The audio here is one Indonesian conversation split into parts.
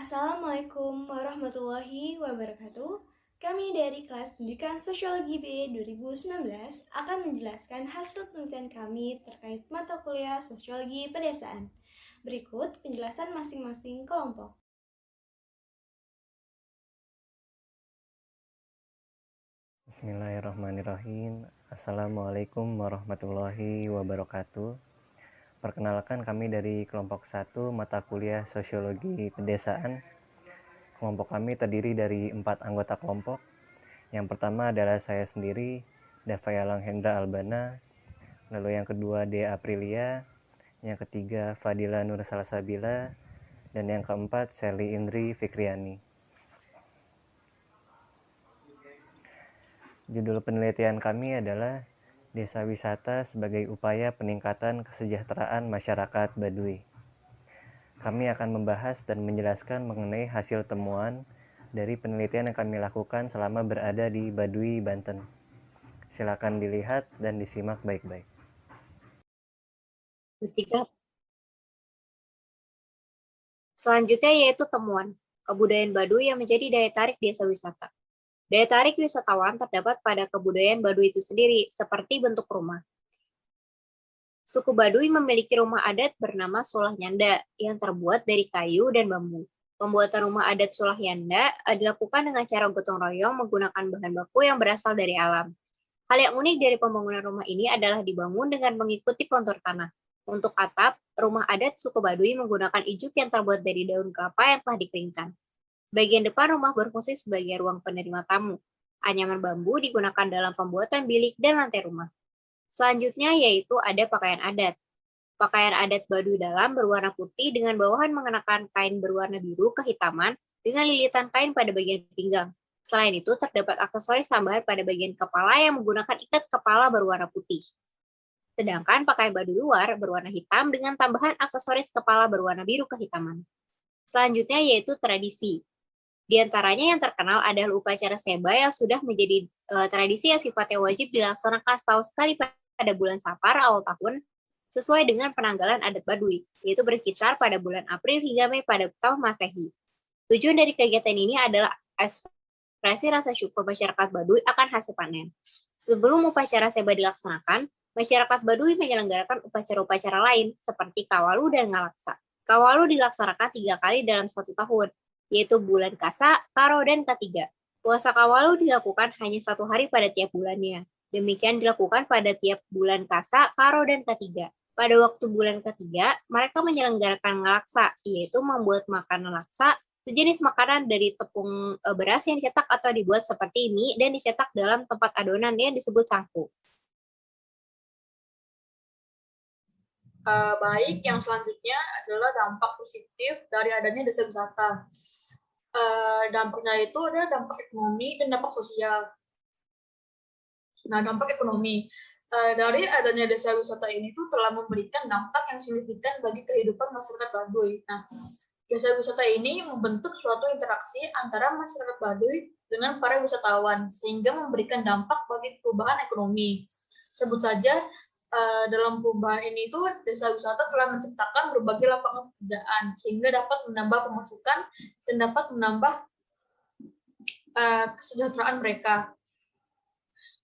Assalamualaikum warahmatullahi wabarakatuh. Kami dari kelas Pendidikan Sosiologi B 2019 akan menjelaskan hasil penelitian kami terkait mata kuliah Sosiologi Pedesaan. Berikut penjelasan masing-masing kelompok. Bismillahirrahmanirrahim. Assalamualaikum warahmatullahi wabarakatuh. Perkenalkan, kami dari kelompok 1 mata kuliah Sosiologi Pedesaan. Kelompok kami terdiri dari 4 anggota kelompok. Yang pertama adalah saya sendiri, Dava Langhendra Albana. Lalu yang kedua Dea Aprilia. Yang ketiga Fadila Nur Salsabila. Dan yang keempat Sally Indri Fikriani. Judul penelitian kami adalah Desa Wisata sebagai upaya peningkatan kesejahteraan masyarakat Baduy. Kami akan membahas dan menjelaskan mengenai hasil temuan dari penelitian yang kami lakukan selama berada di Baduy, Banten. Silakan dilihat dan disimak baik-baik. Selanjutnya yaitu temuan kebudayaan Baduy yang menjadi daya tarik desa wisata. Daya tarik wisatawan terdapat pada kebudayaan Baduy itu sendiri, seperti bentuk rumah. Suku Baduy memiliki rumah adat bernama Sulah Nyanda yang terbuat dari kayu dan bambu. Pembuatan rumah adat Sulah Nyanda dilakukan dengan cara gotong royong menggunakan bahan baku yang berasal dari alam. Hal yang unik dari pembangunan rumah ini adalah dibangun dengan mengikuti kontur tanah. Untuk atap, rumah adat suku Baduy menggunakan ijuk yang terbuat dari daun kelapa yang telah dikeringkan. Bagian depan rumah berfungsi sebagai ruang penerima tamu. Anyaman bambu digunakan dalam pembuatan bilik dan lantai rumah. Selanjutnya yaitu ada pakaian adat. Pakaian adat Baduy dalam berwarna putih dengan bawahan mengenakan kain berwarna biru kehitaman dengan lilitan kain pada bagian pinggang. Selain itu, terdapat aksesoris tambahan pada bagian kepala yang menggunakan ikat kepala berwarna putih. Sedangkan pakaian Baduy luar berwarna hitam dengan tambahan aksesoris kepala berwarna biru kehitaman. Selanjutnya yaitu tradisi. Di antaranya yang terkenal adalah upacara seba yang sudah menjadi tradisi yang sifatnya wajib dilaksanakan setahun sekali pada bulan Safar awal tahun sesuai dengan penanggalan adat Baduy, yaitu berkisar pada bulan April hingga Mei pada tahun Masehi. Tujuan dari kegiatan ini adalah ekspresi rasa syukur masyarakat Baduy akan hasil panen. Sebelum upacara seba dilaksanakan, masyarakat Baduy menyelenggarakan upacara-upacara lain seperti kawalu dan ngalaksa. Kawalu dilaksanakan 3 kali dalam 1 tahun, yaitu bulan Kasa, Karo, dan Ketiga. Puasa Kawalu dilakukan hanya 1 hari pada tiap bulannya. Demikian dilakukan pada tiap bulan Kasa, Karo, dan Ketiga. Pada waktu bulan Ketiga, mereka menyelenggarakan ngalaksa, yaitu membuat makanan laksa, sejenis makanan dari tepung beras yang dicetak atau dibuat seperti mie dan dicetak dalam tempat adonan yang disebut sangku. Baik, yang selanjutnya adalah dampak positif dari adanya desa wisata. Dampaknya itu ada dampak ekonomi dan dampak sosial. Nah, dampak ekonomi dari adanya desa wisata ini tuh telah memberikan dampak yang signifikan bagi kehidupan masyarakat Baduy. Nah, desa wisata ini membentuk suatu interaksi antara masyarakat Baduy dengan para wisatawan sehingga memberikan dampak bagi perubahan ekonomi. Sebut saja dalam perubahan ini tuh desa wisata telah menciptakan berbagai lapangan pekerjaan sehingga dapat menambah pemasukan dan dapat menambah kesejahteraan mereka.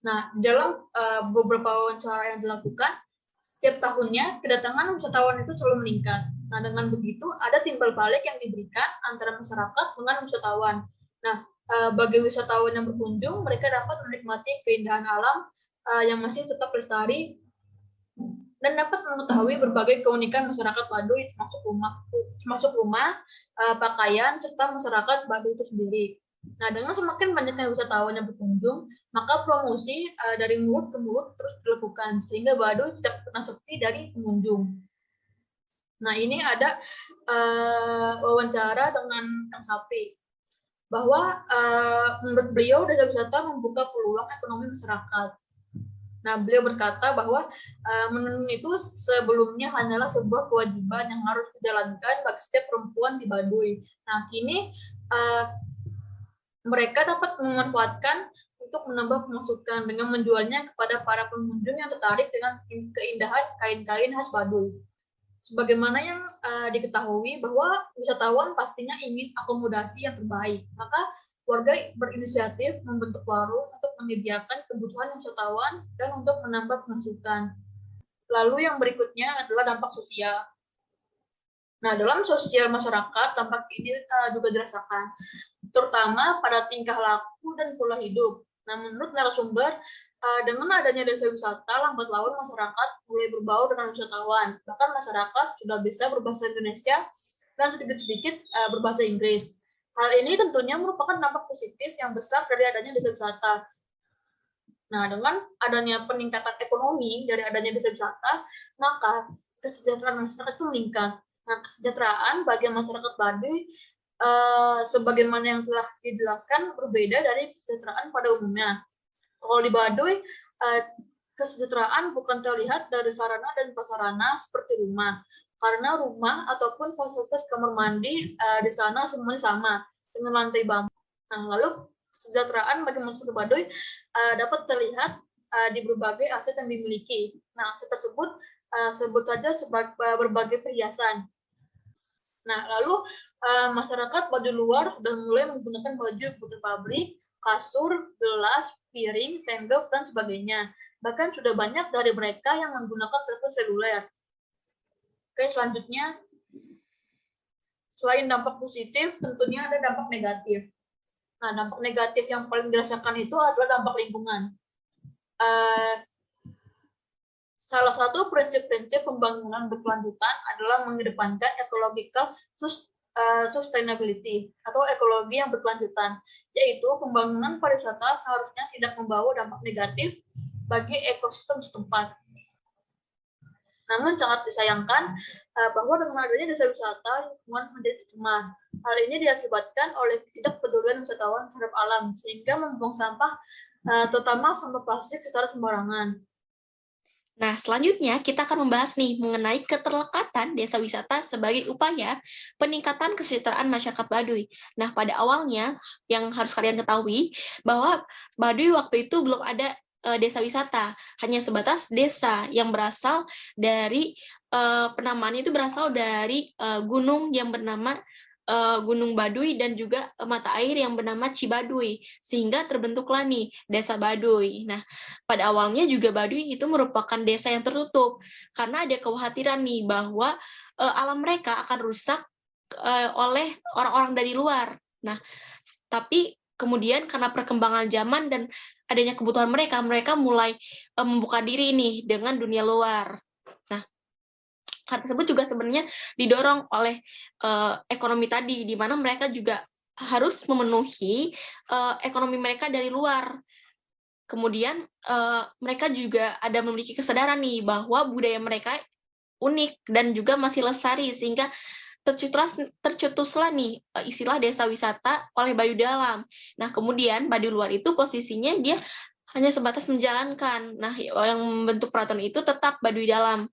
Nah, dalam beberapa wawancara yang dilakukan, setiap tahunnya kedatangan wisatawan itu selalu meningkat. Nah, dengan begitu ada timbal balik yang diberikan antara masyarakat dengan wisatawan. Nah, bagi wisatawan yang berkunjung, mereka dapat menikmati keindahan alam yang masih tetap lestari dan dapat mengetahui berbagai keunikan masyarakat Baduy termasuk rumah, pakaian, serta masyarakat Baduy itu sendiri. Nah, dengan semakin banyaknya wisatawan yang berkunjung, maka promosi dari mulut ke mulut terus dilakukan, sehingga Baduy tidak pernah sepi dari pengunjung. Nah, ini ada wawancara dengan Kang Sapri, bahwa menurut beliau desa wisata membuka peluang ekonomi masyarakat. Nah, beliau berkata bahwa menenun itu sebelumnya hanyalah sebuah kewajiban yang harus dijalankan bagi setiap perempuan di Baduy. Nah, kini mereka dapat memanfaatkan untuk menambah pemasukan dengan menjualnya kepada para pengunjung yang tertarik dengan keindahan kain-kain khas Baduy. Sebagaimana yang diketahui bahwa wisatawan pastinya ingin akomodasi yang terbaik, maka warga berinisiatif membentuk warung untuk menyediakan kebutuhan wisatawan dan untuk menambah pemasukan. Lalu yang berikutnya adalah dampak sosial. Nah, dalam sosial masyarakat, dampak ini juga dirasakan, terutama pada tingkah laku dan pola hidup. Nah, menurut narasumber, dengan adanya desa wisata, lambat laun masyarakat mulai berbaur dengan wisatawan. Bahkan masyarakat sudah bisa berbahasa Indonesia dan sedikit-sedikit berbahasa Inggris. Hal ini tentunya merupakan dampak positif yang besar dari adanya desa wisata. Nah, dengan adanya peningkatan ekonomi dari adanya desa wisata, maka kesejahteraan masyarakat itu meningkat. Nah, kesejahteraan bagi masyarakat Baduy sebagaimana yang telah dijelaskan berbeda dari kesejahteraan pada umumnya. Kalau di Baduy, kesejahteraan bukan terlihat dari sarana dan prasarana seperti rumah, karena rumah ataupun fasilitas kamar mandi di sana semuanya sama dengan lantai bambu. Nah, lalu kesejahteraan bagi masyarakat Baduy dapat terlihat di berbagai aset yang dimiliki. Nah, aset tersebut sebut saja sebagai berbagai perhiasan. Nah, lalu masyarakat Baduy luar sudah mulai menggunakan baju putih pabrik, kasur, gelas, piring, sendok, dan sebagainya. Bahkan sudah banyak dari mereka yang menggunakan telepon seluler. Oke, selanjutnya, selain dampak positif, tentunya ada dampak negatif. Nah, dampak negatif yang paling dirasakan itu adalah dampak lingkungan. Salah satu prinsip-prinsip pembangunan berkelanjutan adalah mengedepankan ecological sustainability atau ekologi yang berkelanjutan, yaitu pembangunan pariwisata seharusnya tidak membawa dampak negatif bagi ekosistem setempat. Namun sangat disayangkan bahwa dengan adanya desa wisata, lingkungan menjadi tercemar. Hal ini diakibatkan oleh ketidakpedulian wisatawan terhadap alam, sehingga membuang sampah, terutama sampah plastik secara sembarangan. Nah, selanjutnya kita akan membahas nih mengenai keterlekatan desa wisata sebagai upaya peningkatan kesejahteraan masyarakat Baduy. Nah, pada awalnya yang harus kalian ketahui bahwa Baduy waktu itu belum ada desa wisata, hanya sebatas desa yang berasal dari penamaannya itu berasal dari gunung yang bernama Gunung Baduy dan juga mata air yang bernama Cibaduy, sehingga terbentuklah nih desa Baduy. Nah, pada awalnya juga Baduy itu merupakan desa yang tertutup karena ada kekhawatiran nih bahwa alam mereka akan rusak oleh orang-orang dari luar. Nah, tapi kemudian karena perkembangan zaman dan adanya kebutuhan mereka mulai membuka diri nih dengan dunia luar. Nah, hal tersebut juga sebenarnya didorong oleh ekonomi tadi, di mana mereka juga harus memenuhi ekonomi mereka dari luar. Kemudian mereka juga ada memiliki kesadaran nih bahwa budaya mereka unik dan juga masih lestari, sehingga tercetuslah nih istilah desa wisata oleh Baduy Dalam. Nah, kemudian Baduy Luar itu posisinya dia hanya sebatas menjalankan. Nah, yang membentuk peraturan itu tetap Baduy Dalam.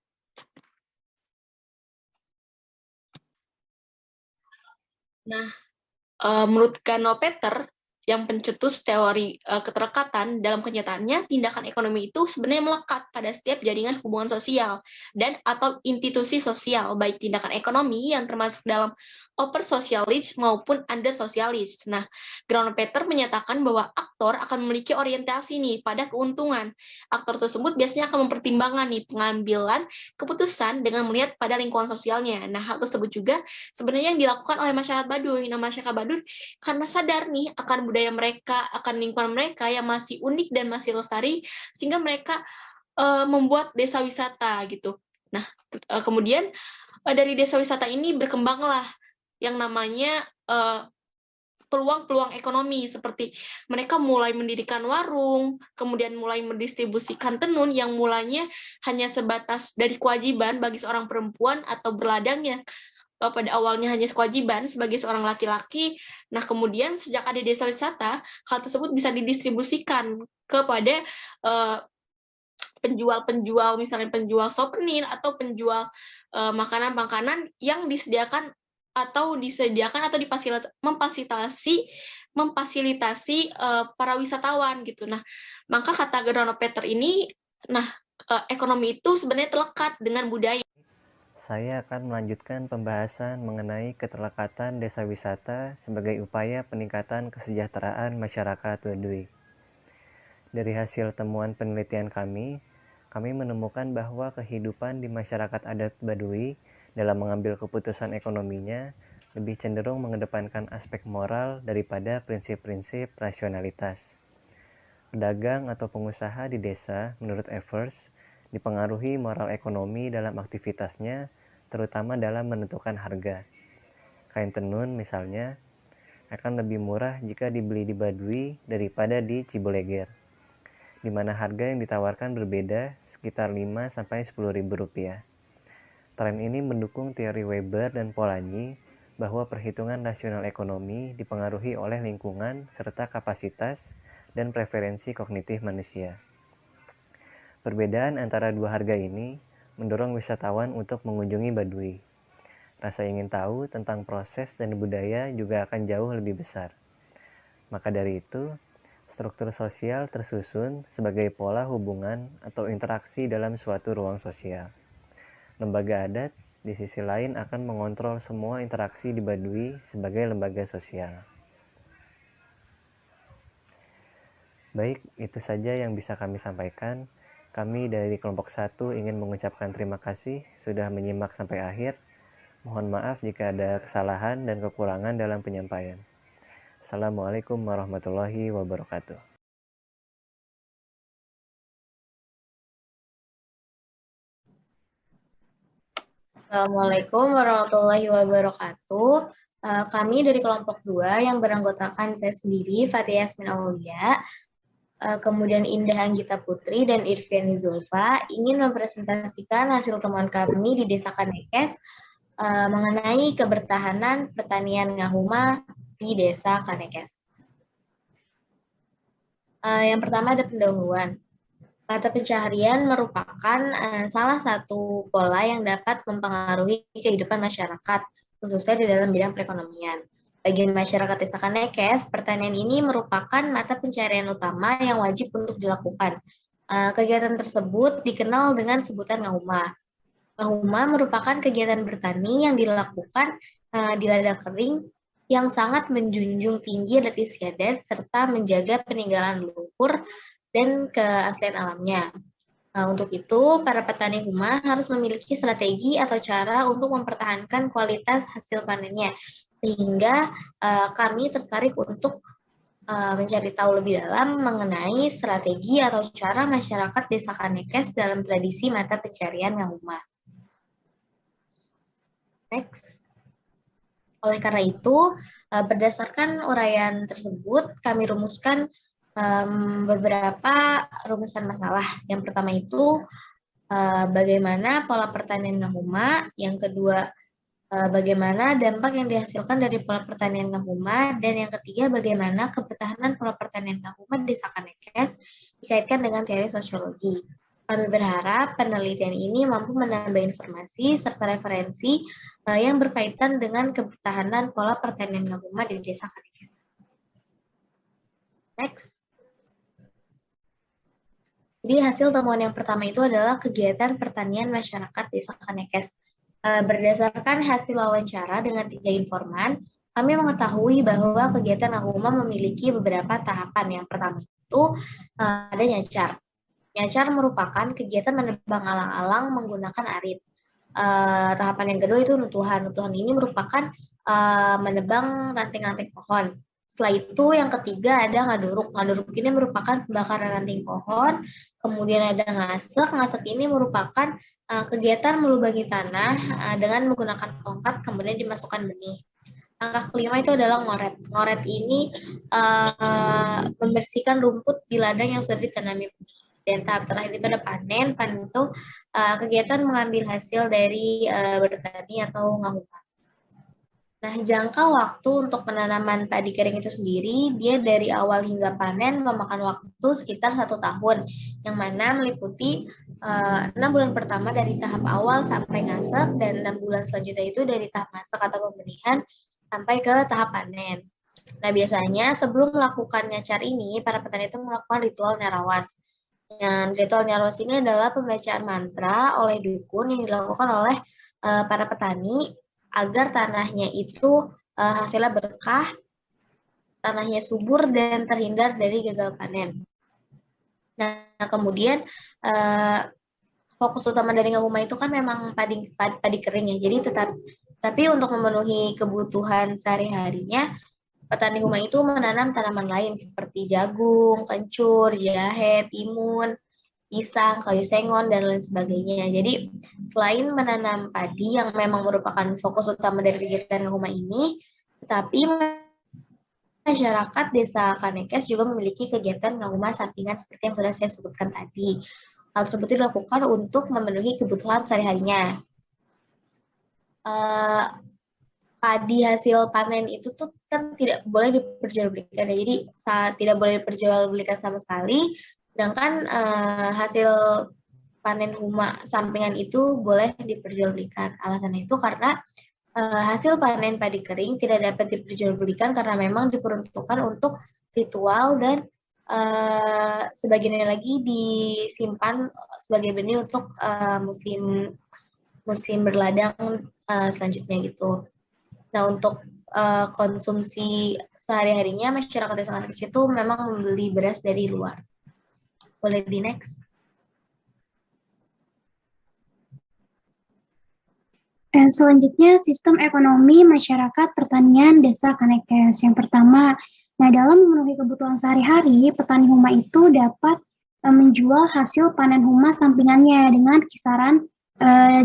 Nah, menurut Gano Peter, yang pencetus teori keterkaitan, dalam kenyataannya tindakan ekonomi itu sebenarnya melekat pada setiap jaringan hubungan sosial dan atau institusi sosial, baik tindakan ekonomi yang termasuk dalam upper socialist maupun under socialist. Nah, Gano Peter menyatakan bahwa aktor akan memiliki orientasi nih pada keuntungan. Aktor tersebut biasanya akan mempertimbangkan nih pengambilan keputusan dengan melihat pada lingkungan sosialnya. Nah, hal tersebut juga sebenarnya yang dilakukan oleh masyarakat Baduy. Nah, masyarakat Baduy karena sadar nih akan budaya mereka, akan lingkungan mereka yang masih unik dan masih lestari, sehingga mereka membuat desa wisata gitu. Nah, kemudian dari desa wisata ini berkembanglah yang namanya peluang-peluang ekonomi, seperti mereka mulai mendirikan warung, kemudian mulai mendistribusikan tenun yang mulanya hanya sebatas dari kewajiban bagi seorang perempuan atau berladang yang pada awalnya hanya kewajiban sebagai seorang laki-laki. Nah, kemudian sejak ada desa wisata, hal tersebut bisa didistribusikan kepada penjual-penjual, misalnya penjual souvenir atau penjual makanan-makanan yang disediakan atau memfasilitasi para wisatawan gitu. Nah, maka kata Gano Peter ini, ekonomi itu sebenarnya terlekat dengan budaya. Saya akan melanjutkan pembahasan mengenai keterlekatan desa wisata sebagai upaya peningkatan kesejahteraan masyarakat Baduy. Dari hasil temuan penelitian kami menemukan bahwa kehidupan di masyarakat adat Baduy dalam mengambil keputusan ekonominya lebih cenderung mengedepankan aspek moral daripada prinsip-prinsip rasionalitas. Pedagang atau pengusaha di desa, menurut Evers, dipengaruhi moral ekonomi dalam aktivitasnya, terutama dalam menentukan harga. Kain tenun misalnya akan lebih murah jika dibeli di Baduy daripada di Ciboleger, di mana harga yang ditawarkan berbeda sekitar 5-10 ribu rupiah. Tren ini mendukung teori Weber dan Polanyi bahwa perhitungan rasional ekonomi dipengaruhi oleh lingkungan serta kapasitas dan preferensi kognitif manusia. Perbedaan antara dua harga ini mendorong wisatawan untuk mengunjungi Baduy. Rasa ingin tahu tentang proses dan budaya juga akan jauh lebih besar. Maka dari itu, struktur sosial tersusun sebagai pola hubungan atau interaksi dalam suatu ruang sosial. Lembaga adat di sisi lain akan mengontrol semua interaksi di Baduy sebagai lembaga sosial. Baik, itu saja yang bisa kami sampaikan. Kami dari kelompok 1 ingin mengucapkan terima kasih sudah menyimak sampai akhir. Mohon maaf jika ada kesalahan dan kekurangan dalam penyampaian. Assalamualaikum warahmatullahi wabarakatuh. Assalamualaikum warahmatullahi wabarakatuh. Kami dari kelompok 2 yang beranggotakan saya sendiri, Fatia Yasmin Aulia, kemudian Indah Anggita Putri dan Irviani Zulfa ingin mempresentasikan hasil temuan kami di Desa Kanekes mengenai kebertahanan pertanian ngahuma di Desa Kanekes. Yang pertama ada pendahuluan. Mata pencaharian merupakan salah satu pola yang dapat mempengaruhi kehidupan masyarakat, khususnya di dalam bidang perekonomian. Bagi masyarakat Desa Kanekes, pertanian ini merupakan mata pencaharian utama yang wajib untuk dilakukan. Kegiatan tersebut dikenal dengan sebutan ngahuma. Ngahuma merupakan kegiatan bertani yang dilakukan di ladang kering yang sangat menjunjung tinggi adat istiadat serta menjaga peninggalan leluhur dan keaslian alamnya. Untuk itu, para petani huma harus memiliki strategi atau cara untuk mempertahankan kualitas hasil panennya, sehingga kami tertarik untuk mencari tahu lebih dalam mengenai strategi atau cara masyarakat Desa Kanekes dalam tradisi mata pencarian ngahuma. Next. Oleh karena itu, berdasarkan uraian tersebut, kami rumuskan beberapa rumusan masalah. Yang pertama itu bagaimana pola pertanian ngahuma, yang kedua bagaimana dampak yang dihasilkan dari pola pertanian ngahuma, dan yang ketiga bagaimana kebertahanan pola pertanian ngahuma di Desa Kanekes dikaitkan dengan teori sosiologi. Kami berharap penelitian ini mampu menambah informasi serta referensi yang berkaitan dengan kebertahanan pola pertanian ngahuma di Desa Kanekes. Next. Jadi hasil temuan yang pertama itu adalah kegiatan pertanian masyarakat Desa Kanekes. Berdasarkan hasil wawancara dengan 3 informan, kami mengetahui bahwa kegiatan ngahuma memiliki beberapa tahapan. Yang pertama itu ada nyacar. Nyacar merupakan kegiatan menebang alang-alang menggunakan arit. Tahapan yang kedua itu nutuhan. Nutuhan ini merupakan menebang ranting-ranting pohon. Setelah itu yang ketiga ada ngaduruk. Ngaduruk ini merupakan pembakaran ranting pohon. Kemudian ada ngasek. Ngasek ini merupakan kegiatan melubangi tanah dengan menggunakan tongkat, kemudian dimasukkan benih. Langkah kelima itu adalah ngoret. Ngoret ini membersihkan rumput di ladang yang sudah ditanami benih. Dan tahap terakhir itu ada panen. Panen itu kegiatan mengambil hasil dari bertani atau ngahuma. Nah, jangka waktu untuk penanaman padi kering itu sendiri, dia dari awal hingga panen memakan waktu sekitar 1 tahun, yang mana meliputi 6 bulan pertama dari tahap awal sampai ngasek, dan 6 bulan selanjutnya itu dari tahap ngasek atau pembenihan sampai ke tahap panen. Nah, biasanya sebelum melakukan nyacar ini, para petani itu melakukan ritual nyarawas. Dan ritual nyarawas ini adalah pembacaan mantra oleh dukun yang dilakukan oleh para petani agar tanahnya itu hasilnya berkah, tanahnya subur dan terhindar dari gagal panen. Nah, kemudian fokus utama dari Ngahuma itu kan memang padi kering ya. Jadi tapi untuk memenuhi kebutuhan sehari-harinya, petani Huma itu menanam tanaman lain seperti jagung, kencur, jahe, timun, pisang, kayu sengon, dan lain sebagainya. Jadi selain menanam padi yang memang merupakan fokus utama dari kegiatan Ngahuma ini, tetapi masyarakat Desa Kanekes juga memiliki kegiatan Ngahuma sampingan seperti yang sudah saya sebutkan tadi. Hal tersebut dilakukan untuk memenuhi kebutuhan sehari-harinya. Padi hasil panen itu tuh kan tidak boleh diperjualbelikan ya. Jadi tidak boleh diperjualbelikan sama sekali. Sedangkan hasil panen Huma sampingan itu boleh diperjualbelikan. Alasannya itu karena hasil panen padi kering tidak dapat diperjualbelikan karena memang diperuntukkan untuk ritual dan sebagiannya lagi disimpan sebagai benih untuk musim berladang selanjutnya gitu. Nah, untuk konsumsi sehari-harinya masyarakat Desa Kanekes itu memang membeli beras dari luar. Boleh di next. Selanjutnya, sistem ekonomi masyarakat pertanian Desa Kanekes. Yang pertama, nah dalam memenuhi kebutuhan sehari-hari, petani Huma itu dapat menjual hasil panen Huma sampingannya dengan kisaran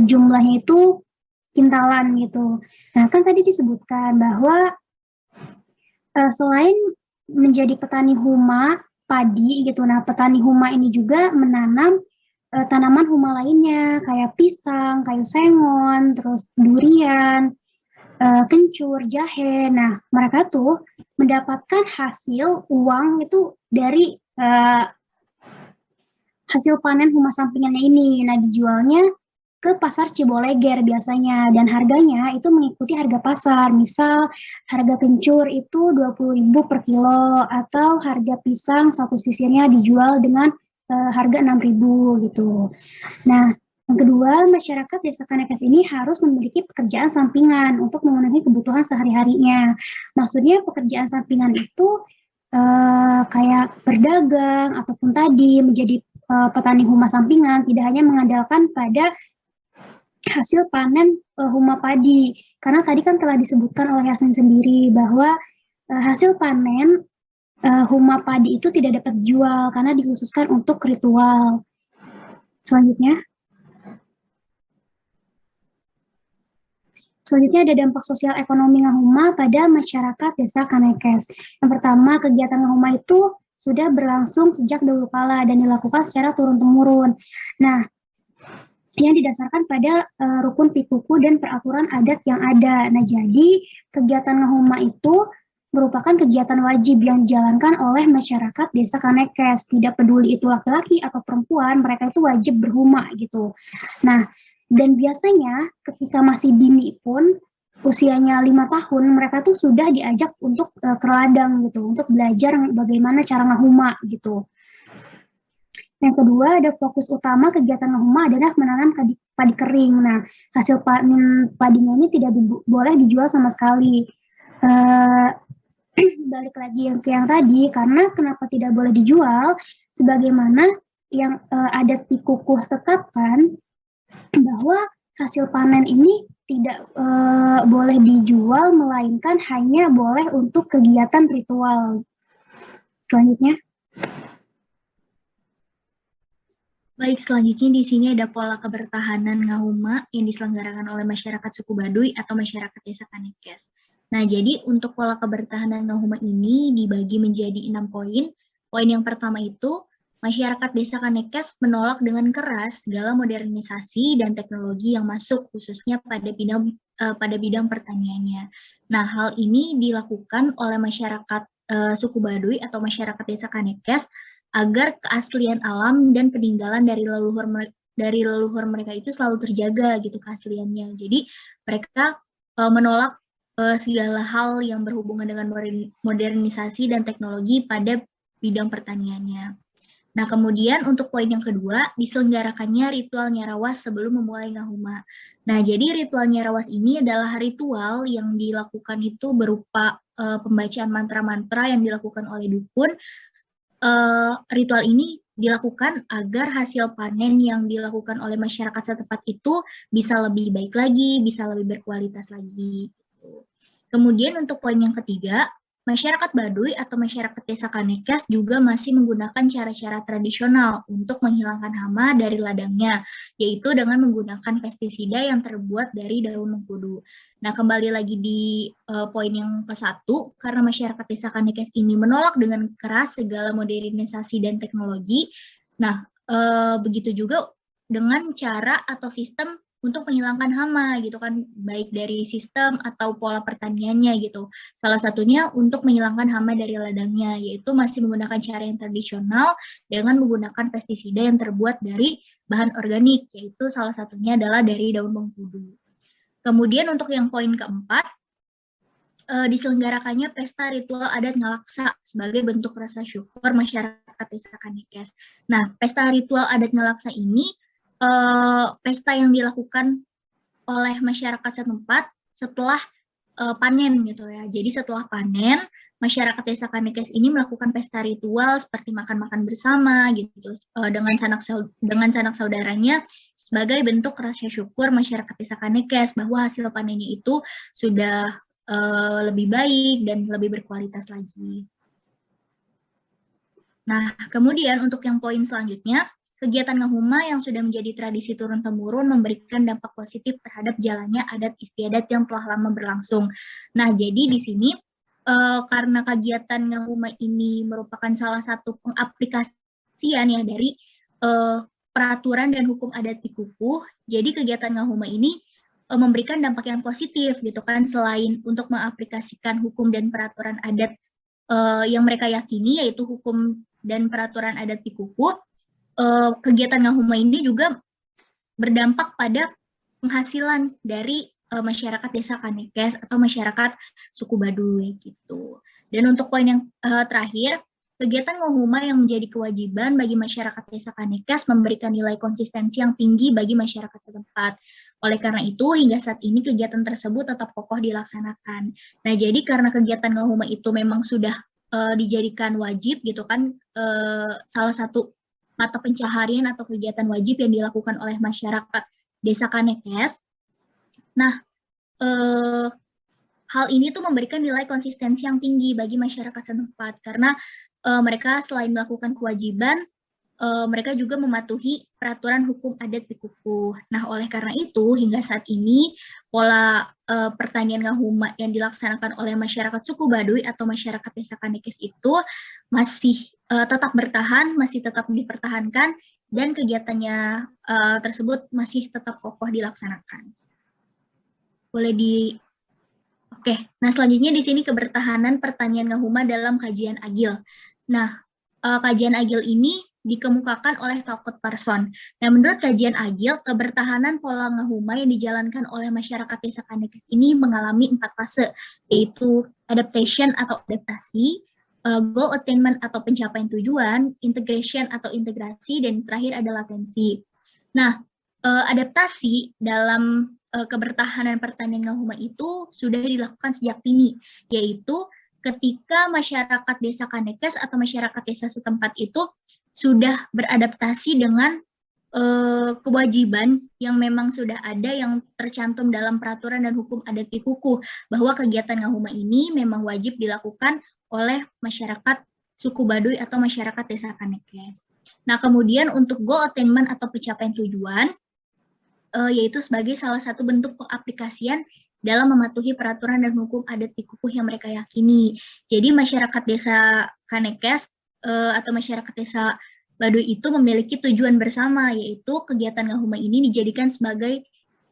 jumlahnya itu kintalan gitu. Nah, kan tadi disebutkan bahwa selain menjadi petani Huma padi gitu, nah petani Huma ini juga menanam tanaman Huma lainnya kayak pisang, kayu sengon, terus durian, kencur, jahe. Nah, mereka tuh mendapatkan hasil uang itu dari hasil panen Huma sampingannya ini. Nah, dijualnya ke pasar Ciboleger biasanya, dan harganya itu mengikuti harga pasar. Misal harga kencur itu 20.000 per kilo, atau harga pisang satu sisirnya dijual dengan harga 6.000 gitu. Nah, yang kedua, masyarakat Desa Kanekes ini harus memiliki pekerjaan sampingan untuk memenuhi kebutuhan sehari-harinya. Maksudnya pekerjaan sampingan itu kayak berdagang ataupun tadi menjadi petani Huma sampingan, tidak hanya mengandalkan pada hasil panen Huma padi. Karena tadi kan telah disebutkan oleh Yasin sendiri bahwa hasil panen Huma padi itu tidak dapat dijual karena dikhususkan untuk ritual. Selanjutnya ada dampak sosial ekonomi Ngahuma pada masyarakat Desa Kanekes. Yang pertama, kegiatan Ngahuma itu sudah berlangsung sejak dahulu kala dan dilakukan secara turun-temurun. Nah, yang didasarkan pada rukun pikuku dan peraturan adat yang ada. Nah, jadi kegiatan Ngahuma itu merupakan kegiatan wajib yang dijalankan oleh masyarakat Desa Kanekes. Tidak peduli itu laki-laki atau perempuan, mereka itu wajib berhuma gitu. Nah, dan biasanya ketika masih dini pun, usianya 5 tahun, mereka tuh sudah diajak untuk ke ladang gitu, untuk belajar bagaimana cara ngahuma gitu. Yang kedua, ada fokus utama kegiatan Ngahuma adalah menanam padi kering. Nah, hasil panen padinya ini tidak boleh dijual sama sekali. Balik lagi yang tadi, karena kenapa tidak boleh dijual, sebagaimana yang adat pikukuh tetapkan bahwa hasil panen ini tidak boleh dijual, melainkan hanya boleh untuk kegiatan ritual. Selanjutnya. Baik, selanjutnya di sini ada pola kebertahanan Ngahuma yang diselenggarakan oleh masyarakat suku Baduy atau masyarakat Desa Kanekes. Nah, jadi untuk pola kebertahanan Ngahuma ini dibagi menjadi 6 poin. Poin yang pertama itu, masyarakat Desa Kanekes menolak dengan keras segala modernisasi dan teknologi yang masuk khususnya pada bidang pertaniannya. Nah, hal ini dilakukan oleh masyarakat suku Baduy atau masyarakat Desa Kanekes agar keaslian alam dan peninggalan dari leluhur mereka itu selalu terjaga gitu keasliannya. Jadi mereka menolak segala hal yang berhubungan dengan modernisasi dan teknologi pada bidang pertaniannya. Nah, kemudian untuk poin yang kedua, diselenggarakannya ritual nyarawas sebelum memulai ngahuma. Nah, jadi ritual nyarawas ini adalah ritual yang dilakukan itu berupa pembacaan mantra-mantra yang dilakukan oleh dukun. Ritual ini dilakukan agar hasil panen yang dilakukan oleh masyarakat setempat itu bisa lebih baik lagi, bisa lebih berkualitas lagi. Kemudian untuk poin yang ketiga, masyarakat Baduy atau masyarakat desa Kanekes juga masih menggunakan cara-cara tradisional untuk menghilangkan hama dari ladangnya, yaitu dengan menggunakan pestisida yang terbuat dari daun mengkudu. Nah, kembali lagi di poin yang ke-1, karena masyarakat desa Kanekes ini menolak dengan keras segala modernisasi dan teknologi. Nah, begitu juga dengan cara atau sistem untuk menghilangkan hama gitu kan, baik dari sistem atau pola pertaniannya gitu. Salah satunya untuk menghilangkan hama dari ladangnya, yaitu masih menggunakan cara yang tradisional dengan menggunakan pestisida yang terbuat dari bahan organik, yaitu salah satunya adalah dari daun mengkudu. Kemudian untuk yang poin keempat, diselenggarakannya pesta ritual adat Ngalaksa sebagai bentuk rasa syukur masyarakat desa Kanekes. Nah, pesta ritual adat Ngalaksa ini pesta yang dilakukan oleh masyarakat setempat setelah panen gitu ya. Jadi setelah panen, masyarakat desa Kanekes ini melakukan pesta ritual seperti makan-makan bersama gitu dengan sanak saudaranya sebagai bentuk rasa syukur masyarakat desa Kanekes bahwa hasil panennya itu sudah lebih baik dan lebih berkualitas lagi. Nah, kemudian untuk yang poin selanjutnya, kegiatan ngahuma yang sudah menjadi tradisi turun-temurun memberikan dampak positif terhadap jalannya adat istiadat yang telah lama berlangsung. Nah, jadi di sini karena kegiatan ngahuma ini merupakan salah satu pengaplikasian ya dari peraturan dan hukum adat Pikukuh, jadi kegiatan ngahuma ini memberikan dampak yang positif gitu kan, selain untuk mengaplikasikan hukum dan peraturan adat yang mereka yakini, yaitu hukum dan peraturan adat Pikukuh. Kegiatan ngahuma ini juga berdampak pada penghasilan dari masyarakat desa Kanekes atau masyarakat suku Baduy gitu. Dan untuk poin yang terakhir, kegiatan ngahuma yang menjadi kewajiban bagi masyarakat desa Kanekes memberikan nilai konsistensi yang tinggi bagi masyarakat setempat. Oleh karena itu, hingga saat ini kegiatan tersebut tetap kokoh dilaksanakan. Nah, jadi karena kegiatan ngahuma itu memang sudah dijadikan wajib gitu kan, salah satu mata pencaharian atau kegiatan wajib yang dilakukan oleh masyarakat desa Kanekes. Nah, hal ini tuh memberikan nilai konsistensi yang tinggi bagi masyarakat setempat karena mereka selain melakukan kewajiban, mereka juga mematuhi peraturan hukum adat Pikukuh. Nah, oleh karena itu hingga saat ini pola pertanian ngahuma yang dilaksanakan oleh masyarakat suku Baduy atau masyarakat desa Kanekes itu masih tetap bertahan, masih tetap dipertahankan, dan kegiatannya tersebut masih tetap kokoh dilaksanakan. Boleh di... Oke, nah selanjutnya di sini kebertahanan pertanian ngahuma dalam kajian Agil. Nah, kajian Agil ini dikemukakan oleh Talcott Parson. Nah, menurut kajian Agil, kebertahanan pola ngahuma yang dijalankan oleh masyarakat desa Kanekes ini mengalami 4 fase, yaitu adaptation atau adaptasi, goal attainment atau pencapaian tujuan, integration atau integrasi, dan terakhir ada latensi. Nah, adaptasi dalam kebertahanan pertanian ngahuma itu sudah dilakukan sejak dini, yaitu ketika masyarakat desa Kanekes atau masyarakat desa setempat itu sudah beradaptasi dengan kewajiban yang memang sudah ada yang tercantum dalam peraturan dan hukum adat Pikukuh bahwa kegiatan ngahuma ini memang wajib dilakukan oleh masyarakat suku Baduy atau masyarakat desa Kanekes. Nah, kemudian untuk goal attainment atau pencapaian tujuan yaitu sebagai salah satu bentuk pengaplikasian dalam mematuhi peraturan dan hukum adat Pikukuh yang mereka yakini. Jadi masyarakat desa Kanekes atau masyarakat desa Baduy itu memiliki tujuan bersama, yaitu kegiatan ngahuma ini dijadikan sebagai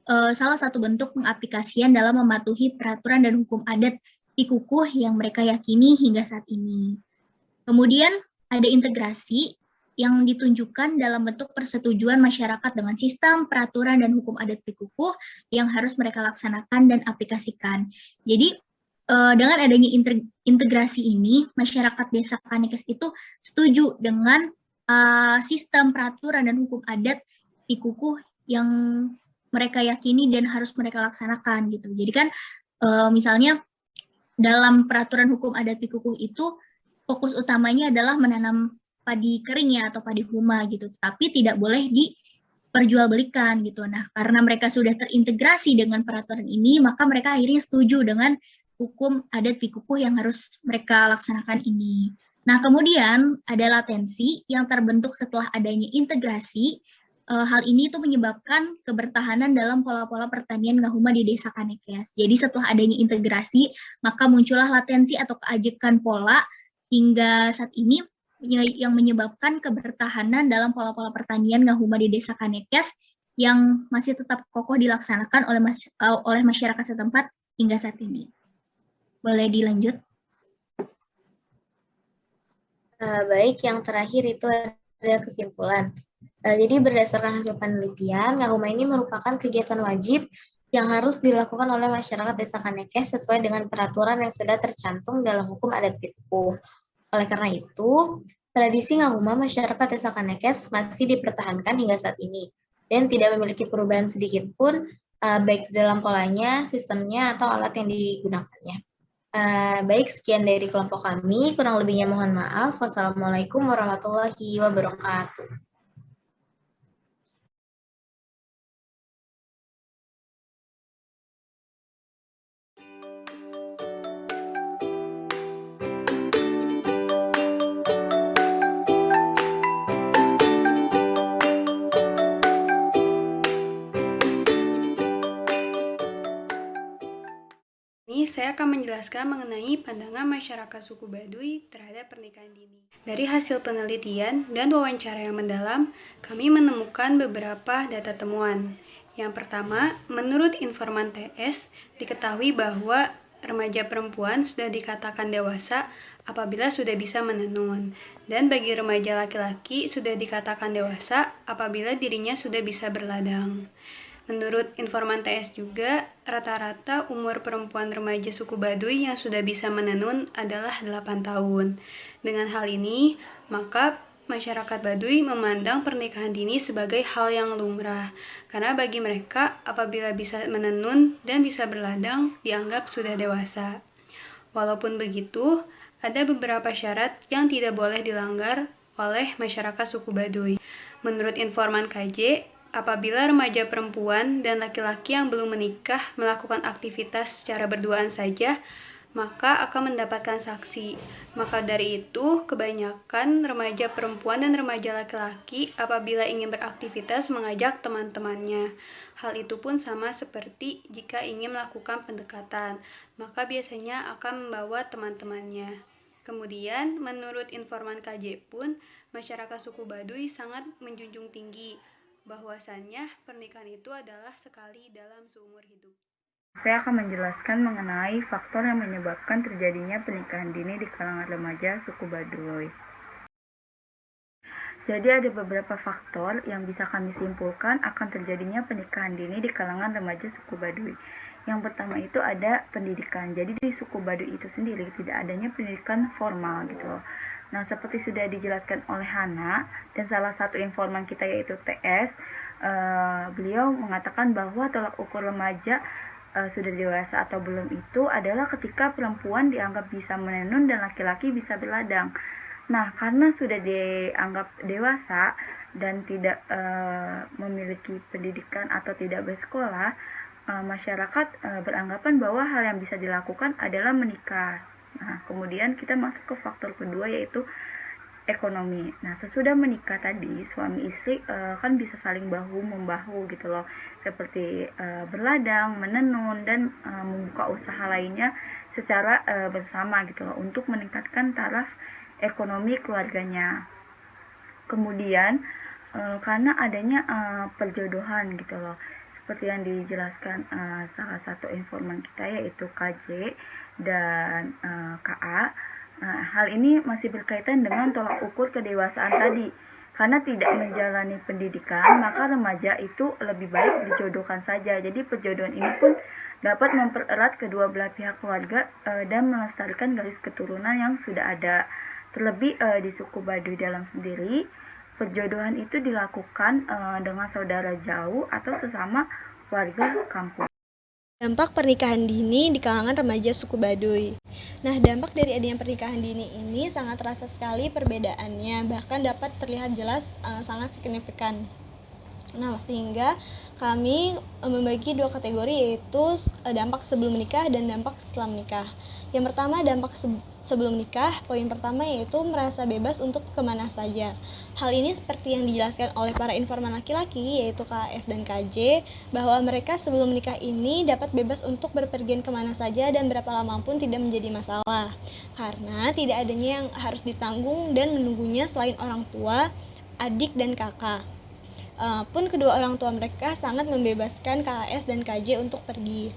salah satu bentuk pengaplikasian dalam mematuhi peraturan dan hukum adat Pikukuh yang mereka yakini hingga saat ini. Kemudian ada integrasi yang ditunjukkan dalam bentuk persetujuan masyarakat dengan sistem, peraturan, dan hukum adat Pikukuh yang harus mereka laksanakan dan aplikasikan. Jadi dengan adanya integrasi ini, masyarakat desa Kanekes itu setuju dengan sistem, peraturan, dan hukum adat Pikukuh yang mereka yakini dan harus mereka laksanakan gitu. Jadi kan misalnya dalam peraturan hukum adat Pikukuh itu fokus utamanya adalah menanam padi kering ya atau padi huma gitu, tapi tidak boleh diperjualbelikan gitu. Nah, karena mereka sudah terintegrasi dengan peraturan ini, maka mereka akhirnya setuju dengan hukum adat Pikukuh yang harus mereka laksanakan ini. Nah, kemudian ada latensi yang terbentuk setelah adanya integrasi. Hal ini itu menyebabkan kebertahanan dalam pola-pola pertanian ngahuma di desa Kanekes. Jadi setelah adanya integrasi, maka muncullah latensi atau keajekan pola hingga saat ini yang menyebabkan kebertahanan dalam pola-pola pertanian ngahuma di desa Kanekes yang masih tetap kokoh dilaksanakan oleh masyarakat setempat hingga saat ini. Boleh dilanjut? Baik, yang terakhir itu ada kesimpulan. Jadi berdasarkan hasil penelitian, ngahuma ini merupakan kegiatan wajib yang harus dilakukan oleh masyarakat desa Kanekes sesuai dengan peraturan yang sudah tercantum dalam hukum adat Pikukuh. Oleh karena itu, tradisi ngahuma masyarakat desa Kanekes masih dipertahankan hingga saat ini dan tidak memiliki perubahan sedikit pun baik dalam polanya, sistemnya, atau alat yang digunakannya. Baik, sekian dari kelompok kami. Kurang lebihnya mohon maaf. Wassalamualaikum warahmatullahi wabarakatuh. Ini saya akan menjelaskan mengenai pandangan masyarakat suku Baduy terhadap pernikahan dini. Dari hasil penelitian dan wawancara yang mendalam, kami menemukan beberapa data temuan. Yang pertama, menurut informan TS, diketahui bahwa remaja perempuan sudah dikatakan dewasa apabila sudah bisa menenun, dan bagi remaja laki-laki sudah dikatakan dewasa apabila dirinya sudah bisa berladang. Menurut informan TS juga, rata-rata umur perempuan remaja suku Baduy yang sudah bisa menenun adalah 8 tahun. Dengan hal ini, maka masyarakat Baduy memandang pernikahan dini sebagai hal yang lumrah, karena bagi mereka apabila bisa menenun dan bisa berladang dianggap sudah dewasa. Walaupun begitu, ada beberapa syarat yang tidak boleh dilanggar oleh masyarakat suku Baduy. Menurut informan KJ, apabila remaja perempuan dan laki-laki yang belum menikah melakukan aktivitas secara berduaan saja, maka akan mendapatkan saksi. Maka dari itu, kebanyakan remaja perempuan dan remaja laki-laki apabila ingin beraktivitas mengajak teman-temannya. Hal itu pun sama seperti jika ingin melakukan pendekatan, maka biasanya akan membawa teman-temannya. Kemudian, menurut informan KJ pun, masyarakat suku Baduy sangat menjunjung tinggi bahwasannya pernikahan itu adalah sekali dalam seumur hidup. Saya akan menjelaskan mengenai faktor yang menyebabkan terjadinya pernikahan dini di kalangan remaja suku Baduy. Jadi ada beberapa faktor yang bisa kami simpulkan akan terjadinya pernikahan dini di kalangan remaja suku Baduy. Yang pertama itu ada pendidikan. Jadi di suku Baduy itu sendiri tidak adanya pendidikan formal gitu loh. Nah, seperti sudah dijelaskan oleh Hana dan salah satu informan kita yaitu TS, beliau mengatakan bahwa tolak ukur remaja sudah dewasa atau belum itu adalah ketika perempuan dianggap bisa menenun dan laki-laki bisa berladang. Nah, karena sudah dianggap dewasa dan tidak memiliki pendidikan atau tidak bersekolah, masyarakat beranggapan bahwa hal yang bisa dilakukan adalah menikah. Nah, kemudian kita masuk ke faktor kedua yaitu ekonomi. Nah, sesudah menikah tadi, suami istri kan bisa saling bahu-membahu gitu loh. Seperti berladang, menenun, dan membuka usaha lainnya secara bersama gitu loh untuk meningkatkan taraf ekonomi keluarganya. Kemudian karena adanya perjodohan gitu loh. Seperti yang dijelaskan salah satu informan kita yaitu KJ dan KA. Hal ini masih berkaitan dengan tolak ukur kedewasaan tadi. Karena tidak menjalani pendidikan, maka remaja itu lebih baik dijodohkan saja. Jadi perjodohan ini pun dapat mempererat kedua belah pihak keluarga dan melestarikan garis keturunan yang sudah ada. Terlebih di suku Baduy dalam sendiri, perjodohan itu dilakukan dengan saudara jauh atau sesama warga kampung. Dampak pernikahan dini di kalangan remaja suku Baduy. Nah, dampak dari adanya pernikahan dini ini sangat terasa sekali perbedaannya, bahkan dapat terlihat jelas sangat signifikan. Nah, sehingga kami membagi dua kategori, yaitu dampak sebelum menikah dan dampak setelah menikah. Yang pertama, dampak sebelum menikah. Poin pertama yaitu merasa bebas untuk kemana saja. Hal ini seperti yang dijelaskan oleh para informan laki-laki, yaitu KS dan KJ, bahwa mereka sebelum menikah ini dapat bebas untuk berpergian kemana saja dan berapa lama pun tidak menjadi masalah, karena tidak adanya yang harus ditanggung dan menunggunya selain orang tua, adik, dan kakak. Pun kedua orang tua mereka sangat membebaskan KS dan KJ untuk pergi.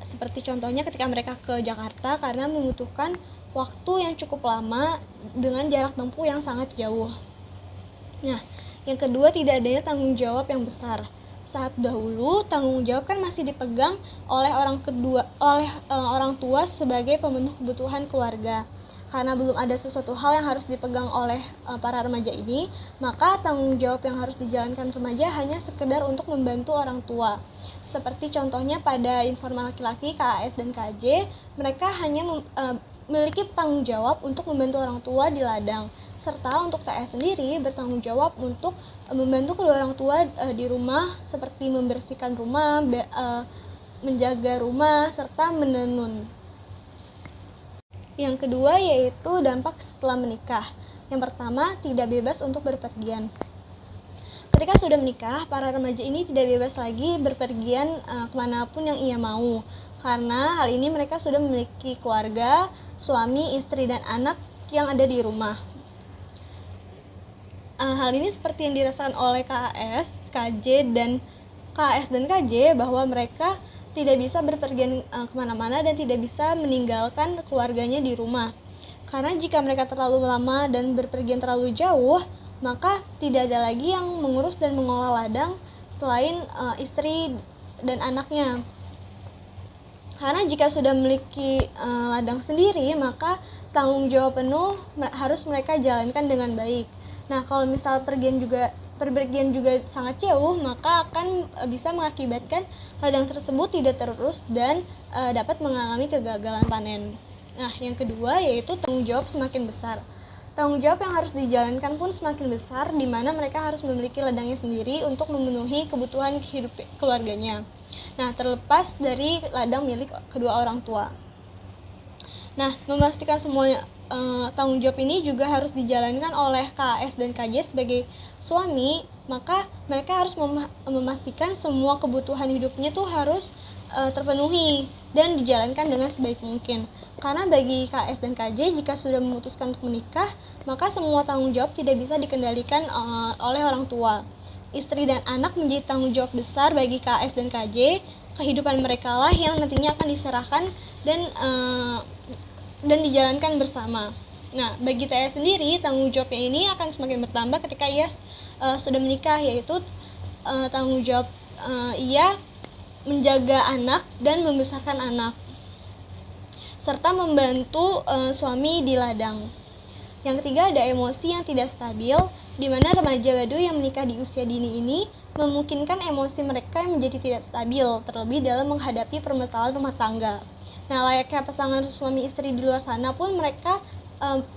Seperti contohnya ketika mereka ke Jakarta karena membutuhkan waktu yang cukup lama dengan jarak tempuh yang sangat jauh. Nah, yang kedua, tidak adanya tanggung jawab yang besar. Saat dahulu, tanggung jawab kan masih dipegang oleh orang tua sebagai pemenuh kebutuhan keluarga. Karena belum ada sesuatu hal yang harus dipegang oleh para remaja ini, maka tanggung jawab yang harus dijalankan remaja hanya sekedar untuk membantu orang tua. Seperti contohnya pada informan laki-laki KAS dan KJ, mereka hanya memiliki tanggung jawab untuk membantu orang tua di ladang, serta untuk TS sendiri bertanggung jawab untuk membantu kedua orang tua di rumah, seperti membersihkan rumah, menjaga rumah, serta menenun. Yang kedua yaitu dampak setelah menikah. Yang pertama, tidak bebas untuk berpergian. Ketika sudah menikah, para remaja ini tidak bebas lagi berpergian kemanapun yang ia mau, karena hal ini mereka sudah memiliki keluarga, suami, istri, dan anak yang ada di rumah. Hal ini seperti yang dirasakan oleh KS, KJ, dan KJ bahwa mereka tidak bisa berpergian kemana-mana dan tidak bisa meninggalkan keluarganya di rumah. Karena jika mereka terlalu lama dan berpergian terlalu jauh, maka tidak ada lagi yang mengurus dan mengolah ladang selain istri dan anaknya. Karena jika sudah memiliki ladang sendiri, maka tanggung jawab penuh harus mereka jalankan dengan baik. Nah, kalau misal perpergian juga sangat jauh, maka akan bisa mengakibatkan ladang tersebut tidak terurus dan dapat mengalami kegagalan panen. Nah, yang kedua yaitu tanggung jawab semakin besar. Tanggung jawab yang harus dijalankan pun semakin besar, di mana mereka harus memiliki ladangnya sendiri untuk memenuhi kebutuhan hidup keluarganya. Nah, terlepas dari ladang milik kedua orang tua. Nah, memastikan semuanya tanggung jawab ini juga harus dijalankan oleh KS dan KJ sebagai suami, maka mereka harus memastikan semua kebutuhan hidupnya tuh harus terpenuhi dan dijalankan dengan sebaik mungkin. Karena bagi KS dan KJ, jika sudah memutuskan untuk menikah, maka semua tanggung jawab tidak bisa dikendalikan oleh orang tua. Istri dan anak menjadi tanggung jawab besar bagi KS dan KJ. Kehidupan mereka lah yang nantinya akan diserahkan dan dijalankan bersama. Nah, bagi TS sendiri, tanggung jawabnya ini akan semakin bertambah ketika ia sudah menikah, yaitu tanggung jawab ia menjaga anak dan membesarkan anak, serta membantu suami di ladang. Yang ketiga, ada emosi yang tidak stabil, di mana remaja Baduy yang menikah di usia dini ini memungkinkan emosi mereka yang menjadi tidak stabil, terlebih dalam menghadapi permasalahan rumah tangga. Nah, layaknya pasangan suami istri di luar sana pun mereka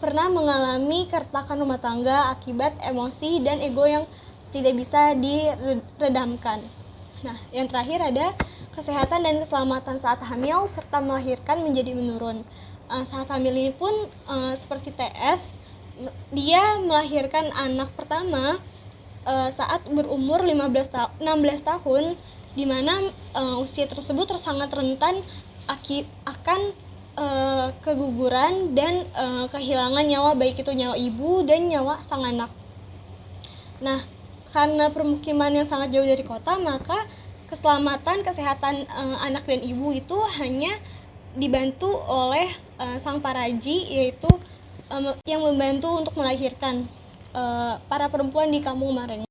pernah mengalami keretakan rumah tangga akibat emosi dan ego yang tidak bisa diredamkan. Nah, yang terakhir ada kesehatan dan keselamatan saat hamil serta melahirkan menjadi menurun. Saat hamil ini pun seperti TS, dia melahirkan anak pertama saat berumur 16 tahun, di mana usia tersebut sangat rentan akan keguguran dan kehilangan nyawa, baik itu nyawa ibu dan nyawa sang anak. Nah, karena permukiman yang sangat jauh dari kota, maka keselamatan kesehatan anak dan ibu itu hanya dibantu oleh sang paraji, yaitu yang membantu untuk melahirkan para perempuan di Kampung Mareng.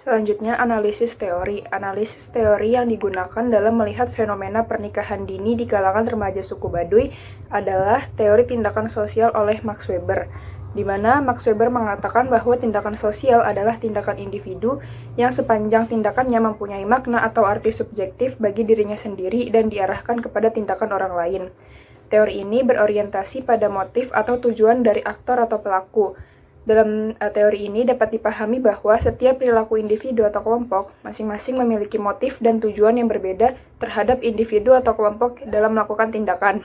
Selanjutnya, analisis teori. Analisis teori yang digunakan dalam melihat fenomena pernikahan dini di kalangan remaja suku Baduy adalah teori tindakan sosial oleh Max Weber. di mana Max Weber mengatakan bahwa tindakan sosial adalah tindakan individu yang sepanjang tindakannya mempunyai makna atau arti subjektif bagi dirinya sendiri dan diarahkan kepada tindakan orang lain. Teori ini berorientasi pada motif atau tujuan dari aktor atau pelaku. Dalam teori ini dapat dipahami bahwa setiap perilaku individu atau kelompok masing-masing memiliki motif dan tujuan yang berbeda terhadap individu atau kelompok dalam melakukan tindakan.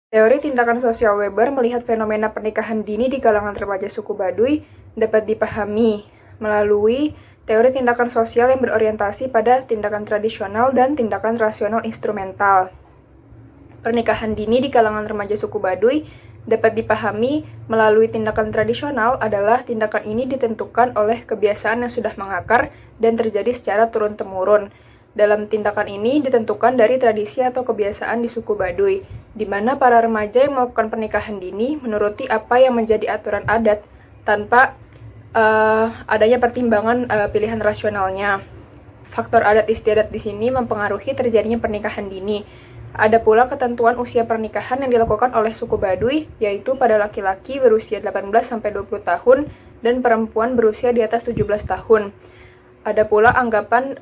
Teori tindakan sosial Weber melihat fenomena pernikahan dini di kalangan remaja suku Baduy dapat dipahami melalui teori tindakan sosial yang berorientasi pada tindakan tradisional dan tindakan rasional instrumental. Pernikahan dini di kalangan remaja suku Baduy dapat dipahami melalui tindakan tradisional adalah tindakan ini ditentukan oleh kebiasaan yang sudah mengakar dan terjadi secara turun-temurun. Dalam tindakan ini ditentukan dari tradisi atau kebiasaan di suku Baduy, di mana para remaja yang melakukan pernikahan dini menuruti apa yang menjadi aturan adat tanpa adanya pertimbangan pilihan rasionalnya. Faktor adat istiadat di sini mempengaruhi terjadinya pernikahan dini. Ada pula ketentuan usia pernikahan yang dilakukan oleh suku Baduy, yaitu pada laki-laki berusia 18-20 tahun dan perempuan berusia di atas 17 tahun. Ada pula anggapan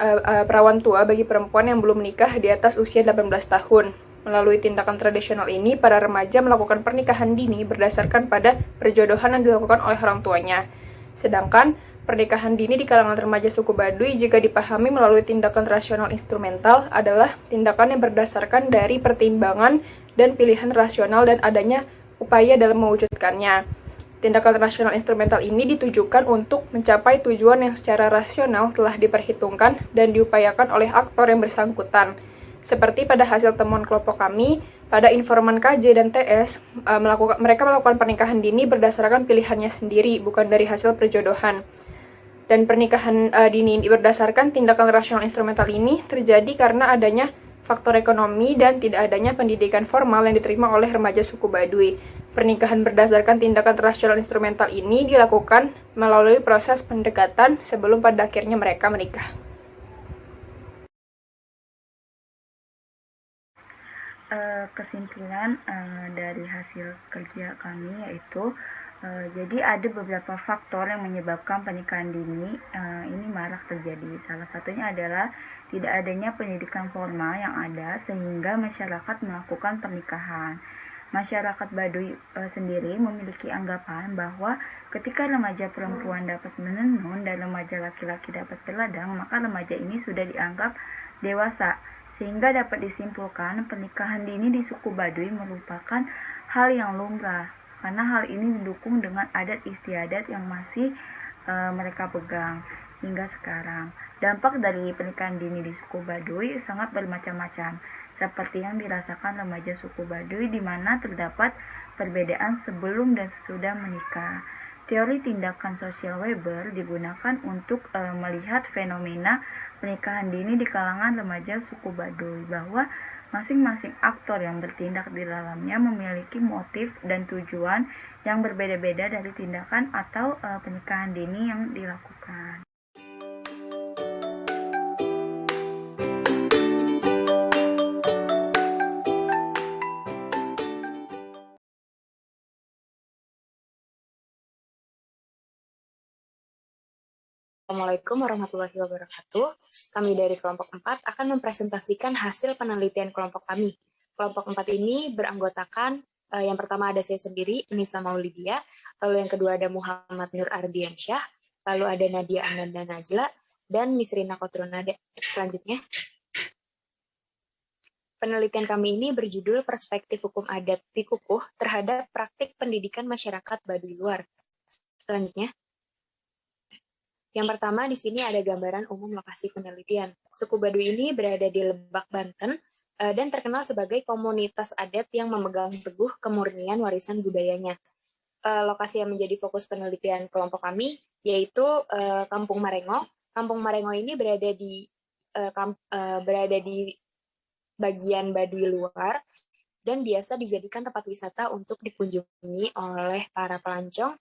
perawan tua bagi perempuan yang belum menikah di atas usia 18 tahun. Melalui tindakan tradisional ini, para remaja melakukan pernikahan dini berdasarkan pada perjodohan yang dilakukan oleh orang tuanya. Sedangkan pernikahan dini di kalangan remaja suku Baduy jika dipahami melalui tindakan rasional instrumental adalah tindakan yang berdasarkan dari pertimbangan dan pilihan rasional dan adanya upaya dalam mewujudkannya. Tindakan rasional instrumental ini ditujukan untuk mencapai tujuan yang secara rasional telah diperhitungkan dan diupayakan oleh aktor yang bersangkutan. Seperti pada hasil temuan kelompok kami, pada informan KJ dan TS, mereka melakukan pernikahan dini berdasarkan pilihannya sendiri, bukan dari hasil perjodohan. Dan pernikahan dini berdasarkan tindakan rasional instrumental ini terjadi karena adanya faktor ekonomi dan tidak adanya pendidikan formal yang diterima oleh remaja suku Baduy. Pernikahan berdasarkan tindakan rasional instrumental ini dilakukan melalui proses pendekatan sebelum pada akhirnya mereka menikah. Kesimpulan dari hasil kerja kami yaitu jadi ada beberapa faktor yang menyebabkan pernikahan dini ini marak terjadi. Salah satunya adalah tidak adanya pendidikan formal yang ada sehingga masyarakat melakukan pernikahan. Masyarakat Baduy sendiri memiliki anggapan bahwa ketika remaja perempuan dapat menenun dan remaja laki-laki dapat berladang, maka remaja ini sudah dianggap dewasa, sehingga dapat disimpulkan pernikahan dini di suku Baduy merupakan hal yang lumrah, karena hal ini didukung dengan adat istiadat yang masih mereka pegang hingga sekarang. Dampak dari pernikahan dini di suku Baduy sangat bermacam-macam, seperti yang dirasakan remaja suku Baduy di mana terdapat perbedaan sebelum dan sesudah menikah. Teori tindakan sosial Weber digunakan untuk melihat fenomena pernikahan dini di kalangan remaja suku Baduy, bahwa masing-masing aktor yang bertindak di dalamnya memiliki motif dan tujuan yang berbeda-beda dari tindakan atau pernikahan dini yang dilakukan. Assalamualaikum warahmatullahi wabarakatuh. Kami dari kelompok 4 akan mempresentasikan hasil penelitian kelompok kami. Kelompok 4 ini beranggotakan, yang pertama ada saya sendiri, Nisa Maulidia, lalu yang kedua ada Muhammad Nur Ardiansyah, lalu ada Nadia Ananda Najla, dan Misrina Kotrunada. Selanjutnya, penelitian kami ini berjudul Perspektif Hukum Adat Pikukuh terhadap Praktik Pendidikan Masyarakat Baduy Luar. Selanjutnya, yang pertama di sini ada gambaran umum lokasi penelitian. Suku Baduy ini berada di Lebak, Banten, dan terkenal sebagai komunitas adat yang memegang teguh kemurnian warisan budayanya. Lokasi yang menjadi fokus penelitian kelompok kami yaitu Kampung Marengo. Kampung Marengo ini berada di bagian Baduy luar dan biasa dijadikan tempat wisata untuk dikunjungi oleh para pelancong,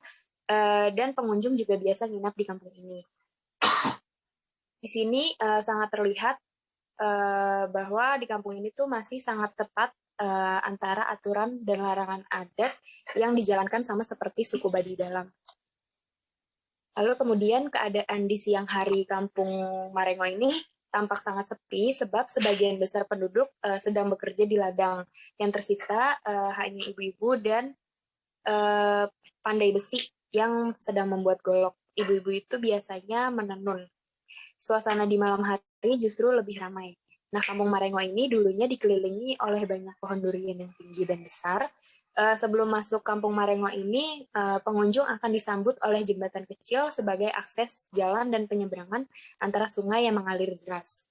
dan pengunjung juga biasa nginap di kampung ini. Di sini sangat terlihat bahwa di kampung ini tuh masih sangat ketat antara aturan dan larangan adat yang dijalankan sama seperti suku Baduy Dalam. Lalu kemudian keadaan di siang hari Kampung Marengo ini tampak sangat sepi sebab sebagian besar penduduk sedang bekerja di ladang. Yang tersisa hanya ibu-ibu dan pandai besi yang sedang membuat golok. Ibu-ibu itu biasanya menenun. Suasana di malam hari justru lebih ramai. Nah, Kampung Marengo ini dulunya dikelilingi oleh banyak pohon durian yang tinggi dan besar. Sebelum masuk Kampung Marengo ini, pengunjung akan disambut oleh jembatan kecil sebagai akses jalan dan penyeberangan antara sungai yang mengalir deras.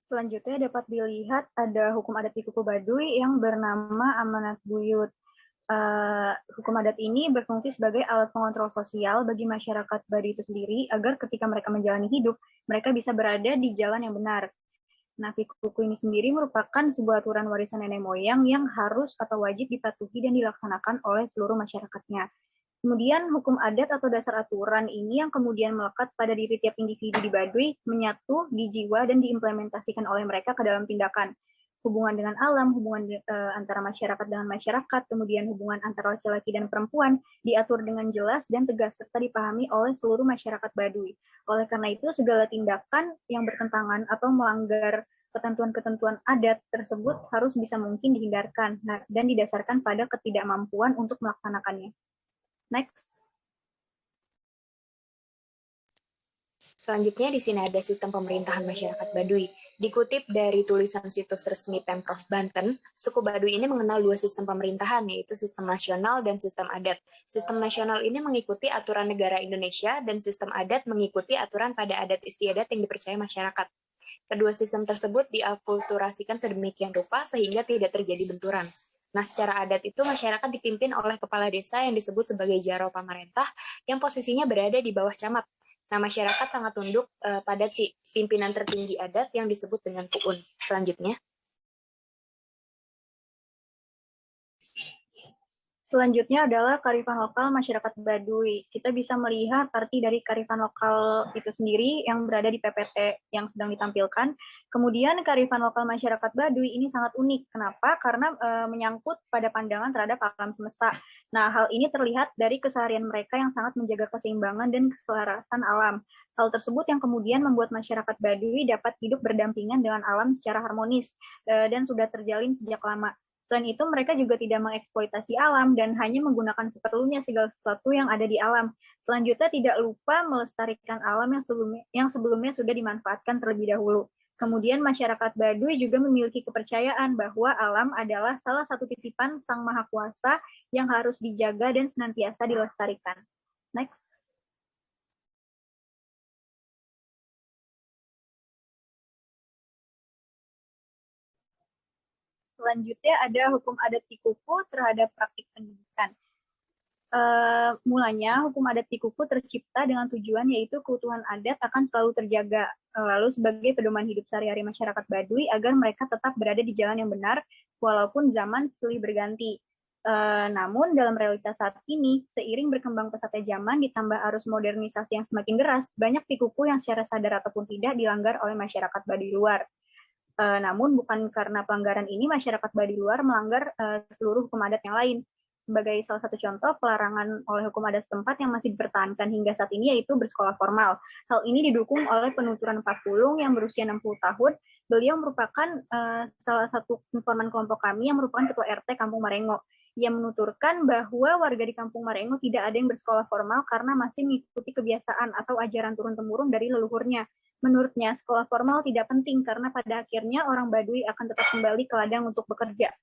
Selanjutnya dapat dilihat ada hukum adat di Kuku Baduy yang bernama Amanat Buyut. Hukum adat ini berfungsi sebagai alat pengontrol sosial bagi masyarakat Baduy itu sendiri agar ketika mereka menjalani hidup, mereka bisa berada di jalan yang benar. Nah, Kuku ini sendiri merupakan sebuah aturan warisan nenek moyang yang harus atau wajib dipatuhi dan dilaksanakan oleh seluruh masyarakatnya. Kemudian hukum adat atau dasar aturan ini yang kemudian melekat pada diri tiap individu di Baduy, menyatu di jiwa dan diimplementasikan oleh mereka ke dalam tindakan. Hubungan dengan alam, hubungan antara masyarakat dengan masyarakat, kemudian hubungan antara laki-laki dan perempuan diatur dengan jelas dan tegas serta dipahami oleh seluruh masyarakat Baduy. Oleh karena itu, segala tindakan yang bertentangan atau melanggar ketentuan-ketentuan adat tersebut harus bisa mungkin dihindarkan dan didasarkan pada ketidakmampuan untuk melaksanakannya. Next. Selanjutnya di sini ada sistem pemerintahan masyarakat Baduy. Dikutip dari tulisan situs resmi Pemprov Banten, suku Baduy ini mengenal dua sistem pemerintahan, yaitu sistem nasional dan sistem adat. Sistem nasional ini mengikuti aturan negara Indonesia dan sistem adat mengikuti aturan pada adat istiadat yang dipercaya masyarakat. Kedua sistem tersebut diakulturasikan sedemikian rupa sehingga tidak terjadi benturan. Nah, secara adat itu masyarakat dipimpin oleh kepala desa yang disebut sebagai Jaro Pamarentah yang posisinya berada di bawah camat. Nah, masyarakat sangat tunduk pada pimpinan tertinggi adat yang disebut dengan Puun. Selanjutnya. Selanjutnya adalah kearifan lokal masyarakat Baduy. Kita bisa melihat arti dari kearifan lokal itu sendiri yang berada di PPT yang sedang ditampilkan. Kemudian kearifan lokal masyarakat Baduy ini sangat unik. Kenapa? Karena menyangkut pada pandangan terhadap alam semesta. Nah, hal ini terlihat dari keseharian mereka yang sangat menjaga keseimbangan dan keselarasan alam. Hal tersebut yang kemudian membuat masyarakat Baduy dapat hidup berdampingan dengan alam secara harmonis dan sudah terjalin sejak lama. Selain itu, mereka juga tidak mengeksploitasi alam dan hanya menggunakan seperlunya segala sesuatu yang ada di alam. Selanjutnya, tidak lupa melestarikan alam yang sebelumnya sudah dimanfaatkan terlebih dahulu. Kemudian, masyarakat Baduy juga memiliki kepercayaan bahwa alam adalah salah satu titipan Sang Maha Kuasa yang harus dijaga dan senantiasa dilestarikan. Next. Selanjutnya ada hukum adat di Kuku terhadap praktik pendidikan. Mulanya hukum adat di Kuku tercipta dengan tujuan yaitu keutuhan adat akan selalu terjaga, lalu sebagai pedoman hidup sehari-hari masyarakat Baduy agar mereka tetap berada di jalan yang benar walaupun zaman silih berganti. Namun dalam realitas saat ini, seiring berkembang pesatnya zaman ditambah arus modernisasi yang semakin deras, banyak Kuku yang secara sadar ataupun tidak dilanggar oleh masyarakat Baduy luar. Namun bukan karena pelanggaran ini masyarakat Baduy luar melanggar seluruh hukum adat yang lain. Sebagai salah satu contoh pelarangan oleh hukum adat setempat yang masih dipertahankan hingga saat ini yaitu bersekolah formal. Hal ini didukung oleh penuturan Pak Pulung yang berusia 60 tahun. Beliau merupakan salah satu informan kelompok kami yang merupakan ketua RT Kampung Marengo. Ia menuturkan bahwa warga di Kampung Marengo tidak ada yang bersekolah formal karena masih mengikuti kebiasaan atau ajaran turun-temurun dari leluhurnya. Menurutnya, sekolah formal tidak penting karena pada akhirnya orang Baduy akan tetap kembali ke ladang untuk bekerja.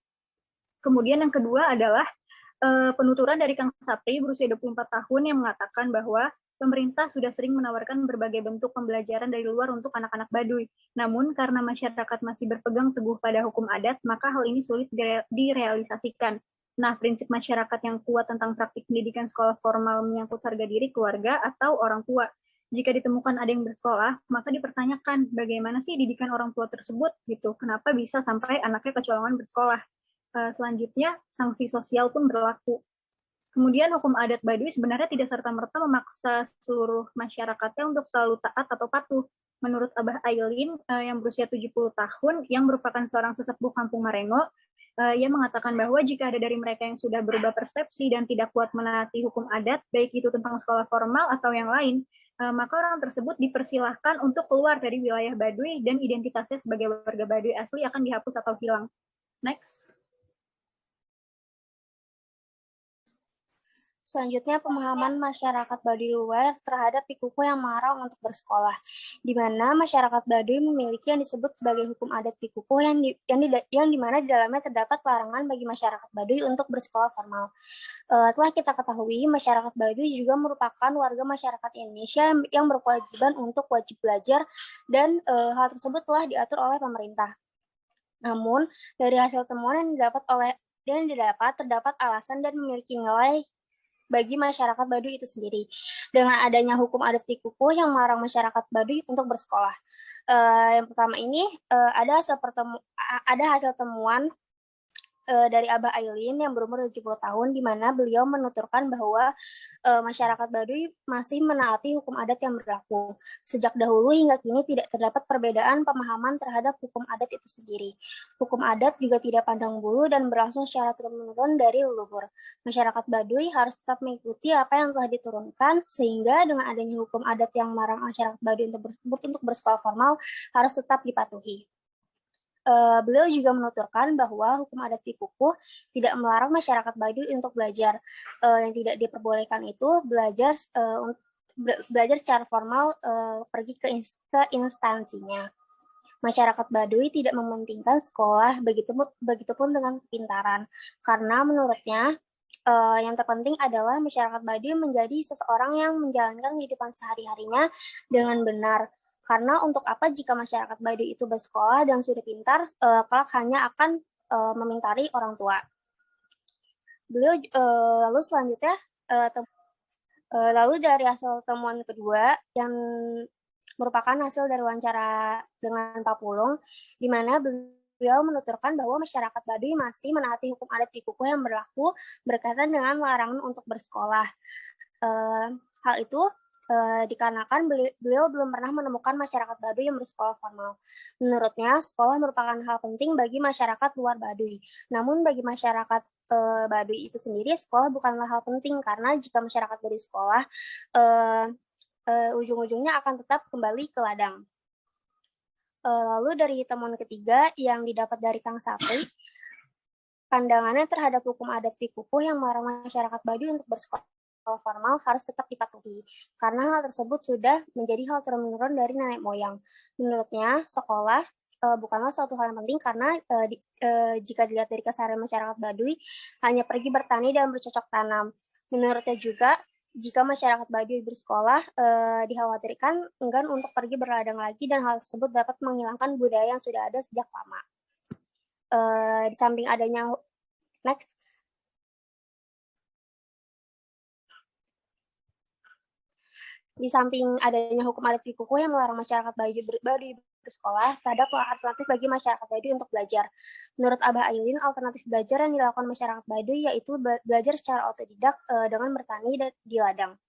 Kemudian yang kedua adalah penuturan dari Kang Sapri berusia 24 tahun yang mengatakan bahwa pemerintah sudah sering menawarkan berbagai bentuk pembelajaran dari luar untuk anak-anak Baduy. Namun karena masyarakat masih berpegang teguh pada hukum adat, maka hal ini sulit direalisasikan. Nah, prinsip masyarakat yang kuat tentang praktik pendidikan sekolah formal menyangkut harga diri keluarga atau orang tua. Jika ditemukan ada yang bersekolah, maka dipertanyakan bagaimana sih didikan orang tua tersebut gitu. Kenapa bisa sampai anaknya kecolongan bersekolah? Selanjutnya, sanksi sosial pun berlaku. Kemudian hukum adat Baduy sebenarnya tidak serta-merta memaksa seluruh masyarakatnya untuk selalu taat atau patuh. Menurut Abah Ailin yang berusia 70 tahun, yang merupakan seorang sesepuh Kampung Marengo, ia mengatakan bahwa jika ada dari mereka yang sudah berubah persepsi dan tidak kuat menaati hukum adat, baik itu tentang sekolah formal atau yang lain, maka orang tersebut dipersilahkan untuk keluar dari wilayah Baduy dan identitasnya sebagai warga Baduy asli akan dihapus atau hilang. Next. Selanjutnya, pemahaman masyarakat Baduy luar terhadap Pikuku yang melarang untuk bersekolah, di mana masyarakat Baduy memiliki yang disebut sebagai hukum adat Pikuku yang di mana di dalamnya terdapat larangan bagi masyarakat Baduy untuk bersekolah formal. Telah kita ketahui, masyarakat Baduy juga merupakan warga masyarakat Indonesia yang berkewajiban untuk wajib belajar dan hal tersebut telah diatur oleh pemerintah. Namun, dari hasil temuan yang didapat terdapat alasan dan memiliki nilai bagi masyarakat Baduy itu sendiri. Dengan adanya hukum adat Pikuku yang melarang masyarakat Baduy untuk bersekolah. Yang pertama ini ada hasil temuan dari Abah Ailin yang berumur 70 tahun, di mana beliau menuturkan bahwa masyarakat Baduy masih menaati hukum adat yang berlaku. Sejak dahulu hingga kini tidak terdapat perbedaan pemahaman terhadap hukum adat itu sendiri. Hukum adat juga tidak pandang bulu dan berlangsung secara turun-menurun dari leluhur. Masyarakat Baduy harus tetap mengikuti apa yang telah diturunkan, sehingga dengan adanya hukum adat yang melarang masyarakat Baduy untuk bersekolah formal harus tetap dipatuhi. Beliau juga menuturkan bahwa hukum adat Pikuku tidak melarang masyarakat Baduy untuk belajar. Yang tidak diperbolehkan itu belajar secara formal pergi ke instansinya. Masyarakat Baduy tidak mementingkan sekolah, begitupun dengan kepintaran, karena menurutnya yang terpenting adalah masyarakat Baduy menjadi seseorang yang menjalankan kehidupan sehari-harinya dengan benar. Karena untuk apa jika masyarakat Baduy itu bersekolah dan sudah pintar, kelak hanya akan memintari orang tua. Beliau lalu selanjutnya, lalu dari hasil temuan kedua yang merupakan hasil dari wawancara dengan Pak Pulung, di mana beliau menuturkan bahwa masyarakat Baduy masih menaati hukum adat Pikuku yang berlaku berkaitan dengan larangan untuk bersekolah. Hal itu dikarenakan beliau belum pernah menemukan masyarakat Baduy yang bersekolah formal. Menurutnya, sekolah merupakan hal penting bagi masyarakat luar Baduy. Namun bagi masyarakat Baduy itu sendiri, sekolah bukanlah hal penting, karena jika masyarakat Baduy sekolah, ujung-ujungnya akan tetap kembali ke ladang. Lalu dari temuan ketiga yang didapat dari Kang Sapri, pandangannya terhadap hukum adat Pikuku yang melarang masyarakat Baduy untuk bersekolah formal harus tetap dipatuhi, karena hal tersebut sudah menjadi hal turun-menurun dari nenek moyang. Menurutnya, sekolah bukanlah suatu hal yang penting karena jika dilihat dari keseharian masyarakat Baduy, hanya pergi bertani dan bercocok tanam. Menurutnya juga, jika masyarakat Baduy bersekolah, dikhawatirkan enggan untuk pergi berladang lagi dan hal tersebut dapat menghilangkan budaya yang sudah ada sejak lama. Di samping adanya next. Di samping adanya hukum adat Pikuku yang melarang masyarakat Baduy bersekolah, terhadap alternatif bagi masyarakat Baduy untuk belajar. Menurut Abah Ailin, alternatif belajar yang dilakukan masyarakat Baduy yaitu belajar secara otodidak dengan bertani di ladang.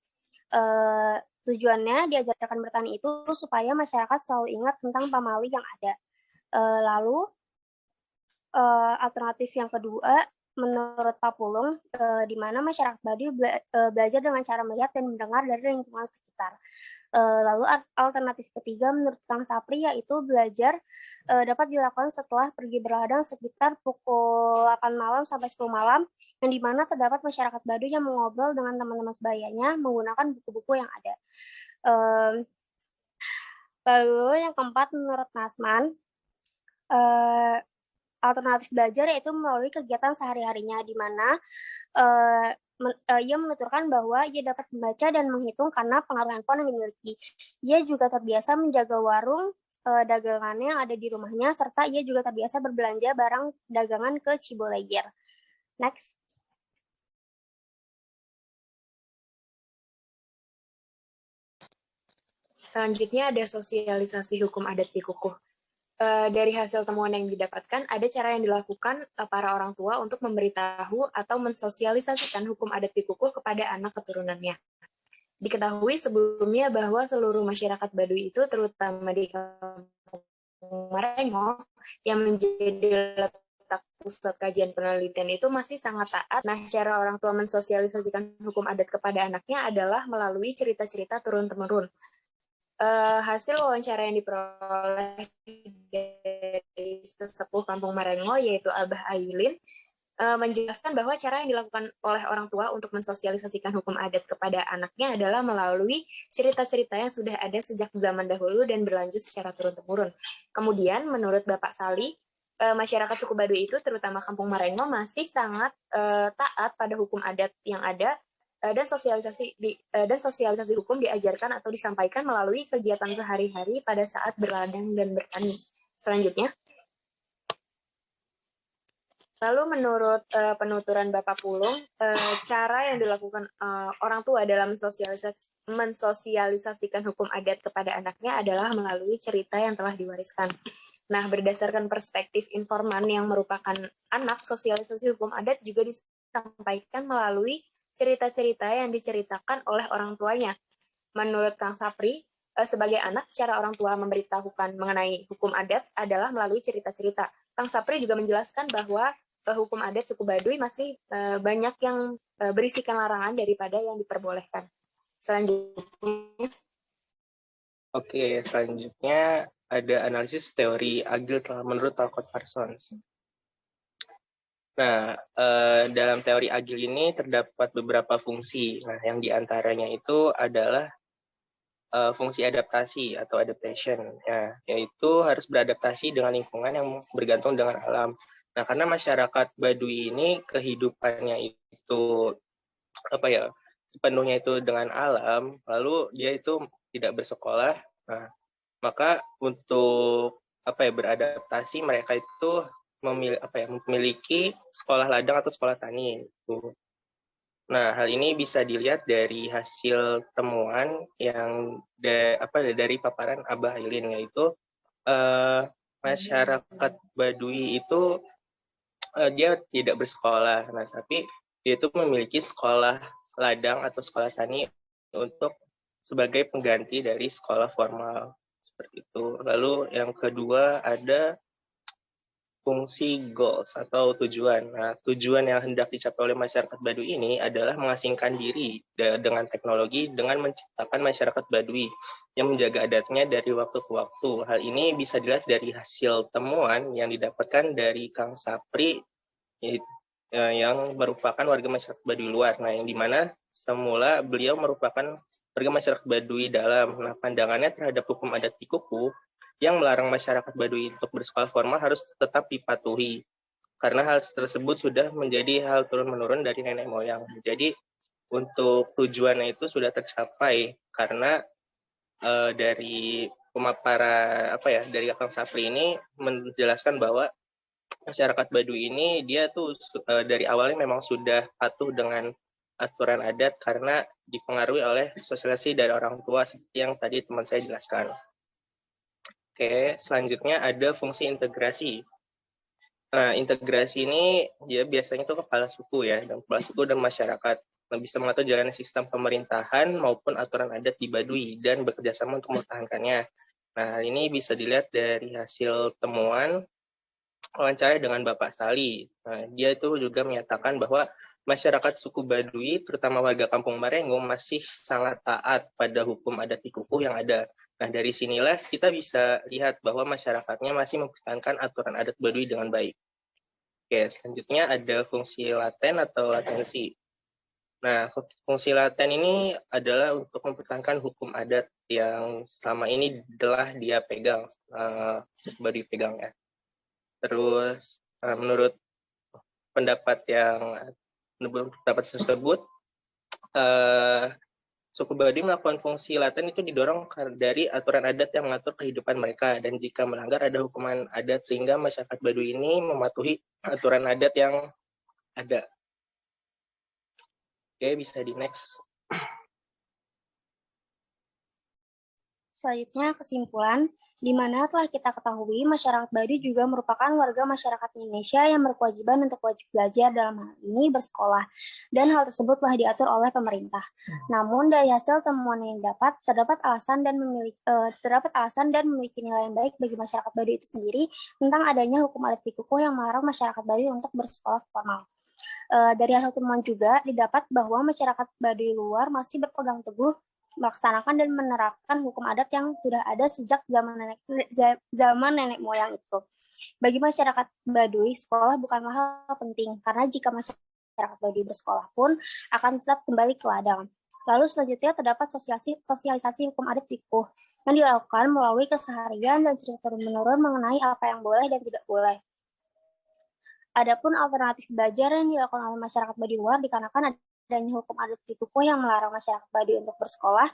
Tujuannya diajarkan bertani itu supaya masyarakat selalu ingat tentang pamali yang ada. Lalu alternatif yang kedua, menurut Pak Pulung, di mana masyarakat Baduy belajar dengan cara melihat dan mendengar dari lingkungan sekitar. Lalu alternatif ketiga menurut Kang Sapri yaitu belajar dapat dilakukan setelah pergi berladang sekitar pukul 8 malam sampai 10 malam, yang di mana terdapat masyarakat Baduy yang mengobrol dengan teman-teman sebayanya menggunakan buku-buku yang ada. Lalu yang keempat menurut Nasman, alternatif belajar yaitu melalui kegiatan sehari-harinya, di mana ia menuturkan bahwa ia dapat membaca dan menghitung karena pengaruh handphone yang dimiliki. Ia juga terbiasa menjaga warung dagangannya yang ada di rumahnya, serta ia juga terbiasa berbelanja barang dagangan ke Ciboleger. Next. Selanjutnya ada sosialisasi hukum adat Pikuku. Dari hasil temuan yang didapatkan, ada cara yang dilakukan para orang tua untuk memberitahu atau mensosialisasikan hukum adat Pikuku kepada anak keturunannya. Diketahui sebelumnya bahwa seluruh masyarakat Baduy itu, terutama di Kampung Marengo, yang menjadi letak pusat kajian penelitian itu masih sangat taat. Nah, cara orang tua mensosialisasikan hukum adat kepada anaknya adalah melalui cerita-cerita turun-temurun. Hasil wawancara yang diperoleh dari sesepuh Kampung Marengo, yaitu Abah Ailin, menjelaskan bahwa cara yang dilakukan oleh orang tua untuk mensosialisasikan hukum adat kepada anaknya adalah melalui cerita-cerita yang sudah ada sejak zaman dahulu dan berlanjut secara turun-temurun. Kemudian, menurut Bapak Sali, masyarakat suku Baduy itu, terutama Kampung Marengo, masih sangat taat pada hukum adat yang ada, dan sosialisasi hukum diajarkan atau disampaikan melalui kegiatan sehari-hari pada saat berladang dan bertani. Selanjutnya, lalu menurut penuturan Bapak Pulung, cara yang dilakukan orang tua dalam mensosialisasikan hukum adat kepada anaknya adalah melalui cerita yang telah diwariskan. Nah, berdasarkan perspektif informan yang merupakan anak, sosialisasi hukum adat juga disampaikan melalui cerita-cerita yang diceritakan oleh orang tuanya. Menurut Kang Sapri, sebagai anak, cara orang tua memberitahukan mengenai hukum adat adalah melalui cerita-cerita. Kang Sapri juga menjelaskan bahwa hukum adat suku Baduy masih banyak yang berisikan larangan daripada yang diperbolehkan. Selanjutnya. Oke, selanjutnya ada analisis teori agil menurut Talcott Parsons. Nah, dalam teori agil ini terdapat beberapa fungsi. Nah, yang diantaranya itu adalah fungsi adaptasi atau adaptation, ya, yaitu harus beradaptasi dengan lingkungan yang bergantung dengan alam. Nah, karena masyarakat Baduy ini kehidupannya itu sepenuhnya itu dengan alam, lalu dia itu tidak bersekolah. Nah, maka untuk beradaptasi mereka itu memiliki sekolah ladang atau sekolah tani. Nah, hal ini bisa dilihat dari hasil temuan yang dari paparan Abah Ailin, yaitu masyarakat Baduy itu dia tidak bersekolah, nah tapi dia itu memiliki sekolah ladang atau sekolah tani untuk sebagai pengganti dari sekolah formal seperti itu. Lalu yang kedua ada fungsi goals atau tujuan. Nah, tujuan yang hendak dicapai oleh masyarakat Baduy ini adalah mengasingkan diri dengan teknologi dengan menciptakan masyarakat Baduy yang menjaga adatnya dari waktu ke waktu. Hal ini bisa dilihat dari hasil temuan yang didapatkan dari Kang Sapri yang merupakan warga masyarakat Baduy luar. Nah, yang dimana semula beliau merupakan warga masyarakat Baduy dalam. Nah, pandangannya terhadap hukum adat di Kuku yang melarang masyarakat Baduy untuk bersekolah formal harus tetap dipatuhi, karena hal tersebut sudah menjadi hal turun-menurun dari nenek moyang. Jadi untuk tujuannya itu sudah tercapai, karena dari pemaparan dari Kang Sapri ini menjelaskan bahwa masyarakat Baduy ini dia tuh dari awalnya memang sudah patuh dengan aturan adat karena dipengaruhi oleh sosialisasi dari orang tua seperti yang tadi teman saya jelaskan. Oke, selanjutnya ada fungsi integrasi. Nah, integrasi ini ya biasanya itu kepala suku ya, dan kepala suku dan masyarakat yang bisa mengatur jalannya sistem pemerintahan maupun aturan adat di Baduy dan bekerjasama untuk mempertahankannya. Nah, ini bisa dilihat dari hasil temuan wawancara dengan Bapak Sali. Nah, dia itu juga menyatakan bahwa masyarakat suku Baduy, terutama warga Kampung Marengo, masih sangat taat pada hukum adat di Kuku yang ada. Nah, dari sinilah kita bisa lihat bahwa masyarakatnya masih mempertahankan aturan adat Baduy dengan baik. Oke, selanjutnya ada fungsi laten atau latensi. Nah, fungsi laten ini adalah untuk mempertahankan hukum adat yang selama ini telah dia pegang, suku Baduy pegang ya. Terus, menurut pendapat tersebut, suku Baduy melakukan fungsi laten itu didorong dari aturan adat yang mengatur kehidupan mereka, dan jika melanggar ada hukuman adat sehingga masyarakat Baduy ini mematuhi aturan adat yang ada. Oke, bisa di next. Selanjutnya kesimpulan, Di mana telah kita ketahui masyarakat Baduy juga merupakan warga masyarakat Indonesia yang berkewajiban untuk wajib belajar, dalam hal ini bersekolah, dan hal tersebut telah diatur oleh pemerintah. Namun dari hasil temuan yang terdapat alasan dan memiliki nilai yang baik bagi masyarakat Baduy itu sendiri tentang adanya hukum adat pikukuh yang melarang masyarakat Baduy untuk bersekolah formal. Dari hasil temuan juga didapat bahwa masyarakat Baduy luar masih berpegang teguh melaksanakan dan menerapkan hukum adat yang sudah ada sejak zaman nenek moyang itu. Bagi masyarakat Baduy, sekolah bukanlah hal penting, karena jika masyarakat Baduy bersekolah pun akan tetap kembali ke ladang. Lalu selanjutnya terdapat sosialisasi hukum adat pikuh yang dilakukan melalui keseharian dan cerita turun-menurun mengenai apa yang boleh dan tidak boleh. Adapun alternatif belajar yang dilakukan oleh masyarakat Baduy luar dikarenakan adanya hukum adat pikukuh yang melarang masyarakat Baduy untuk bersekolah,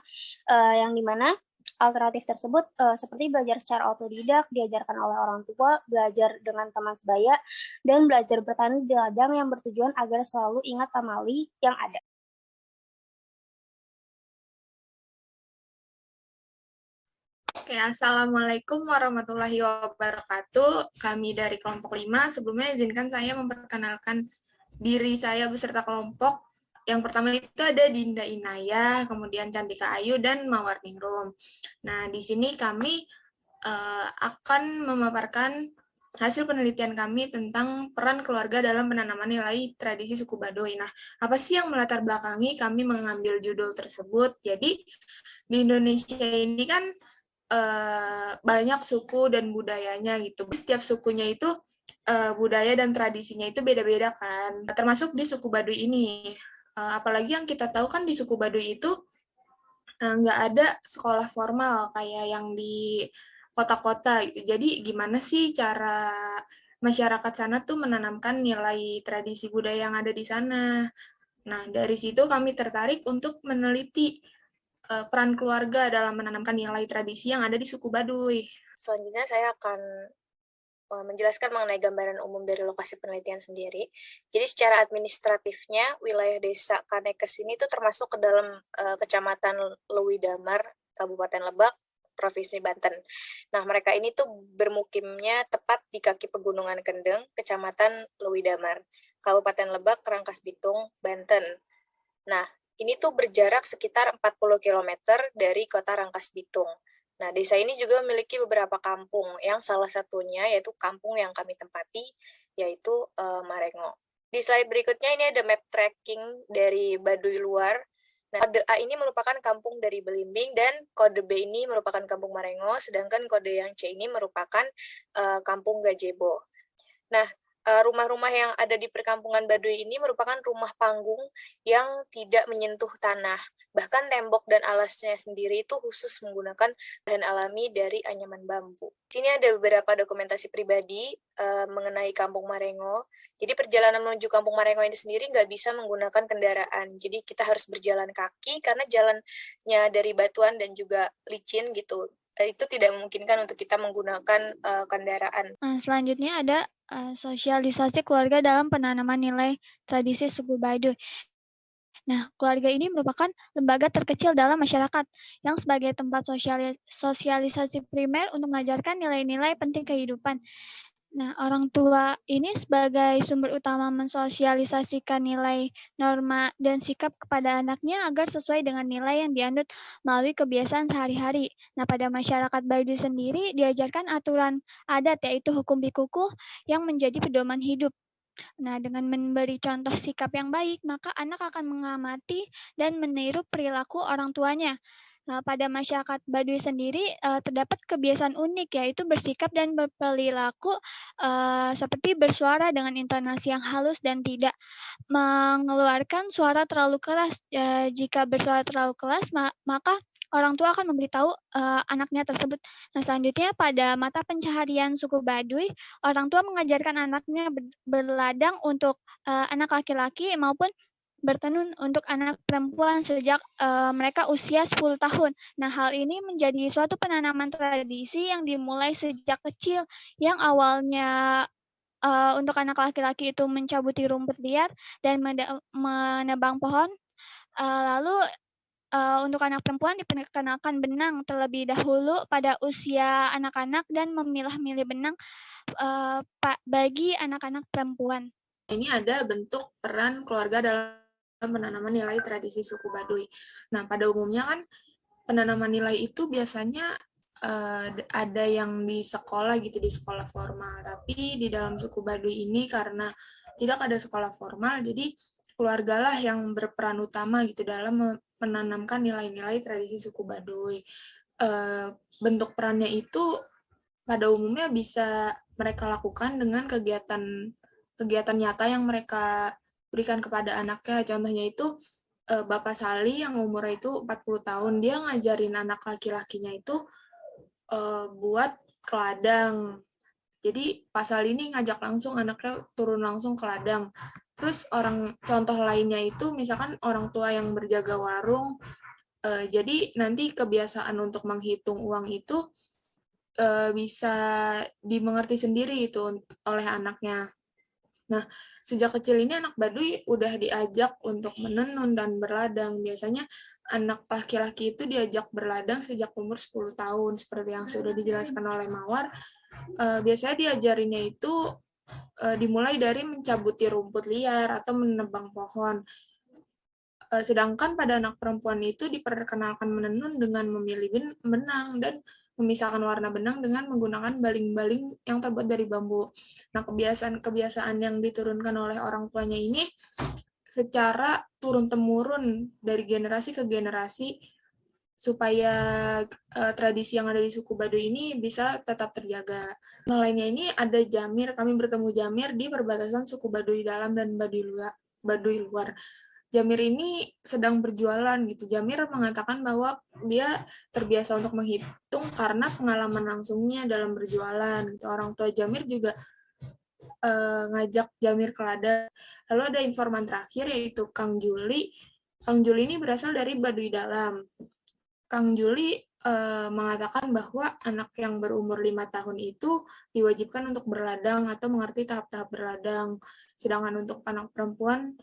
yang dimana alternatif tersebut seperti belajar secara otodidak, diajarkan oleh orang tua, belajar dengan teman sebaya, dan belajar bertani di ladang yang bertujuan agar selalu ingat pamali yang ada. Oke, Assalamualaikum warahmatullahi wabarakatuh. Kami dari kelompok 5, sebelumnya izinkan saya memperkenalkan diri saya beserta kelompok. Yang pertama itu ada Dinda Inaya, kemudian Cantika Ayu, dan Mawar Ningrum. Nah, di sini kami akan memaparkan hasil penelitian kami tentang peran keluarga dalam penanaman nilai tradisi suku Baduy. Nah, apa sih yang melatar belakangi kami mengambil judul tersebut? Jadi, di Indonesia ini kan banyak suku dan budayanya gitu. Setiap sukunya itu budaya dan tradisinya itu beda-beda kan. Termasuk di suku Baduy ini. Apalagi yang kita tahu kan di suku Baduy itu nggak ada sekolah formal kayak yang di kota-kota gitu. Jadi gimana sih cara masyarakat sana tuh menanamkan nilai tradisi budaya yang ada di sana. Nah, dari situ kami tertarik untuk meneliti peran keluarga dalam menanamkan nilai tradisi yang ada di suku Baduy. Selanjutnya saya akan menjelaskan mengenai gambaran umum dari lokasi penelitian sendiri. Jadi secara administratifnya, wilayah desa Kanekes ini tuh termasuk ke dalam Kecamatan Lewi Damar, Kabupaten Lebak, Provinsi Banten. Nah, mereka ini tuh bermukimnya tepat di kaki Pegunungan Kendeng, Kecamatan Lewi Damar, Kabupaten Lebak, Rangkas Bitung, Banten. Nah, ini tuh berjarak sekitar 40 km dari kota Rangkas Bitung. Nah, desa ini juga memiliki beberapa kampung, yang salah satunya yaitu kampung yang kami tempati, yaitu Marengo. Di slide berikutnya ini ada map tracking dari Baduy luar. Nah, kode A ini merupakan kampung dari Belimbing, dan kode B ini merupakan kampung Marengo, sedangkan kode yang C ini merupakan kampung Gajebo. Nah, rumah-rumah yang ada di perkampungan Baduy ini merupakan rumah panggung yang tidak menyentuh tanah. Bahkan tembok dan alasnya sendiri itu khusus menggunakan bahan alami dari anyaman bambu. Di sini ada beberapa dokumentasi pribadi mengenai Kampung Marengo. Jadi perjalanan menuju Kampung Marengo ini sendiri nggak bisa menggunakan kendaraan. Jadi kita harus berjalan kaki karena jalannya dari batuan dan juga licin gitu. Itu tidak memungkinkan untuk kita menggunakan kendaraan. Selanjutnya ada sosialisasi keluarga dalam penanaman nilai tradisi suku Baduy. Nah, keluarga ini merupakan lembaga terkecil dalam masyarakat yang sebagai tempat sosialisasi primer untuk mengajarkan nilai-nilai penting kehidupan. Nah, orang tua ini sebagai sumber utama mensosialisasikan nilai, norma, dan sikap kepada anaknya agar sesuai dengan nilai yang dianut melalui kebiasaan sehari-hari. Nah, pada masyarakat Baduy sendiri diajarkan aturan adat, yaitu hukum pikukuh yang menjadi pedoman hidup. Nah, dengan memberi contoh sikap yang baik, maka anak akan mengamati dan meniru perilaku orang tuanya. Nah, pada masyarakat Baduy sendiri terdapat kebiasaan unik, yaitu bersikap dan berperilaku seperti bersuara dengan intonasi yang halus dan tidak mengeluarkan suara terlalu keras. Jika bersuara terlalu keras, maka orang tua akan memberitahu anaknya tersebut. Nah, selanjutnya pada mata pencaharian suku Baduy, orang tua mengajarkan anaknya berladang untuk anak laki-laki maupun bertenun untuk anak perempuan sejak mereka usia 10 tahun. Nah, hal ini menjadi suatu penanaman tradisi yang dimulai sejak kecil, yang awalnya untuk anak laki-laki itu mencabuti rumput liar dan menebang pohon, lalu Untuk anak perempuan diperkenalkan benang terlebih dahulu pada usia anak-anak dan memilah-milih benang bagi anak-anak perempuan. Ini ada bentuk peran keluarga dalam penanaman nilai tradisi suku Baduy. Nah, pada umumnya kan penanaman nilai itu biasanya ada yang di sekolah gitu, di sekolah formal. Tapi di dalam suku Baduy ini karena tidak ada sekolah formal, jadi keluargalah yang berperan utama gitu dalam menanamkan nilai-nilai tradisi suku Baduy. Bentuk perannya itu pada umumnya bisa mereka lakukan dengan kegiatan nyata yang mereka berikan kepada anaknya. Contohnya itu Bapak Sali yang umurnya itu 40 tahun, dia ngajarin anak laki-lakinya itu buat ke ladang. Jadi Pak Sali ini ngajak langsung anaknya turun langsung ke ladang. Terus contoh lainnya itu misalkan orang tua yang berjaga warung, jadi nanti kebiasaan untuk menghitung uang itu bisa dimengerti sendiri itu oleh anaknya. Nah, sejak kecil ini anak Baduy udah diajak untuk menenun dan berladang. Biasanya anak laki-laki itu diajak berladang sejak umur 10 tahun, seperti yang sudah dijelaskan oleh Mawar. Biasanya diajarinnya itu dimulai dari mencabuti rumput liar atau menebang pohon. Sedangkan pada anak perempuan itu diperkenalkan menenun dengan memilih benang dan memisahkan warna benang dengan menggunakan baling-baling yang terbuat dari bambu. Nah, kebiasaan-kebiasaan yang diturunkan oleh orang tuanya ini secara turun-temurun dari generasi ke generasi supaya tradisi yang ada di suku Baduy ini bisa tetap terjaga. Nah, lainnya ini ada Jamir. Kami bertemu Jamir di perbatasan suku Baduy dalam dan Baduy luar. Jamir ini sedang berjualan gitu. Jamir mengatakan bahwa dia terbiasa untuk menghitung karena pengalaman langsungnya dalam berjualan gitu. Orang tua Jamir juga ngajak Jamir ke ladang. Lalu ada informan terakhir yaitu Kang Juli. Kang Juli ini berasal dari Baduy dalam. Kang Juli mengatakan bahwa anak yang berumur 5 tahun itu diwajibkan untuk berladang atau mengerti tahap-tahap berladang. Sedangkan untuk anak perempuan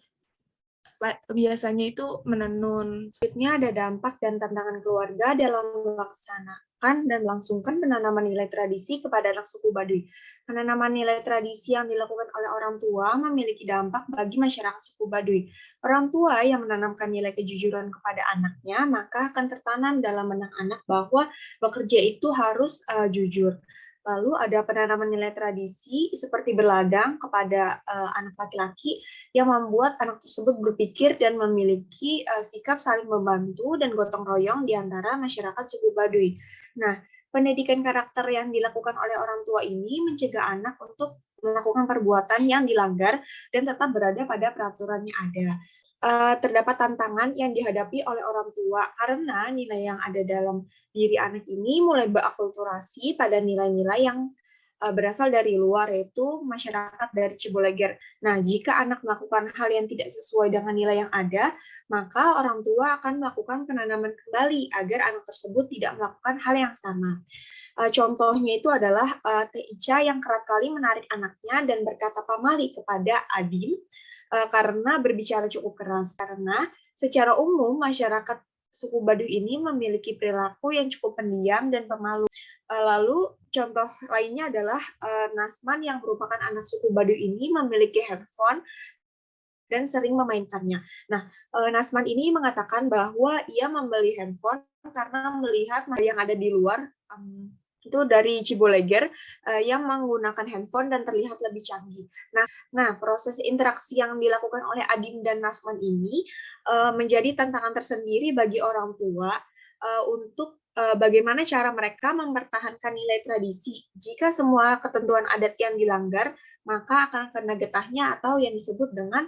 biasanya itu menenun. Selanjutnya ada dampak dan tantangan keluarga dalam melaksanakan dan melangsungkan penanaman nilai tradisi kepada anak suku Baduy. Penanaman nilai tradisi yang dilakukan oleh orang tua memiliki dampak bagi masyarakat suku Baduy. Orang tua yang menanamkan nilai kejujuran kepada anaknya, maka akan tertanam dalam benak anak bahwa bekerja itu harus jujur. Lalu ada penanaman nilai tradisi seperti berladang kepada anak laki-laki yang membuat anak tersebut berpikir dan memiliki sikap saling membantu dan gotong royong di antara masyarakat suku Baduy. Nah, pendidikan karakter yang dilakukan oleh orang tua ini mencegah anak untuk melakukan perbuatan yang dilanggar dan tetap berada pada peraturan yang ada. Terdapat tantangan yang dihadapi oleh orang tua karena nilai yang ada dalam diri anak ini mulai berakulturasi pada nilai-nilai yang berasal dari luar, yaitu masyarakat dari Ciboleger. Nah, jika anak melakukan hal yang tidak sesuai dengan nilai yang ada, maka orang tua akan melakukan penanaman kembali agar anak tersebut tidak melakukan hal yang sama. Contohnya itu adalah Teh Ica yang kerap kali menarik anaknya dan berkata pamali kepada Adim karena berbicara cukup keras. Karena secara umum masyarakat suku Baduy ini memiliki perilaku yang cukup pendiam dan pemalu. Lalu contoh lainnya adalah Nasman yang merupakan anak suku Baduy ini memiliki handphone dan sering memainkannya. Nah, Nasman ini mengatakan bahwa ia membeli handphone karena melihat yang ada di luar itu dari Ciboleger yang menggunakan handphone dan terlihat lebih canggih. Nah, proses interaksi yang dilakukan oleh Adim dan Nasman ini menjadi tantangan tersendiri bagi orang tua untuk bagaimana cara mereka mempertahankan nilai tradisi. Jika semua ketentuan adat yang dilanggar, maka akan kena getahnya atau yang disebut dengan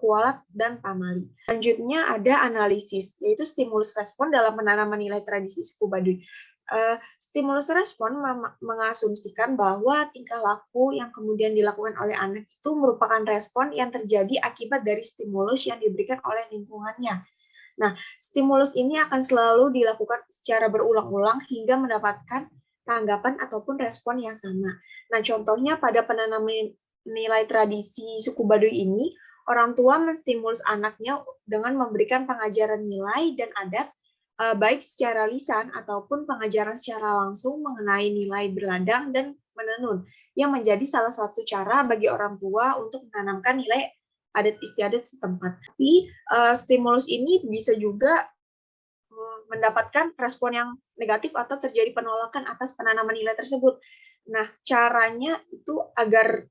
kualat dan pamali. Selanjutnya ada analisis, yaitu stimulus respon dalam penanaman nilai tradisi suku Baduy. Stimulus respon mengasumsikan bahwa tingkah laku yang kemudian dilakukan oleh anak itu merupakan respon yang terjadi akibat dari stimulus yang diberikan oleh lingkungannya. Nah, stimulus ini akan selalu dilakukan secara berulang-ulang hingga mendapatkan tanggapan ataupun respon yang sama. Nah, contohnya pada penanaman nilai tradisi suku Baduy ini, orang tua menstimulus anaknya dengan memberikan pengajaran nilai dan adat, baik secara lisan ataupun pengajaran secara langsung mengenai nilai berladang dan menenun, yang menjadi salah satu cara bagi orang tua untuk menanamkan nilai adat istiadat setempat. Tapi stimulus ini bisa juga mendapatkan respon yang negatif atau terjadi penolakan atas penanaman nilai tersebut. Nah, caranya itu agar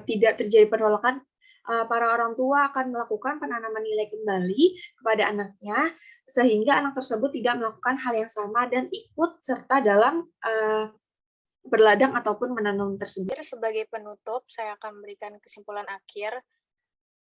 tidak terjadi penolakan, para orang tua akan melakukan penanaman nilai kembali kepada anaknya, sehingga anak tersebut tidak melakukan hal yang sama dan ikut serta dalam berladang ataupun menenun tersebut. Sebagai penutup, saya akan memberikan kesimpulan akhir.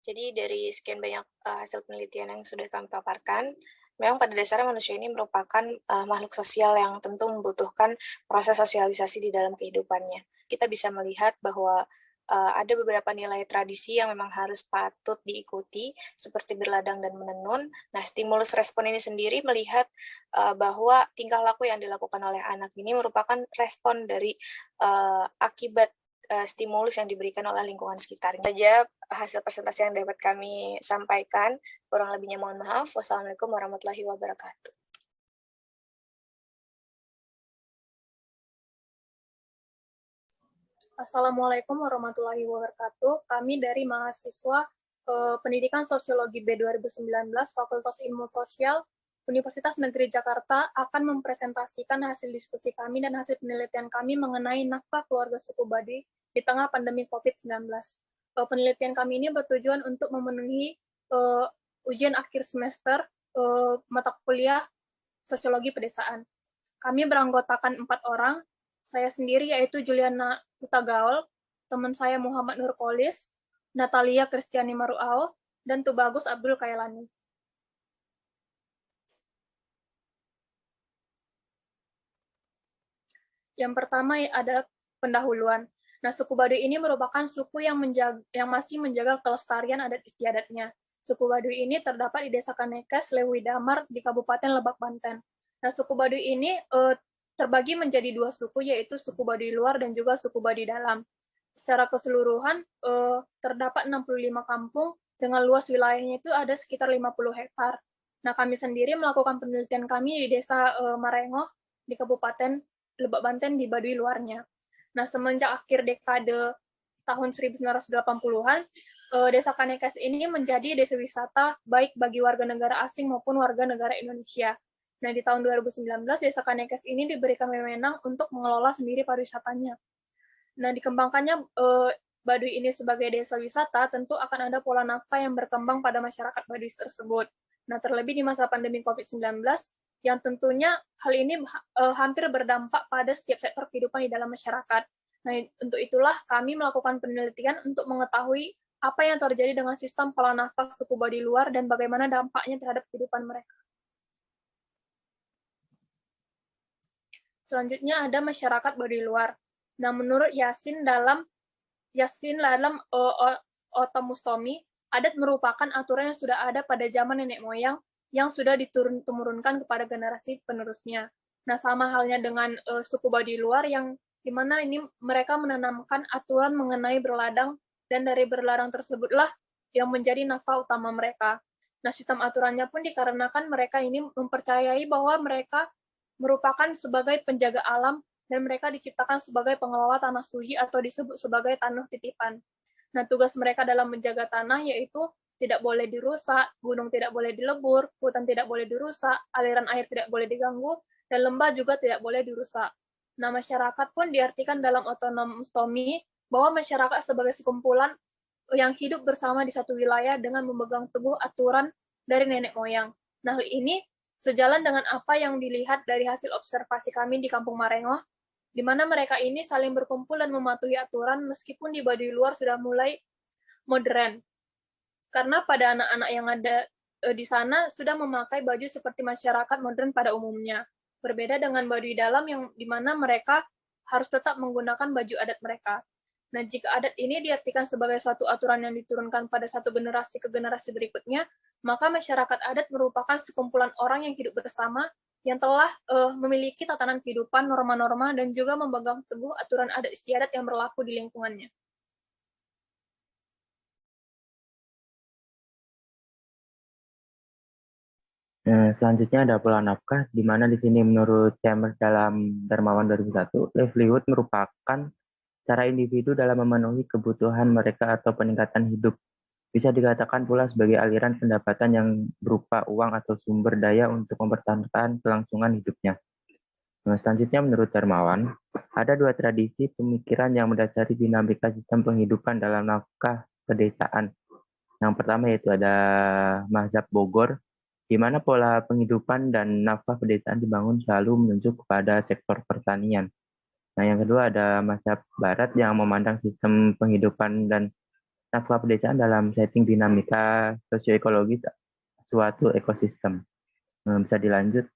Jadi dari sekian banyak hasil penelitian yang sudah kami paparkan, memang pada dasarnya manusia ini merupakan makhluk sosial yang tentu membutuhkan proses sosialisasi di dalam kehidupannya. Kita bisa melihat bahwa ada beberapa nilai tradisi yang memang harus patut diikuti, seperti berladang dan menenun. Nah, stimulus respon ini sendiri melihat bahwa tingkah laku yang dilakukan oleh anak ini merupakan respon dari akibat stimulus yang diberikan oleh lingkungan sekitar. Saja hasil presentasi yang dapat kami sampaikan. Kurang lebihnya mohon maaf. Wassalamualaikum warahmatullahi wabarakatuh. Assalamualaikum warahmatullahi wabarakatuh. Kami dari mahasiswa Pendidikan Sosiologi B 2019 Fakultas Ilmu Sosial Universitas Negeri Jakarta akan mempresentasikan hasil diskusi kami dan hasil penelitian kami mengenai nafkah keluarga suku Baduy di tengah pandemi COVID-19. Penelitian kami ini bertujuan untuk memenuhi ujian akhir semester mata kuliah Sosiologi Pedesaan. Kami beranggotakan 4 orang, saya sendiri yaitu Juliana Hutagaol, teman saya Muhammad Nurkolis, Natalia Kristiani Maruao, dan Tubagus Abdul Kailani. Yang pertama ada pendahuluan. Nah, suku Baduy ini merupakan suku yang masih menjaga kelestarian adat istiadatnya. Suku Baduy ini terdapat di Desa Kanekes, Lewi Damar, di Kabupaten Lebak, Banten. Nah, suku Baduy ini terbagi menjadi 2 suku, yaitu suku Baduy luar dan juga suku Baduy dalam. Secara keseluruhan, terdapat 65 kampung, dengan luas wilayahnya itu ada sekitar 50 hektar. Nah, kami sendiri melakukan penelitian kami di Desa Marengoh, di Kabupaten Lebak, Banten, di Baduy luarnya. Nah, semenjak akhir dekade tahun 1980-an, Desa Kanekes ini menjadi desa wisata baik bagi warga negara asing maupun warga negara Indonesia. Nah, di tahun 2019, Desa Kanekes ini diberikan wewenang untuk mengelola sendiri pariwisatanya. Nah, dikembangkannya Baduy ini sebagai desa wisata, tentu akan ada pola nafkah yang berkembang pada masyarakat Baduy tersebut. Nah, terlebih di masa pandemi COVID-19, yang tentunya hal ini hampir berdampak pada setiap sektor kehidupan di dalam masyarakat. Nah, untuk itulah kami melakukan penelitian untuk mengetahui apa yang terjadi dengan sistem pola nafkah suku Baduy luar dan bagaimana dampaknya terhadap kehidupan mereka. Selanjutnya ada masyarakat Baduy luar. Nah, menurut Yasin dalam Otomustomi, adat merupakan aturan yang sudah ada pada zaman nenek moyang yang sudah diturun-temurunkan kepada generasi penerusnya. Nah, sama halnya dengan suku Baduy luar yang di mana ini mereka menanamkan aturan mengenai berladang, dan dari berladang tersebutlah yang menjadi nafkah utama mereka. Nah, sistem aturannya pun dikarenakan mereka ini mempercayai bahwa mereka merupakan sebagai penjaga alam dan mereka diciptakan sebagai pengelola tanah suci atau disebut sebagai tanah titipan. Nah, tugas mereka dalam menjaga tanah yaitu tidak boleh dirusak, gunung tidak boleh dilebur, hutan tidak boleh dirusak, aliran air tidak boleh diganggu, dan lembah juga tidak boleh dirusak. Nah, masyarakat pun diartikan dalam Otomustomi bahwa masyarakat sebagai sekumpulan yang hidup bersama di satu wilayah dengan memegang teguh aturan dari nenek moyang. Nah, hal ini sejalan dengan apa yang dilihat dari hasil observasi kami di Kampung Marengoh, di mana mereka ini saling berkumpul dan mematuhi aturan meskipun di Baduy luar sudah mulai modern. Karena pada anak-anak yang ada di sana sudah memakai baju seperti masyarakat modern pada umumnya. Berbeda dengan Baduy dalam yang di mana mereka harus tetap menggunakan baju adat mereka. Nah, jika adat ini diartikan sebagai suatu aturan yang diturunkan pada satu generasi ke generasi berikutnya, maka masyarakat adat merupakan sekumpulan orang yang hidup bersama yang telah memiliki tatanan kehidupan, norma-norma, dan juga memegang teguh aturan adat istiadat yang berlaku di lingkungannya. Selanjutnya ada pola nafkah, di mana di sini menurut Chambers dalam Darmawan 2001, livelihood merupakan cara individu dalam memenuhi kebutuhan mereka atau peningkatan hidup. Bisa dikatakan pula sebagai aliran pendapatan yang berupa uang atau sumber daya untuk mempertahankan kelangsungan hidupnya. Selanjutnya menurut Darmawan, ada dua tradisi pemikiran yang mendasari dinamika sistem penghidupan dalam nafkah pedesaan. Yang pertama yaitu ada mazhab Bogor, di mana pola penghidupan dan nafkah pedesaan dibangun selalu menunjuk kepada sektor pertanian. Nah, yang kedua ada mazhab Barat yang memandang sistem penghidupan dan nafkah pedesaan dalam setting dinamika sosioekologis suatu ekosistem. Bisa dilanjut.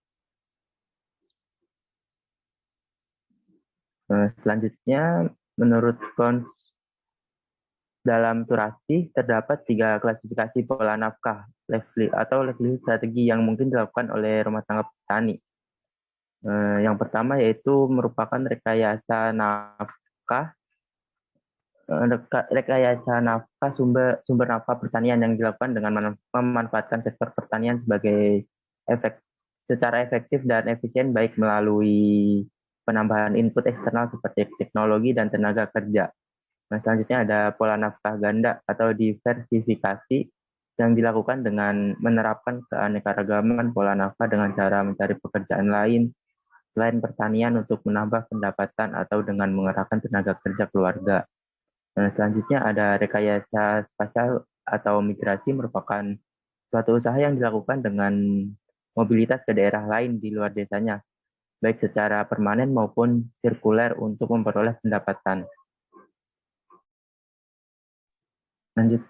Selanjutnya, menurut dalam Turasi terdapat 3 klasifikasi pola nafkah livelihood strategi yang mungkin dilakukan oleh rumah tangga petani. Yang pertama yaitu merupakan rekayasa nafkah sumber nafkah pertanian yang dilakukan dengan memanfaatkan sektor pertanian secara efektif dan efisien, baik melalui penambahan input eksternal seperti teknologi dan tenaga kerja. Nah, selanjutnya ada pola nafkah ganda atau diversifikasi yang dilakukan dengan menerapkan keanekaragaman pola nafkah dengan cara mencari pekerjaan lain selain pertanian untuk menambah pendapatan atau dengan mengerahkan tenaga kerja keluarga. Nah, selanjutnya ada rekayasa spasial atau migrasi, merupakan suatu usaha yang dilakukan dengan mobilitas ke daerah lain di luar desanya, baik secara permanen maupun sirkuler untuk memperoleh pendapatan. Lanjut.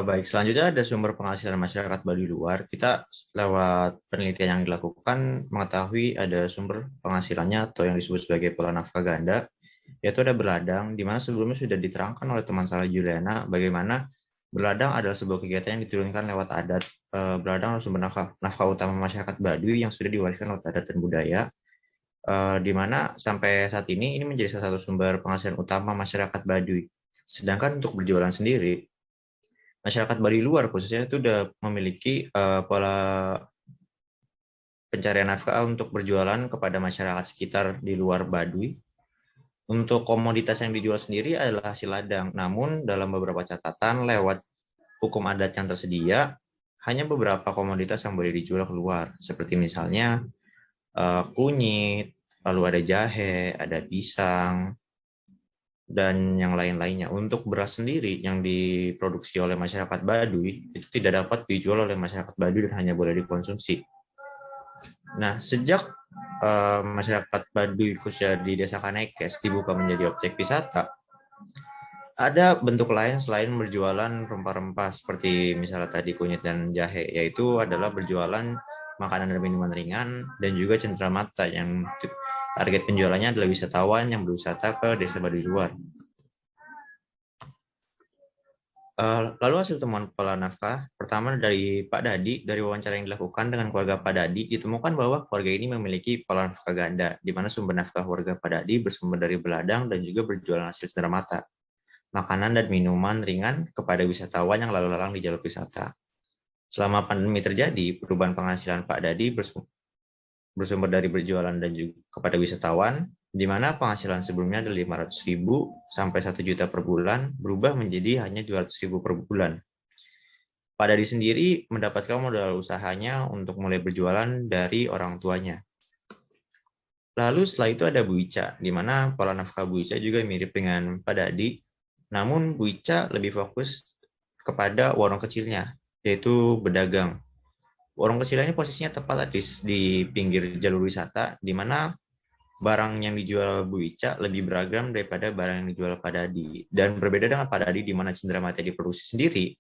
Baik, selanjutnya ada sumber penghasilan masyarakat Baduy luar. Kita lewat penelitian yang dilakukan mengetahui ada sumber penghasilannya atau yang disebut sebagai pola nafkah ganda, yaitu ada berladang, di mana sebelumnya sudah diterangkan oleh teman saya Juliana bagaimana berladang adalah sebuah kegiatan yang diturunkan lewat adat. Berladang adalah sumber nafkah utama masyarakat Baduy yang sudah diwariskan lewat adat dan budaya, di mana sampai saat ini menjadi salah satu sumber penghasilan utama masyarakat Baduy. Sedangkan untuk berjualan sendiri, masyarakat Baduy luar khususnya itu sudah memiliki pola pencarian nafkah untuk berjualan kepada masyarakat sekitar di luar Baduy. Untuk komoditas yang dijual sendiri adalah hasil ladang, namun dalam beberapa catatan lewat hukum adat yang tersedia, hanya beberapa komoditas yang boleh dijual keluar, seperti misalnya kunyit, lalu ada jahe, ada pisang, dan yang lain-lainnya. Untuk beras sendiri yang diproduksi oleh masyarakat Baduy itu tidak dapat dijual oleh masyarakat Baduy dan hanya boleh dikonsumsi. Nah, sejak masyarakat Baduy khususnya di Desa Kanekes dibuka menjadi objek wisata, ada bentuk lain selain berjualan rempah-rempah seperti misalnya tadi kunyit dan jahe, yaitu adalah berjualan makanan dan minuman ringan dan juga cenderamata yang target penjualannya adalah wisatawan yang berwisata ke Desa Baduy luar. Lalu hasil temuan pola nafkah, pertama dari Pak Dadi, dari wawancara yang dilakukan dengan keluarga Pak Dadi, ditemukan bahwa keluarga ini memiliki pola nafkah ganda, di mana sumber nafkah warga Pak Dadi bersumber dari beladang dan juga berjualan hasil cenderamata, makanan dan minuman ringan kepada wisatawan yang lalu lalang di jalur wisata. Selama pandemi terjadi, perubahan penghasilan Pak Dadi bersumber dari berjualan dan juga kepada wisatawan, di mana penghasilan sebelumnya ada 500.000 sampai 1 juta per bulan, berubah menjadi hanya 200.000 per bulan. Pak Dadi sendiri mendapatkan modal usahanya untuk mulai berjualan dari orang tuanya. Lalu setelah itu ada Bu Ica, di mana pola nafkah Bu Ica juga mirip dengan Pak Dadi, namun Bu Ica lebih fokus kepada warung kecilnya, yaitu berdagang. Warung kecil ini posisinya tepat di pinggir jalur wisata, di mana barang yang dijual Bu Ica lebih beragam daripada barang yang dijual Pak Dadi. Dan berbeda dengan Pak Dadi, di mana cenderamata diproduksi sendiri,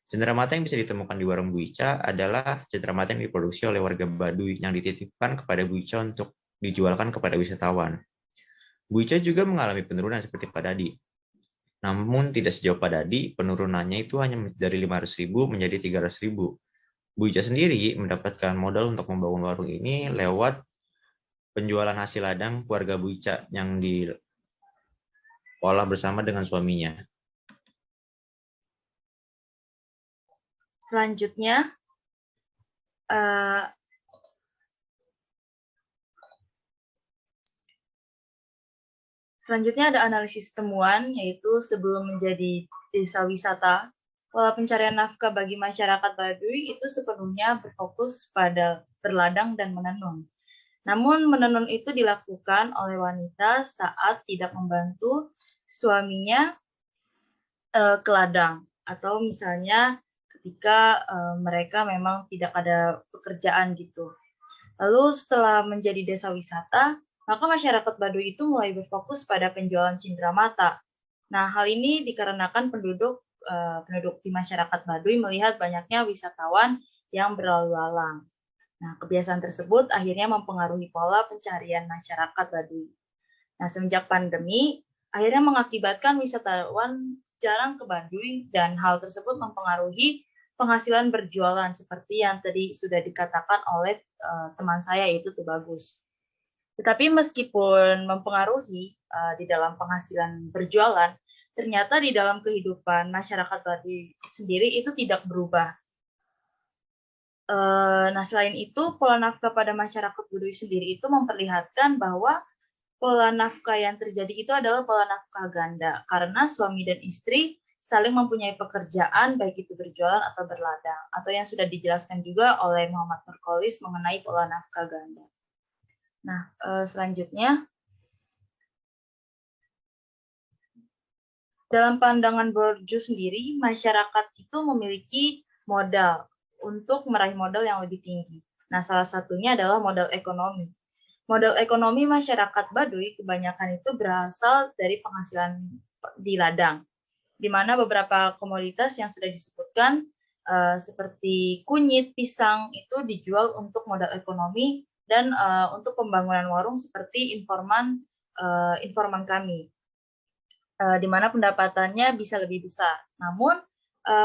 cenderamata yang bisa ditemukan di warung Bu Ica adalah cenderamata yang diproduksi oleh warga Baduy yang dititipkan kepada Bu Ica untuk dijualkan kepada wisatawan. Bu Ica juga mengalami penurunan seperti Pak Dadi. Namun tidak sejauh Pak Dadi, penurunannya itu hanya dari 500.000 menjadi 300.000. Bu Ica sendiri mendapatkan modal untuk membangun warung ini lewat penjualan hasil ladang keluarga Bu Ica yang diolah bersama dengan suaminya. Selanjutnya, eh, ada analisis temuan, yaitu sebelum menjadi desa wisata, pola pencarian nafkah bagi masyarakat Baduy itu sepenuhnya berfokus pada berladang dan menenun. Namun menenun itu dilakukan oleh wanita saat tidak membantu suaminya ke ladang, atau misalnya ketika mereka memang tidak ada pekerjaan gitu. Lalu setelah menjadi desa wisata, maka masyarakat Baduy itu mulai berfokus pada penjualan cenderamata. Nah, hal ini dikarenakan penduduk di masyarakat Baduy melihat banyaknya wisatawan yang berlalu lalang. Nah, kebiasaan tersebut akhirnya mempengaruhi pola pencarian masyarakat Baduy. Nah, semenjak pandemi, akhirnya mengakibatkan wisatawan jarang ke Baduy dan hal tersebut mempengaruhi penghasilan berjualan seperti yang tadi sudah dikatakan oleh teman saya, yaitu Tubagus. Tetapi meskipun mempengaruhi di dalam penghasilan berjualan, ternyata di dalam kehidupan masyarakat Baduy sendiri itu tidak berubah. Nah, selain itu, pola nafkah pada masyarakat Baduy sendiri itu memperlihatkan bahwa pola nafkah yang terjadi itu adalah pola nafkah ganda, karena suami dan istri saling mempunyai pekerjaan, baik itu berjualan atau berladang, atau yang sudah dijelaskan juga oleh Muhammad Nurkolis mengenai pola nafkah ganda. Nah, selanjutnya, dalam pandangan Bourdieu sendiri, masyarakat itu memiliki modal untuk meraih modal yang lebih tinggi. Nah, salah satunya adalah modal ekonomi. Modal ekonomi masyarakat Baduy kebanyakan itu berasal dari penghasilan di ladang, di mana beberapa komoditas yang sudah disebutkan seperti kunyit, pisang itu dijual untuk modal ekonomi dan untuk pembangunan warung seperti informan kami, di mana pendapatannya bisa lebih besar. Namun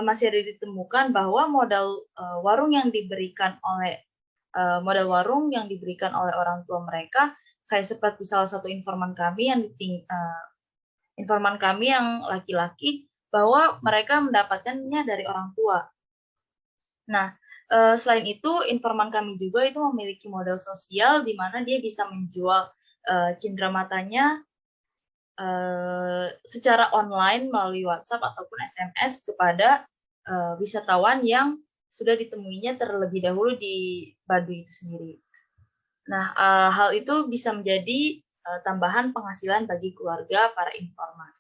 masih ada ditemukan bahwa modal warung yang diberikan oleh orang tua mereka, kayak seperti salah satu informan kami yang laki-laki, bahwa mereka mendapatkannya dari orang tua. Nah, selain itu, informan kami juga itu memiliki modal sosial di mana dia bisa menjual cendeраmatanya secara online melalui WhatsApp ataupun SMS kepada wisatawan yang sudah ditemuinya terlebih dahulu di Baduy itu sendiri. Nah, hal itu bisa menjadi tambahan penghasilan bagi keluarga para informan.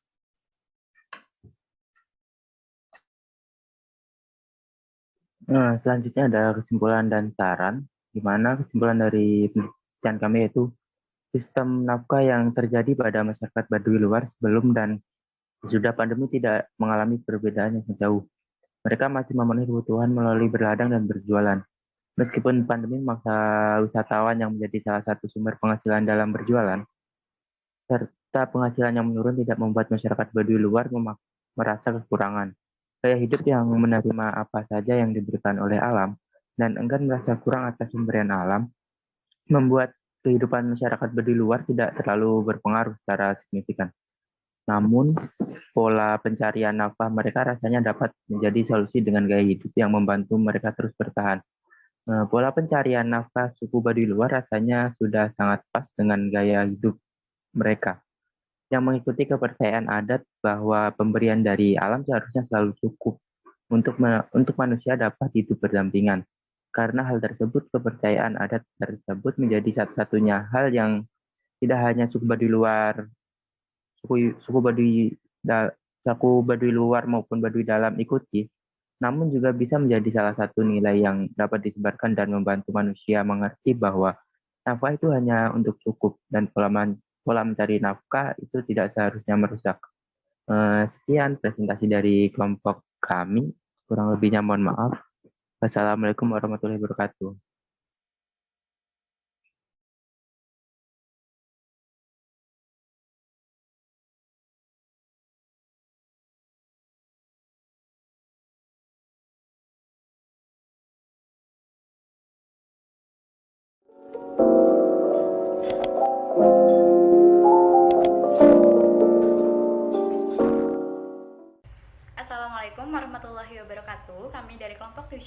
Nah, selanjutnya ada kesimpulan dan saran, di mana kesimpulan dari penelitian kami yaitu sistem nafkah yang terjadi pada masyarakat Baduy luar sebelum dan sesudah pandemi tidak mengalami perbedaan yang jauh. Mereka masih memenuhi kebutuhan melalui berladang dan berjualan. Meskipun pandemi memaksa wisatawan yang menjadi salah satu sumber penghasilan dalam berjualan, serta penghasilan yang menurun tidak membuat masyarakat Baduy luar merasa kekurangan. Gaya hidup yang menerima apa saja yang diberikan oleh alam dan enggan merasa kurang atas pemberian alam, membuat kehidupan masyarakat Baduy luar tidak terlalu berpengaruh secara signifikan. Namun, pola pencarian nafkah mereka rasanya dapat menjadi solusi dengan gaya hidup yang membantu mereka terus bertahan. Pola pencarian nafkah suku Baduy luar rasanya sudah sangat pas dengan gaya hidup mereka, yang mengikuti kepercayaan adat bahwa pemberian dari alam seharusnya selalu cukup untuk manusia dapat hidup berdampingan. Karena hal tersebut, kepercayaan adat tersebut menjadi satu-satunya hal yang tidak hanya suku Baduy luar maupun Baduy dalam ikuti, namun juga bisa menjadi salah satu nilai yang dapat disebarkan dan membantu manusia mengerti bahwa nafkah itu hanya untuk cukup dan pola mencari nafkah itu tidak seharusnya merusak. Sekian presentasi dari kelompok kami. Kurang lebihnya mohon maaf. Wassalamualaikum warahmatullahi wabarakatuh. Assalamualaikum warahmatullahi wabarakatuh. Kami dari kelompok 7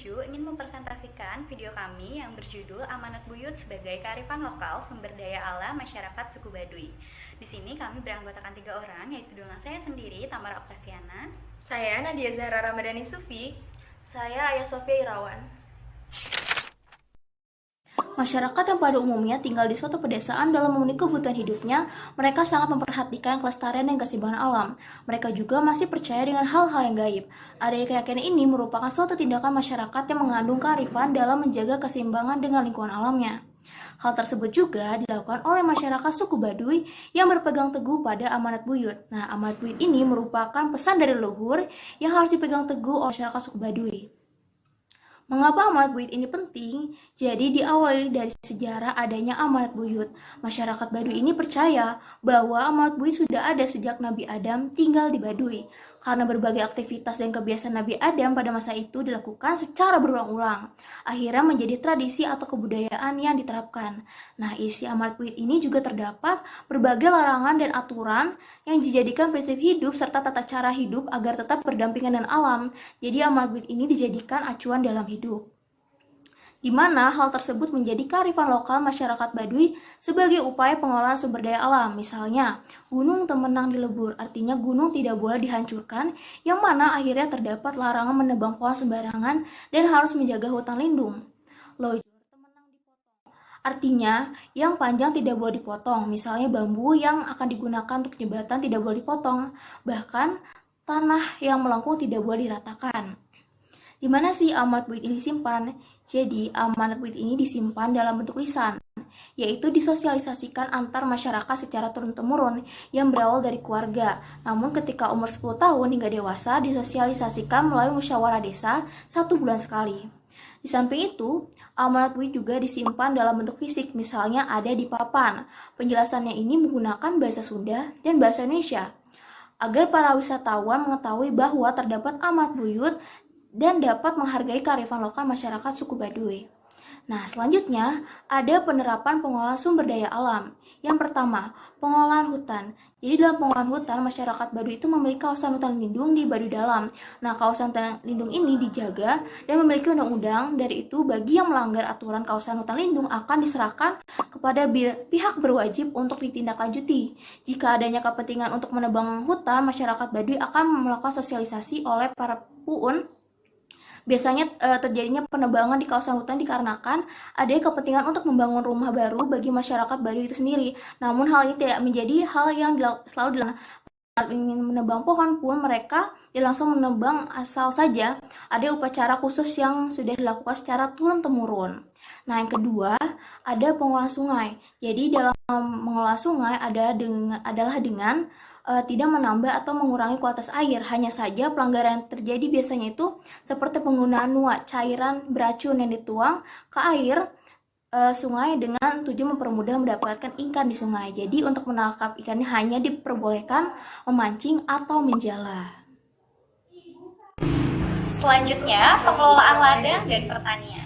kearifan lokal sumber daya alam masyarakat suku Baduy. Di sini kami beranggotakan 3 orang, yaitu dengan saya sendiri, Tamara Oktaviana. Saya Nadia Zahra Ramadhani Sufi. Saya Ayah Sofia Irawan. Masyarakat yang pada umumnya tinggal di suatu pedesaan dalam memenuhi kebutuhan hidupnya, mereka sangat memperhatikan kelestarian dan keseimbangan alam. Mereka juga masih percaya dengan hal-hal yang gaib. Adanya keyakinan ini merupakan suatu tindakan masyarakat yang mengandung kearifan dalam menjaga keseimbangan dengan lingkungan alamnya. Hal tersebut juga dilakukan oleh masyarakat suku Baduy yang berpegang teguh pada amanat buyut. Nah, amanat buyut ini merupakan pesan dari leluhur yang harus dipegang teguh oleh masyarakat suku Baduy. Mengapa amanat buyut ini penting? Jadi diawali dari sejarah adanya amanat buyut. Masyarakat Baduy ini percaya bahwa amanat buyut sudah ada sejak Nabi Adam tinggal di Baduy. Karena berbagai aktivitas dan kebiasaan Nabi Adam pada masa itu dilakukan secara berulang-ulang, akhirnya menjadi tradisi atau kebudayaan yang diterapkan. Nah, isi amanat buyut ini juga terdapat berbagai larangan dan aturan yang dijadikan prinsip hidup serta tata cara hidup agar tetap berdampingan dengan alam. Jadi amanat buyut ini dijadikan acuan dalam hidup, di mana hal tersebut menjadi kearifan lokal masyarakat Baduy sebagai upaya pengelolaan sumber daya alam. Misalnya, gunung temenang dilebur, artinya gunung tidak boleh dihancurkan, yang mana akhirnya terdapat larangan menebang pohon sembarangan dan harus menjaga hutan lindung. Lojor temenang dipotong, artinya yang panjang tidak boleh dipotong, misalnya bambu yang akan digunakan untuk jembatan tidak boleh dipotong, bahkan tanah yang melengkung tidak boleh diratakan. Di mana sih amanat buyut ini disimpan? Jadi, amanat buyut ini disimpan dalam bentuk lisan, yaitu disosialisasikan antar masyarakat secara turun-temurun yang berawal dari keluarga. Namun ketika umur 10 tahun hingga dewasa disosialisasikan melalui musyawarah desa 1 bulan sekali. Di samping itu, amanat buyut juga disimpan dalam bentuk fisik, misalnya ada di papan. Penjelasannya ini menggunakan bahasa Sunda dan bahasa Indonesia, agar para wisatawan mengetahui bahwa terdapat amanat buyut dan dapat menghargai kearifan lokal masyarakat suku Baduy. Nah, selanjutnya ada penerapan pengelolaan sumber daya alam. Yang pertama, pengelolaan hutan. Jadi dalam pengelolaan hutan, masyarakat Baduy itu memiliki kawasan hutan lindung di Baduy Dalam. Nah, kawasan hutan lindung ini dijaga dan memiliki undang-undang. Dari itu, bagi yang melanggar aturan kawasan hutan lindung akan diserahkan kepada pihak berwajib untuk ditindaklanjuti. Jika adanya kepentingan untuk menebang hutan, masyarakat Baduy akan melakukan sosialisasi oleh para puun. Biasanya terjadinya penebangan di kawasan hutan dikarenakan adanya kepentingan untuk membangun rumah baru bagi masyarakat Baduy itu sendiri. Namun hal ini tidak menjadi hal yang selalu dilakukan. Ingin menebang pohon pun mereka langsung menebang asal saja. Ada upacara khusus yang sudah dilakukan secara turun-temurun. Nah, yang kedua ada pengolahan sungai. Jadi dalam mengolah sungai adalah dengan tidak menambah atau mengurangi kualitas air. Hanya saja pelanggaran yang terjadi biasanya itu seperti penggunaan nuak, cairan beracun yang dituang ke air sungai dengan tujuan mempermudah mendapatkan ikan di sungai. Jadi untuk menangkap ikannya hanya diperbolehkan memancing atau menjala. Selanjutnya, pengelolaan ladang dan pertanian.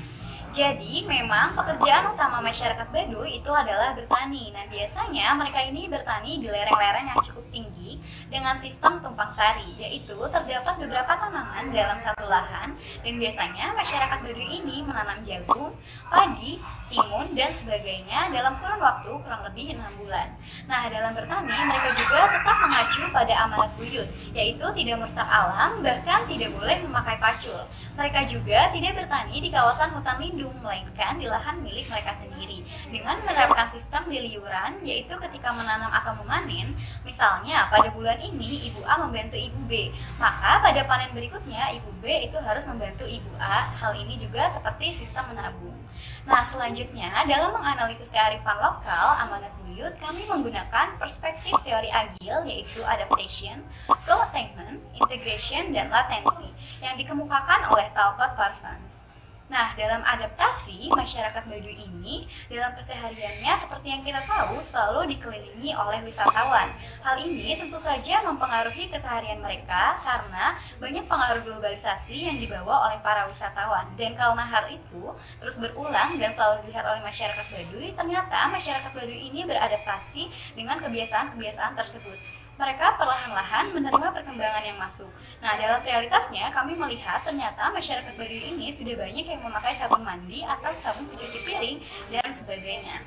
Jadi, memang pekerjaan utama masyarakat Baduy itu adalah bertani. Nah, biasanya mereka ini bertani di lereng-lereng yang cukup tinggi dengan sistem tumpang sari, yaitu terdapat beberapa tanaman dalam satu lahan, dan biasanya masyarakat Baduy ini menanam jagung, padi, timun, dan sebagainya dalam kurun waktu kurang lebih 6 bulan. Nah, dalam bertani, mereka juga tetap mengacu pada amanat buyut, yaitu tidak merusak alam, bahkan tidak boleh memakai pacul. Mereka juga tidak bertani di kawasan hutan lindung, melainkan di lahan milik mereka sendiri, dengan menerapkan sistem diliuran, yaitu ketika menanam atau memanen, misalnya pada bulan ini Ibu A membantu Ibu B, maka pada panen berikutnya Ibu B itu harus membantu Ibu A. Hal ini juga seperti sistem menabung. Nah, selanjutnya dalam menganalisis kearifan lokal amanat buyut, kami menggunakan perspektif teori agil, yaitu adaptation, co-attainment, integration, dan latensi yang dikemukakan oleh Talcott Parsons. Nah, dalam adaptasi, masyarakat Baduy ini dalam kesehariannya seperti yang kita tahu selalu dikelilingi oleh wisatawan. Hal ini tentu saja mempengaruhi keseharian mereka karena banyak pengaruh globalisasi yang dibawa oleh para wisatawan. Dan karena hal itu terus berulang dan selalu dilihat oleh masyarakat Baduy, ternyata masyarakat Baduy ini beradaptasi dengan kebiasaan-kebiasaan tersebut. mereka perlahan-lahan menerima perkembangan yang masuk. Nah, dalam realitasnya kami melihat ternyata masyarakat Baduy ini sudah banyak yang memakai sabun mandi atau sabun pencuci piring dan sebagainya.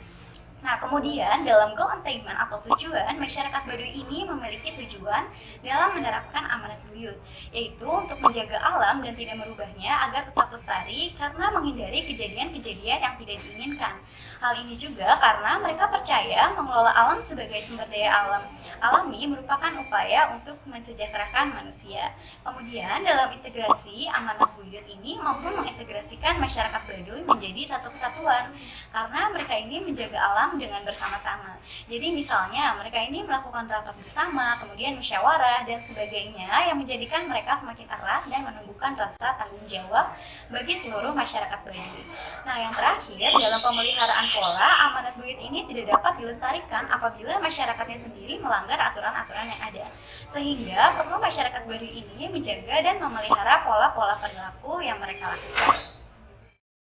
Nah, kemudian dalam goal attainment atau tujuan, masyarakat Baduy ini memiliki tujuan dalam menerapkan amanat buyut, yaitu untuk menjaga alam dan tidak merubahnya agar tetap lestari karena menghindari kejadian-kejadian yang tidak diinginkan. Hal ini juga karena mereka percaya mengelola alam sebagai sumber daya alam alami merupakan upaya untuk mensejahterakan manusia. Kemudian dalam integrasi amanat buyut ini mampu mengintegrasikan masyarakat Baduy menjadi satu kesatuan karena mereka ini menjaga alam dengan bersama-sama. Jadi misalnya mereka ini melakukan rapat bersama, kemudian musyawarah dan sebagainya yang menjadikan mereka semakin erat dan menumbuhkan rasa tanggung jawab bagi seluruh masyarakat Baduy. Nah, yang terakhir, dalam pemeliharaan pola, amanat buyut ini tidak dapat dilestarikan apabila masyarakatnya sendiri melanggar aturan-aturan yang ada. Sehingga perlu masyarakat Baduy ini menjaga dan memelihara pola-pola perilaku yang mereka lakukan.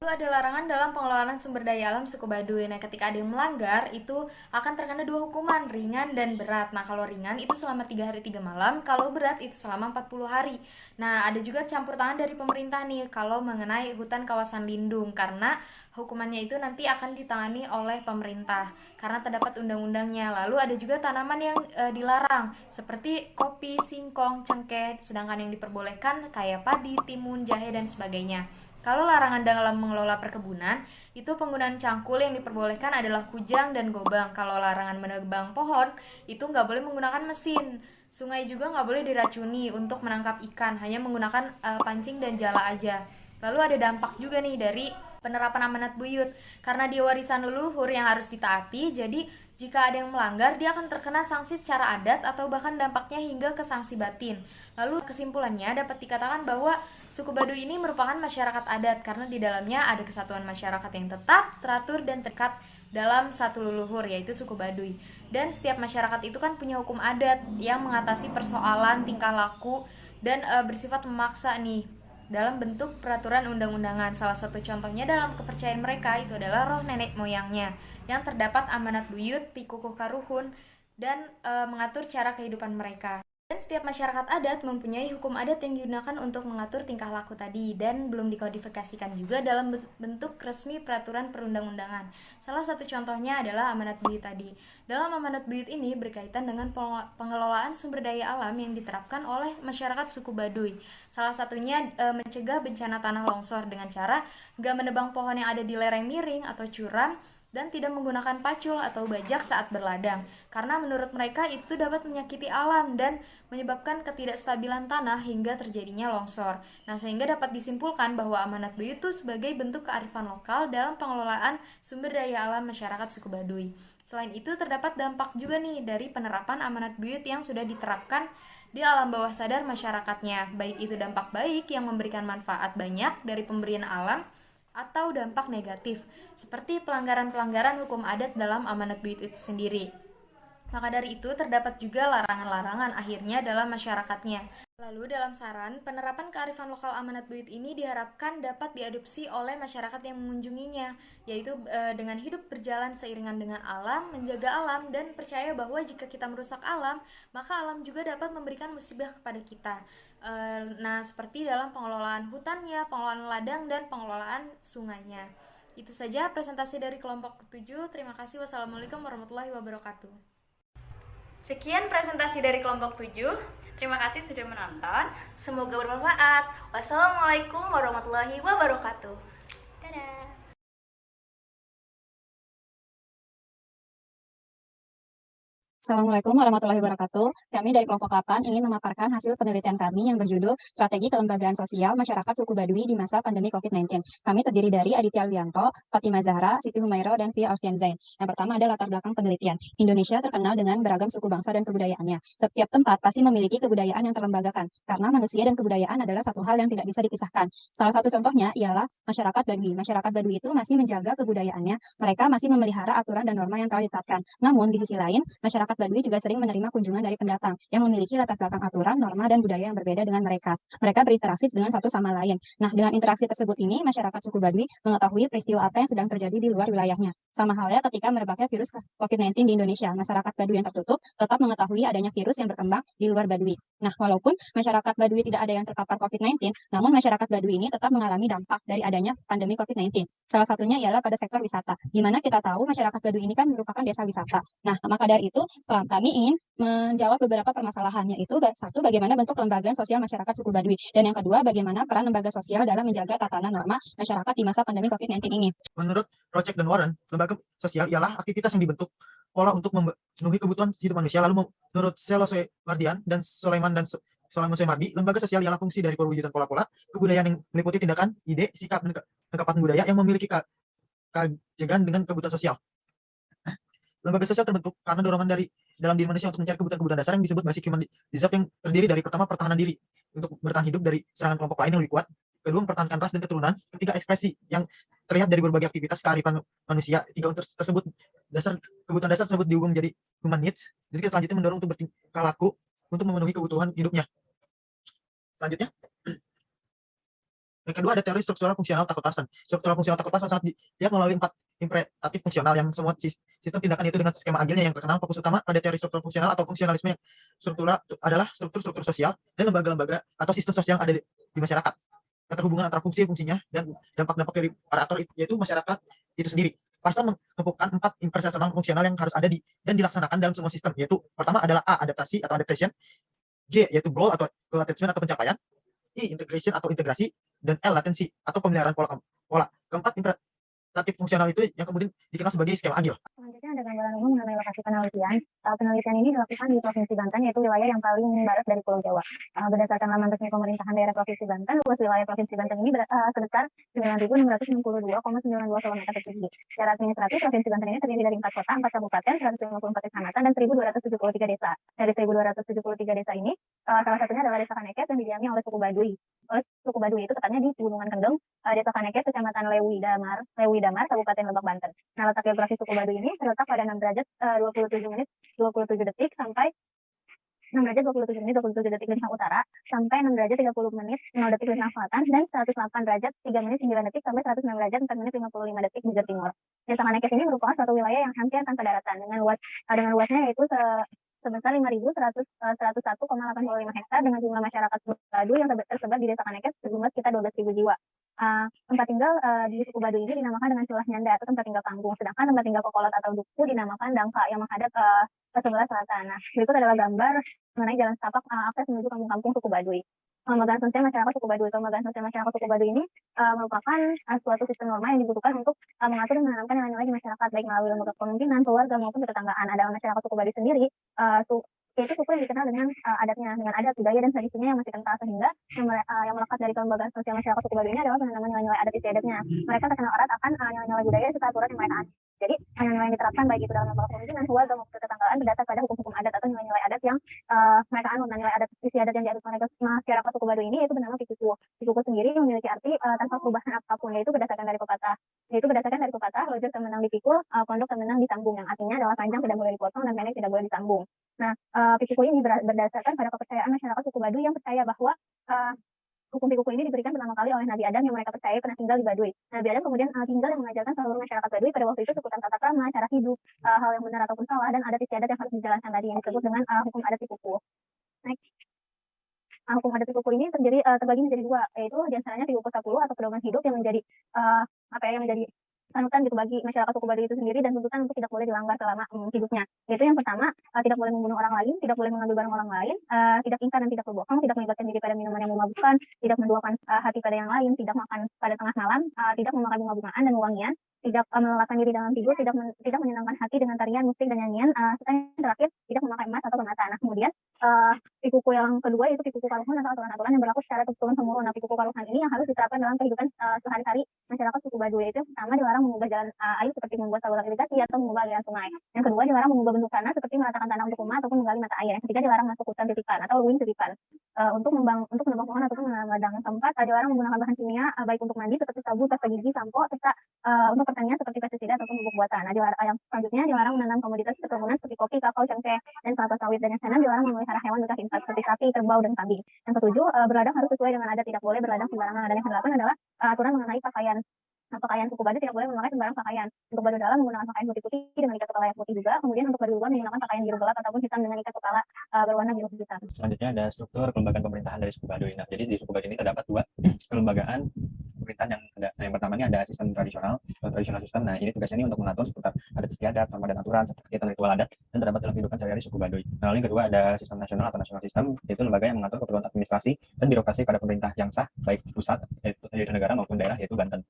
Lalu ada larangan dalam pengelolaan sumber daya alam suku Baduy. Nah, ketika ada yang melanggar, itu akan terkena 2 hukuman, ringan dan berat. Nah, kalau ringan itu selama 3 hari 3 malam, kalau berat itu selama 40 hari. Nah, ada juga campur tangan dari pemerintah nih, kalau mengenai hutan kawasan lindung, karena hukumannya itu nanti akan ditangani oleh pemerintah, karena terdapat undang-undangnya. Lalu ada juga tanaman yang dilarang, seperti kopi, singkong, cengkeh, sedangkan yang diperbolehkan kayak padi, timun, jahe, dan sebagainya. Kalau larangan dalam mengelola perkebunan, itu penggunaan cangkul yang diperbolehkan adalah kujang dan gobang. Kalau larangan menebang pohon, itu nggak boleh menggunakan mesin. Sungai juga nggak boleh diracuni untuk menangkap ikan, hanya menggunakan pancing dan jala aja. Lalu ada dampak juga nih dari penerapan amanat buyut. Karena dia warisan leluhur yang harus ditaati, jadi jika ada yang melanggar, dia akan terkena sanksi secara adat atau bahkan dampaknya hingga ke sanksi batin. Lalu kesimpulannya dapat dikatakan bahwa suku Baduy ini merupakan masyarakat adat karena di dalamnya ada kesatuan masyarakat yang tetap, teratur, dan terikat dalam satu leluhur, yaitu suku Baduy. Dan setiap masyarakat itu kan punya hukum adat yang mengatasi persoalan tingkah laku dan bersifat memaksa nih dalam bentuk peraturan undang-undangan. Salah satu contohnya dalam kepercayaan mereka itu adalah roh nenek moyangnya yang terdapat amanat buyut, pikukuh karuhun, dan mengatur cara kehidupan mereka. Dan setiap masyarakat adat mempunyai hukum adat yang digunakan untuk mengatur tingkah laku tadi dan belum dikodifikasikan juga dalam bentuk resmi peraturan perundang-undangan. Salah satu contohnya adalah amanat buyut tadi. Dalam amanat buyut ini berkaitan dengan pengelolaan sumber daya alam yang diterapkan oleh masyarakat suku Baduy. Salah satunya mencegah bencana tanah longsor dengan cara nggak menebang pohon yang ada di lereng miring atau curam, dan tidak menggunakan pacul atau bajak saat berladang, karena menurut mereka itu dapat menyakiti alam dan menyebabkan ketidakstabilan tanah hingga terjadinya longsor. Nah, sehingga dapat disimpulkan bahwa amanat buyut itu sebagai bentuk kearifan lokal dalam pengelolaan sumber daya alam masyarakat suku Baduy. Selain itu, terdapat dampak juga nih dari penerapan amanat buyut yang sudah diterapkan di alam bawah sadar masyarakatnya, baik itu dampak baik yang memberikan manfaat banyak dari pemberian alam, atau dampak negatif, seperti pelanggaran-pelanggaran hukum adat dalam amanat buyut itu sendiri. Maka dari itu terdapat juga larangan-larangan akhirnya dalam masyarakatnya. Lalu dalam saran, penerapan kearifan lokal amanat buyut ini diharapkan dapat diadopsi oleh masyarakat yang mengunjunginya, yaitu dengan hidup berjalan seiringan dengan alam, menjaga alam, dan percaya bahwa jika kita merusak alam, maka alam juga dapat memberikan musibah kepada kita. Nah, seperti dalam pengelolaan hutannya, pengelolaan ladang, dan pengelolaan sungainya. Itu saja presentasi dari kelompok ke-7. Terima kasih. Wassalamualaikum warahmatullahi wabarakatuh. Sekian presentasi dari kelompok 7. Terima kasih sudah menonton. Semoga bermanfaat. Wassalamualaikum warahmatullahi wabarakatuh. Dadah. Assalamualaikum warahmatullahi wabarakatuh. Kami dari kelompok 8 ingin memaparkan hasil penelitian kami yang berjudul Strategi Kelembagaan Sosial Masyarakat Suku Baduy di Masa Pandemi COVID-19. Kami terdiri dari Aditya Alwianto, Fatimah Zahra, Siti Humairo, dan Fia Alfian Zain. Yang pertama ada latar belakang penelitian. Indonesia terkenal dengan beragam suku bangsa dan kebudayaannya. Setiap tempat pasti memiliki kebudayaan yang terlembagakan, karena manusia dan kebudayaan adalah satu hal yang tidak bisa dipisahkan. Salah satu contohnya ialah masyarakat Baduy. Masyarakat Baduy itu masih menjaga kebudayaannya, mereka masih memelihara aturan dan norma yang telah ditetapkan. Namun di sisi lain, masyarakat masyarakat Baduy juga sering menerima kunjungan dari pendatang yang memiliki latar belakang aturan, norma, dan budaya yang berbeda dengan mereka. Mereka berinteraksi dengan satu sama lain. Nah, dengan interaksi tersebut ini, masyarakat suku Baduy mengetahui peristiwa apa yang sedang terjadi di luar wilayahnya. Sama halnya ketika merebaknya virus COVID-19 di Indonesia, masyarakat Baduy yang tertutup tetap mengetahui adanya virus yang berkembang di luar Baduy. Nah, walaupun masyarakat Baduy tidak ada yang terpapar COVID-19, namun masyarakat Baduy ini tetap mengalami dampak dari adanya pandemi COVID-19. Salah satunya ialah pada sektor wisata, di mana kita tahu masyarakat Baduy ini kan merupakan desa wisata. Nah, maka dari itu kami ingin menjawab beberapa permasalahan, yaitu satu, bagaimana bentuk kelembagaan sosial masyarakat suku Baduy, dan yang kedua, bagaimana peran lembaga sosial dalam menjaga tatanan norma masyarakat di masa pandemi COVID-19 ini. Menurut Rocek dan Warren, lembaga sosial ialah aktivitas yang dibentuk pola untuk memenuhi kebutuhan hidup manusia. Lalu menurut Seloswe Mardian dan Sulaiman Soemardi, lembaga sosial ialah fungsi dari perwujudan pola-pola kebudayaan yang meliputi tindakan, ide, sikap, dan kelengkapan budaya yang memiliki kajegan dengan kebutuhan sosial. Lembaga sosial terbentuk karena dorongan dari dalam diri manusia untuk mencari kebutuhan dasar yang disebut basic human desire, yang terdiri dari pertama, pertahanan diri untuk bertahan hidup dari serangan kelompok lain yang lebih kuat. Kedua, mempertahankan ras dan keturunan. Ketiga, ekspresi yang terlihat dari berbagai aktivitas kearifan manusia. Tiga, tersebut kebutuhan dasar tersebut dihubung menjadi human needs. Jadi selanjutnya mendorong untuk bertingkah laku untuk memenuhi kebutuhan hidupnya. Selanjutnya, yang kedua ada teori struktural fungsional Takutarsan. Struktural fungsional Takutarsan sangat dilihat melalui 4 imperatif fungsional yang semua sistem tindakan itu dengan skema agilnya yang terkenal. Fokus utama pada teori struktural fungsional atau fungsionalisme yang struktural adalah struktur sosial dan lembaga-lembaga atau sistem sosial yang ada di masyarakat. Keterhubungan antara fungsinya dan dampak-dampak dari para aktor yaitu masyarakat itu sendiri. Parsan mengumpulkan 4 impersonal fungsional yang harus ada dan dilaksanakan dalam semua sistem, yaitu pertama adalah A, adaptasi atau adaptation, G, yaitu goal atau goal attainment atau pencapaian, I, integration atau integrasi, dan L, latensi atau pemeliharaan pola. Keempat imperatif fungsional itu yang kemudian dikenal sebagai skema agil. Selanjutnya ada gambaran umum mengenai lokasi penelitian. Penelitian ini dilakukan di Provinsi Banten, yaitu wilayah yang paling barat dari Pulau Jawa. Berdasarkan laman resmi pemerintahan daerah Provinsi Banten, luas wilayah Provinsi Banten ini sebesar 9.662,92 km persegi. Secara administratif, Provinsi Banten ini terdiri dari 4 kota, 4 kabupaten, 154 kecamatan, dan 1.273 desa. Dari 1.273 desa ini, salah satunya adalah Desa Kanekes yang didiami oleh suku Baduy. Suku Baduy itu tepatnya di Pegunungan Kendeng, Desa Kanekes, Kecamatan Lewi Damar, Kabupaten Lebak, Banten. Nah, letak geografis suku Baduy ini terletak pada 6 derajat 27 menit 27 detik sampai 6 derajat 27 menit 27 detik lintang utara sampai 6 derajat 30 menit 0 detik lintang selatan dan 108 derajat 3 menit 9 detik sampai 109 derajat 4 menit 55 detik bujur timur. Desa Kanekes ini merupakan suatu wilayah yang hampir tanpa daratan dengan luasnya yaitu sebesar 5.101,85 hektar dengan jumlah masyarakat Baduy yang tersebar di Desa Kanekes berjumlah sekitar 12.000 jiwa. Tempat tinggal di suku Baduy ini dinamakan dengan Celah Nyanda atau tempat tinggal panggung, sedangkan tempat tinggal kokolot atau duku dinamakan Dangka yang menghadap ke sebelah selatan. Nah, berikut adalah gambar mengenai jalan setapak akses menuju kampung-kampung suku Baduy. Kelembagaan sosial masyarakat suku Baduy. Kelembagaan sosial masyarakat suku Baduy ini merupakan suatu sistem norma yang dibutuhkan untuk mengatur dan menanamkan nilai-nilai di masyarakat, baik melalui lembaga kepemimpinan, keluarga maupun ketetanggaan. Adalah masyarakat suku Baduy sendiri, yaitu suku yang dikenal dengan adatnya, dengan adat, budaya, dan tradisinya yang masih kental, sehingga yang melekat dari kelembagaan sosial masyarakat suku Baduy ini adalah penanaman nilai-nilai adat istiadatnya. Mereka terkenal erat akan nilai-nilai budaya serta aturan yang mereka anut. Jadi, nilai-nilai yang diterapkan baik itu dalam lembaga kepemimpinan, keluarga maupun ketetanggaan berdasar pada hukum-hukum adat atau nilai-nilai adat yang mereka anut. Nah, nilai adat istiadat yang dianut mereka masyarakat suku Baduy ini yaitu bernama Pikuku. Pikuku sendiri memiliki arti tanpa perubahan apapun, yaitu berdasarkan dari pepatah. Lojur temenang dipikul, pondok temenang disambung, yang artinya adalah panjang tidak boleh dipotong dan pendek tidak boleh disambung. Nah, Pikuku ini berdasarkan pada kepercayaan masyarakat suku Baduy yang percaya bahwa hukum Pikuku ini diberikan pertama kali oleh Nabi Adam yang mereka percaya pernah tinggal di Baduy. Nabi Adam kemudian tinggal dan mengajarkan seluruh masyarakat Baduy pada waktu itu seputar tata krama, cara hidup, hal yang benar ataupun salah, dan adat istiadat yang harus dijalankan tadi yang disebut dengan hukum adat Pikuku. Next. Hukum adat Pikuku ini terbagi menjadi 2, yaitu diantaranya Pikuku 10 atau pedoman hidup yang menjadi yang menjadi panutan gitu bagi masyarakat suku Baduy itu sendiri, dan tuntutan untuk tidak boleh dilanggar selama hidupnya. Yaitu yang pertama, tidak boleh membunuh orang lain, tidak boleh mengambil barang orang lain, tidak ingkar dan tidak berbohong, tidak melibatkan diri pada minuman yang memabukkan, tidak menduakan hati pada yang lain, tidak makan pada tengah malam, tidak memakan bunga-bungaan dan wangian, tidak melelahkan diri dalam tidur, tidak menyenangkan hati dengan tarian, musik, dan nyanyian, serta yang terakhir, tidak memakai emas atau permata. Nah, kemudian Pikuku yang kedua yaitu Pikuku Kaluhan atau aturan-aturan yang berlaku secara turun-temurun. Nah, Pikuku Kaluhan ini yang harus diterapkan dalam kehidupan sehari-hari masyarakat suku Baduy, yaitu pertama dilarang mengubah jalan air seperti membuat saluran irigasi atau mengubah aliran sungai. Yang kedua dilarang mengubah bentuk tanah seperti meratakan tanah untuk rumah ataupun menggali mata air. Yang ketiga dilarang masuk hutan titipan atau luwing titipan. Untuk menebang pohon ataupun menanam ladang. Yang keempat dilarang menggunakan bahan kimia baik untuk mandi seperti sabun, pasta gigi, sampo, serta untuk pertanian seperti pestisida ataupun pupuk buatan. Nah, yang selanjutnya dilarang menanam komoditas perkebunan seperti kopi, kakao, cengkeh, dan kelapa sawit. Dan yang keenam dilarang memelihara hewan bekas infak seperti sapi, kerbau, dan kambing. Yang ketujuh, berladang harus sesuai dengan adat, tidak boleh berladang sembarangan. Dan yang kedelapan adalah aturan mengenai pakaian. Nah, pakaian suku Baduy tidak boleh memakai sembarang pakaian. Untuk Baduy dalam menggunakan pakaian putih-putih dengan ikat kepala yang putih juga. Kemudian untuk Baduy luar menggunakan pakaian biru gelap ataupun hitam dengan ikat kepala berwarna biru hitam. Selanjutnya ada struktur kelembagaan pemerintahan dari suku Baduy. Nah, jadi di suku Baduy ini terdapat dua kelembagaan pemerintahan yang ada. Nah, yang pertama ini ada sistem tradisional sistem. Nah, ini tugasnya ini untuk mengatur seputar adat istiadat, norma dan aturan, serta kegiatan ritual adat dan terdapat dalam kehidupan sehari-hari suku Baduy. Nah, lalu yang kedua ada sistem nasional atau nasional sistem, yaitu lembaga yang mengatur keperluan administrasi dan birokrasi pada pemerintah yang sah, baik pusat, yaitu negara maupun daerah, yaitu Banten.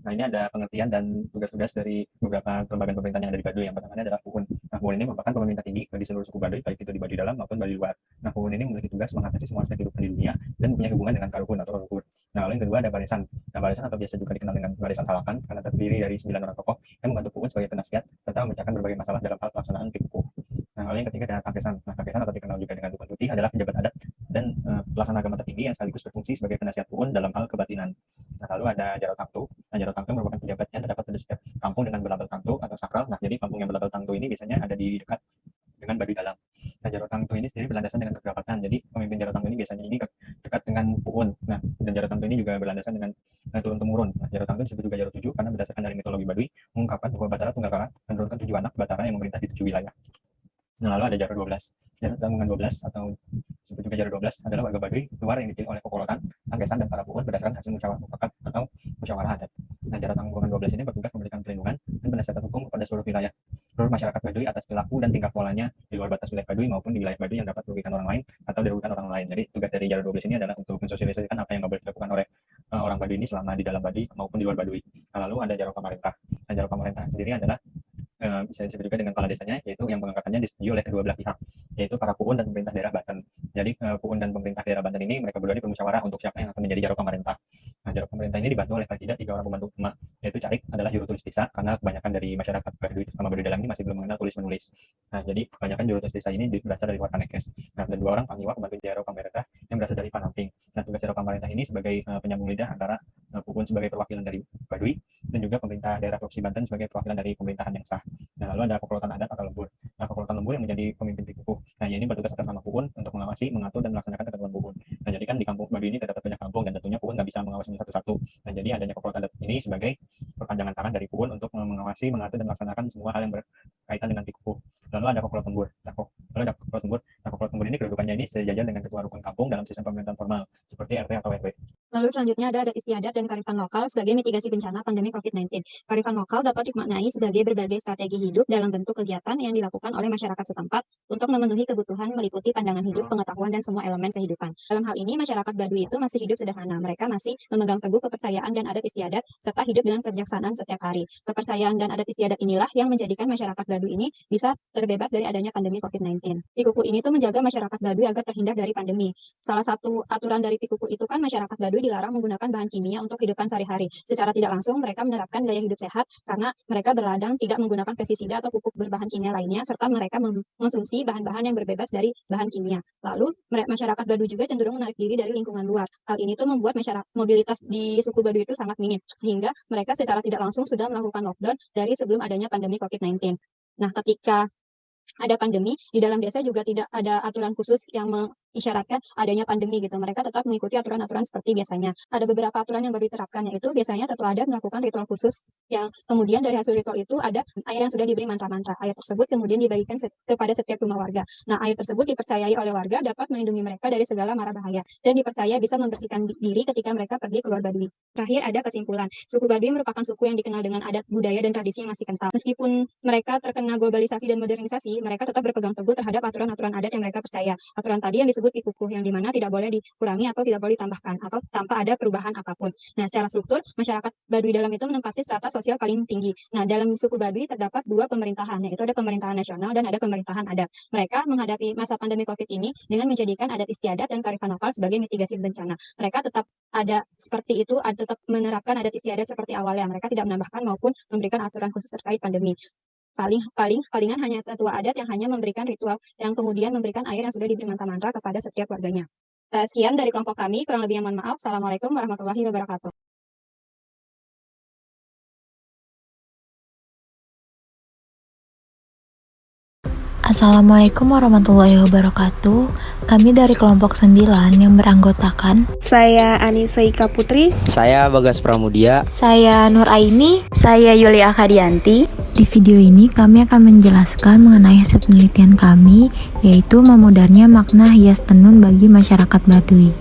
Nah, ini ada pengertian dan tugas-tugas dari beberapa kelembagaan pemerintahan yang ada di Baduy. Yang pertama adalah Puun. Nah, Puun ini merupakan pemerintah tinggi di seluruh suku Baduy, baik itu di Baduy dalam maupun Baduy luar. Nah, Puun ini memiliki tugas mengatasi semua aspek kehidupan di dunia dan punya hubungan dengan Karukun atau Leluhur. Nah, lalu yang kedua ada Barisan. Nah, Barisan atau biasa juga dikenal dengan Barisan Salakan karena terdiri dari 9 orang tokoh yang membantu Puun sebagai penasihat serta memecahkan berbagai masalah dalam hal pelaksanaan Pikukuh. Nah, lalu yang ketiga ada Takesan. Nah, Takesan atau dikenal juga dengan Dukun Putih adalah pejabat adat dan pelaksana agama tertinggi yang sekaligus berfungsi sebagai penasihat Puun dalam hal kebatinan. Nah, lalu ada Jaro Tangtu. Nah, Jaro Tangtu merupakan pejabat yang terdapat pada setiap kampung dengan berlabel Tangtu atau sakral. Nah, jadi kampung yang berlabel Tangtu ini biasanya ada di dekat dengan Baduy dalam. Nah, Jaro Tangtu ini sendiri berlandasan dengan kekerabatan. Jadi pemimpin Jaro Tangtu ini biasanya ini dekat dengan Puun. Nah, dan Jaro Tangtu ini juga berlandasan dengan turun temurun. Nah, Jaro Tangtu disebut juga Jaro 7 karena berdasarkan dari mitologi Baduy mengungkapkan bahwa Batara Tunggal menurunkan 7 anak Batara yang memerintah di 7 wilayah. Nah, lalu ada Jaro 12. Jaro Tanggungan 12 atau disebut juga Jaro 12 adalah warga Baduy luar yang dipilih oleh Kokolotan, Takesan, dan para Puun berdasarkan hasil musyawarah mufakat atau musyawarah adat. Nah, Jaro Tanggungan 12 ini bertugas memberikan perlindungan dan penasihatan hukum kepada seluruh wilayah, seluruh masyarakat Baduy atas perilaku dan tingkah polanya di luar batas wilayah Baduy maupun di wilayah Baduy yang dapat merugikan orang lain atau dirugikan orang lain. Jadi tugas dari Jaro 12 ini adalah untuk mensosialisasikan apa yang nggak boleh dilakukan oleh orang Baduy ini selama di dalam Baduy maupun di luar Baduy. Nah, lalu ada Jaro Pamarentah. Nah, Jaro Pamarentah sendiri adalah bisa disebut juga dengan kepala desanya, yaitu yang pengangkatannya disetujui oleh kedua belah pihak, yaitu para Puun dan pemerintah daerah Banten. Jadi Puun dan pemerintah daerah Banten ini mereka berdua ini bermusyawarah untuk siapa yang akan menjadi Jaro Pamarentah. Nah, Jaro Pamarentah ini dibantu oleh paling tidak 3 orang pembantu utama, yaitu Carik adalah juru tulis desa karena kebanyakan dari masyarakat Baduy terutama Baduy dalam ini masih belum mengenal tulis menulis. Nah, jadi kebanyakan juru tulis desa ini berasal dari Warkanekes. Nah, dan 2 orang pangliwa pembantu Jaro Pamarentah yang berasal dari Panamping. Nah, tugas Jaro Pamarentah ini sebagai penyambung lidah antara Puun sebagai perwakilan dari Baduy dan juga pemerintah daerah Provinsi Banten sebagai perwakilan dari pemerintahan yang sah. Nah, lalu ada Kokolotan Adat atau Lembur. Nah, Kokolotan Lembur yang menjadi pemimpin Pikukuh. Nah, ini bertugas atas nama Puun untuk mengawasi, mengatur, dan melaksanakan ketentuan Puun. Nah, jadi kan di kampung Baduy ini terdapat banyak kampung dan tentunya Puun nggak bisa mengawasinya satu-satu. Nah, jadi adanya Kokolotan Adat ini sebagai perpanjangan tangan dari Puun untuk mengawasi, mengatur, dan melaksanakan semua hal yang berkaitan dengan Pikukuh. Lalu ada Kokolotan Lembur. Lalu ada Kokolotan Lembur. Nah, Kokolotan Lembur ini kedudukannya ini sejajar dengan ketua rukun kampung dalam sistem pemerintahan formal seperti RT atau RW. Lalu selanjutnya ada adat istiadat dan kearifan lokal sebagai mitigasi bencana pandemi COVID-19. Kearifan lokal dapat dimaknai sebagai berbagai strategi hidup dalam bentuk kegiatan yang dilakukan oleh masyarakat setempat untuk memenuhi kebutuhan meliputi pandangan hidup, pengetahuan, dan semua elemen kehidupan. Dalam hal ini, masyarakat Baduy itu masih hidup sederhana. Mereka masih memegang teguh kepercayaan dan adat istiadat serta hidup dengan kebijaksanaan setiap hari. Kepercayaan dan adat istiadat inilah yang menjadikan masyarakat Baduy ini bisa terbebas dari adanya pandemi COVID-19. Pikukuh ini tuh menjaga masyarakat Baduy agar terhindar dari pandemi. Salah satu aturan dari Pikukuh itu kan masyarakat Baduy dilarang menggunakan bahan kimia untuk kehidupan sehari-hari. Secara tidak langsung mereka menerapkan gaya hidup sehat karena mereka berladang tidak menggunakan pestisida atau pupuk berbahan kimia lainnya serta mereka mengonsumsi bahan-bahan yang berbebas dari bahan kimia. Lalu masyarakat Baduy juga cenderung menarik diri dari lingkungan luar. Hal ini tuh membuat mobilitas di suku Baduy itu sangat minim sehingga mereka secara tidak langsung sudah melakukan lockdown dari sebelum adanya pandemi COVID-19. Nah, ketika ada pandemi, di dalam desa juga tidak ada aturan khusus yang mengisyaratkan adanya pandemi gitu. Mereka tetap mengikuti aturan-aturan seperti biasanya. Ada beberapa aturan yang baru diterapkan, yaitu biasanya tetua adat melakukan ritual khusus yang kemudian dari hasil ritual itu ada air yang sudah diberi mantra-mantra. Air tersebut kemudian dibagikan kepada setiap rumah warga. Nah, air tersebut dipercayai oleh warga dapat melindungi mereka dari segala mara bahaya dan dipercaya bisa membersihkan diri ketika mereka pergi keluar Baduy. Terakhir ada kesimpulan. Suku Baduy merupakan suku yang dikenal dengan adat, budaya, dan tradisi yang masih kental. Meskipun mereka terkena globalisasi dan modernisasi, mereka tetap berpegang teguh terhadap aturan-aturan adat yang mereka percaya. Aturan tadi yang disebut Pikukuh yang dimana tidak boleh dikurangi atau tidak boleh ditambahkan atau tanpa ada perubahan apapun. Nah, secara struktur, masyarakat Baduy dalam itu menempati strata sosial paling tinggi. Nah, dalam suku Baduy terdapat 2 pemerintahan, yaitu ada pemerintahan nasional dan ada pemerintahan adat. Mereka menghadapi masa pandemi COVID ini dengan menjadikan adat istiadat dan kearifan lokal sebagai mitigasi bencana. Mereka tetap ada seperti itu, tetap menerapkan adat istiadat seperti awalnya. Mereka tidak menambahkan maupun memberikan aturan khusus terkait pandemi. Palingan hanya tetua adat yang hanya memberikan ritual yang kemudian memberikan air yang sudah diberi mantra-mantra kepada setiap warganya. Sekian dari kelompok kami, kurang lebihnya mohon maaf. Assalamualaikum warahmatullahi wabarakatuh. Assalamualaikum warahmatullahi wabarakatuh. Kami dari kelompok 9 yang beranggotakan Saya Anissa Ika Putri. Saya Bagas Pramudia. Saya Nur Aini. Saya Yulia Khadianti. Di video ini kami akan menjelaskan mengenai hasil penelitian kami, yaitu memudarnya makna hias tenun bagi masyarakat Baduy.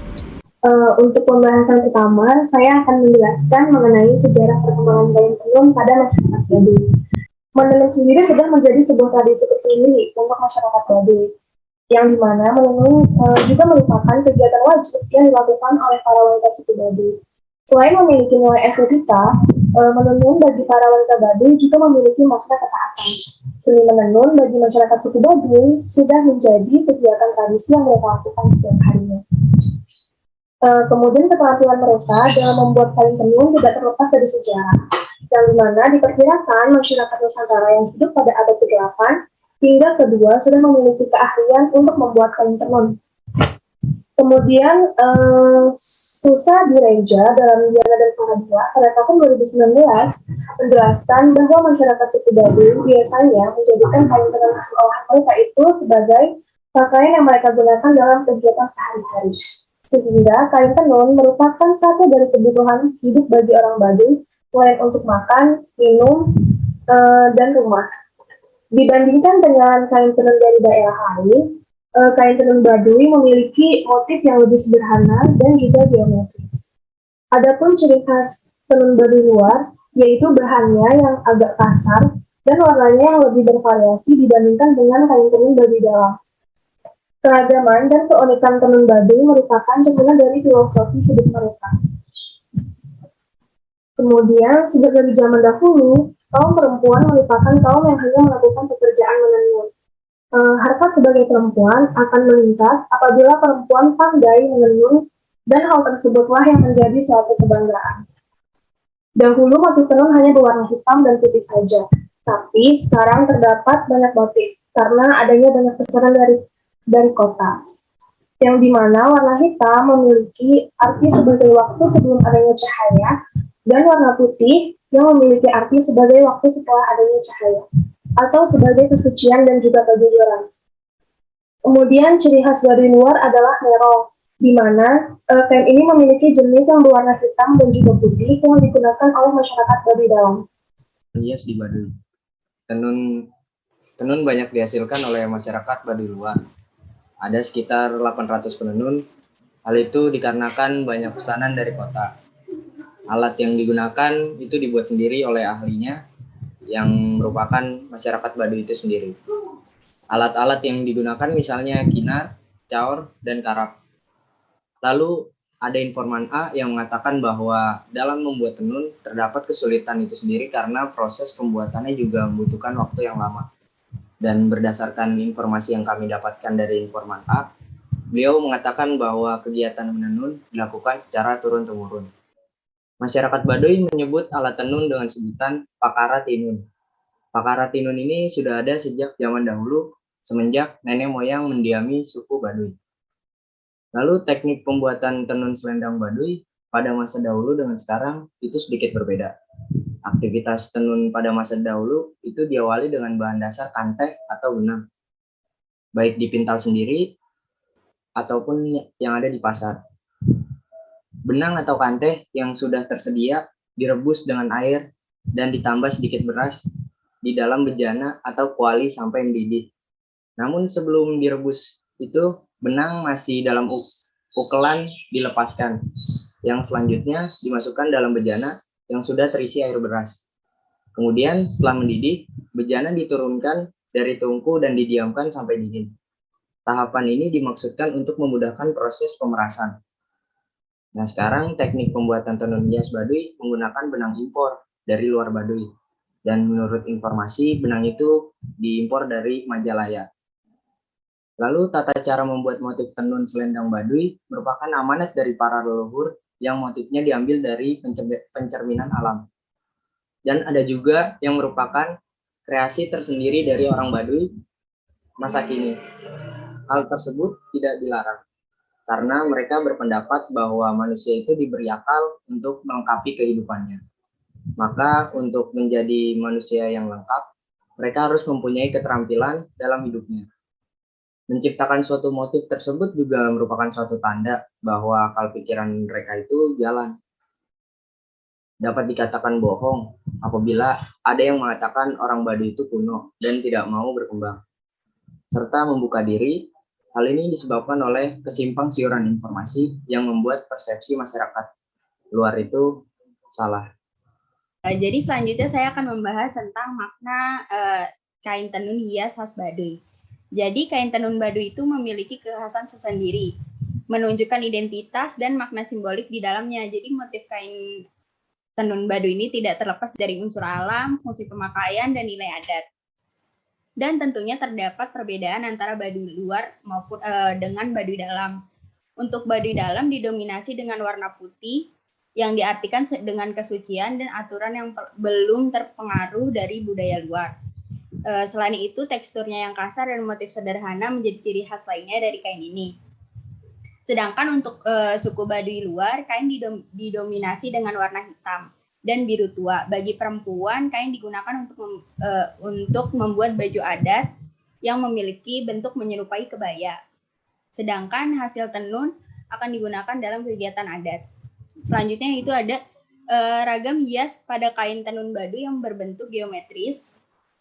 Untuk pembahasan pertama, saya akan menjelaskan mengenai sejarah perkembangan kain tenun pada masyarakat Baduy. Menenun sendiri sudah menjadi sebuah tradisi tersendiri untuk masyarakat Baduy, yang dimana menenun juga merupakan kegiatan wajib yang dilakukan oleh para wanita suku Baduy. Selain memiliki nilai estetika, menenun bagi para wanita Baduy juga memiliki makna ketaatan. Seni menenun bagi masyarakat suku Baduy sudah menjadi kegiatan tradisi yang mereka lakukan setiap harinya. Kemudian keterampilan mereka dalam membuat kain tenun tidak terlepas dari sejarah, yang dimana diperkirakan masyarakat Nusantara yang hidup pada abad ke-8 hingga ke-2 sudah memiliki keahlian untuk membuat kain tenun. Kemudian Susa Direja dalam Diana dan Paradia pada tahun 2019 menjelaskan bahwa masyarakat suku Baduy biasanya menjadikan kain tenun hasil olahan mereka itu sebagai pakaian yang mereka gunakan dalam kegiatan sehari-hari. Sehingga kain tenun merupakan satu dari kebutuhan hidup bagi orang Baduy selain untuk makan, minum, dan rumah. Dibandingkan dengan kain tenun dari daerah lain, kain tenun Baduy memiliki motif yang lebih sederhana dan juga geometris. Adapun ciri khas tenun Baduy luar, yaitu bahannya yang agak kasar dan warnanya yang lebih bervariasi dibandingkan dengan kain tenun Baduy dalam. Keragaman dan keunikan tenun Baduy merupakan cerminan dari filosofi hidup mereka. Kemudian, sejak dari zaman dahulu, kaum perempuan merupakan kaum yang hanya melakukan pekerjaan menenun. Harkat sebagai perempuan akan meningkat apabila perempuan pandai menenun, dan hal tersebutlah yang menjadi suatu kebanggaan. Dahulu motif tenun hanya berwarna hitam dan putih saja, tapi sekarang terdapat banyak motif karena adanya banyak pesanan dari kota, yang dimana warna hitam memiliki arti sebagai waktu sebelum adanya cahaya, dan warna putih yang memiliki arti sebagai waktu setelah adanya cahaya, atau sebagai kesucian dan juga kejujuran. Kemudian ciri khas Baduy luar adalah merong, di mana kain ini memiliki jenis yang berwarna hitam dan juga putih yang digunakan oleh masyarakat Baduy dalam. Hias di Baduy. Tenun banyak dihasilkan oleh masyarakat Baduy luar. Ada sekitar 800 penenun. Hal itu dikarenakan banyak pesanan dari kota. Alat yang digunakan itu dibuat sendiri oleh ahlinya, yang merupakan masyarakat Baduy itu sendiri. Alat-alat yang digunakan misalnya kinar, caor, dan karak. Lalu ada informan A yang mengatakan bahwa dalam membuat tenun terdapat kesulitan itu sendiri karena proses pembuatannya juga membutuhkan waktu yang lama. Dan berdasarkan informasi yang kami dapatkan dari informan A, beliau mengatakan bahwa kegiatan menenun dilakukan secara turun-temurun. Masyarakat Baduy menyebut alat tenun dengan sebutan pakara tinun. Pakara tinun ini sudah ada sejak zaman dahulu, semenjak nenek moyang mendiami suku Baduy. Lalu teknik pembuatan tenun selendang Baduy pada masa dahulu dengan sekarang itu sedikit berbeda. Aktivitas tenun pada masa dahulu itu diawali dengan bahan dasar kanteh atau benang, baik dipintal sendiri ataupun yang ada di pasar. Benang atau kanteh yang sudah tersedia direbus dengan air dan ditambah sedikit beras di dalam bejana atau kuali sampai mendidih. Namun sebelum direbus itu benang masih dalam ukelan dilepaskan, yang selanjutnya dimasukkan dalam bejana yang sudah terisi air beras. Kemudian setelah mendidih, bejana diturunkan dari tungku dan didiamkan sampai dingin. Tahapan ini dimaksudkan untuk memudahkan proses pemerasan. Nah, sekarang teknik pembuatan tenun hias Baduy menggunakan benang impor dari luar Baduy. Dan menurut informasi, benang itu diimpor dari Majalaya. Lalu tata cara membuat motif tenun selendang Baduy merupakan amanat dari para leluhur yang motifnya diambil dari pencerminan alam. Dan ada juga yang merupakan kreasi tersendiri dari orang Baduy masa kini. Hal tersebut tidak dilarang, karena mereka berpendapat bahwa manusia itu diberi akal untuk melengkapi kehidupannya. Maka untuk menjadi manusia yang lengkap, Mereka harus mempunyai keterampilan dalam hidupnya. Menciptakan suatu motif tersebut juga merupakan suatu tanda bahwa akal pikiran mereka itu jalan. Dapat dikatakan bohong apabila ada yang mengatakan orang Baduy itu kuno dan tidak mau berkembang, serta membuka diri. Hal ini disebabkan oleh kesimpang siuran informasi yang membuat persepsi masyarakat luar itu salah. Jadi selanjutnya saya akan membahas tentang makna kain tenun hias khas Baduy. Jadi kain tenun Baduy itu memiliki kekhasan tersendiri, menunjukkan identitas dan makna simbolik di dalamnya. Jadi motif kain tenun Baduy ini tidak terlepas dari unsur alam, fungsi pemakaian, dan nilai adat. Dan tentunya terdapat perbedaan antara Baduy luar maupun dengan Baduy dalam. Untuk Baduy dalam didominasi dengan warna putih yang diartikan dengan kesucian dan aturan yang belum terpengaruh dari budaya luar. Selain itu, teksturnya yang kasar dan motif sederhana menjadi ciri khas lainnya dari kain ini. Sedangkan untuk suku Baduy luar, kain didominasi dengan warna hitam dan biru tua. Bagi perempuan, kain digunakan untuk membuat baju adat yang memiliki bentuk menyerupai kebaya. Sedangkan hasil tenun akan digunakan dalam kegiatan adat. Selanjutnya itu ada ragam hias pada kain tenun Baduy yang berbentuk geometris.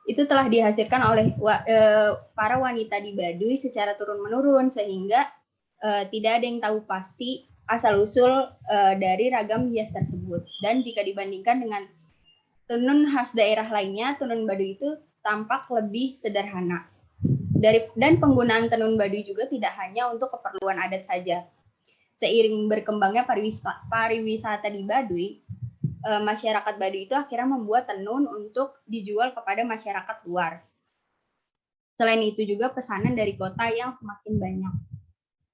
Itu telah dihasilkan oleh para wanita di Baduy secara turun-menurun, sehingga tidak ada yang tahu pasti asal-usul dari ragam hias tersebut. Dan jika dibandingkan dengan tenun khas daerah lainnya, tenun Baduy itu tampak lebih sederhana. Dan penggunaan tenun Baduy juga tidak hanya untuk keperluan adat saja. Seiring berkembangnya pariwisata di Baduy, masyarakat Baduy itu akhirnya membuat tenun untuk dijual kepada masyarakat luar. Selain itu juga pesanan dari kota yang semakin banyak.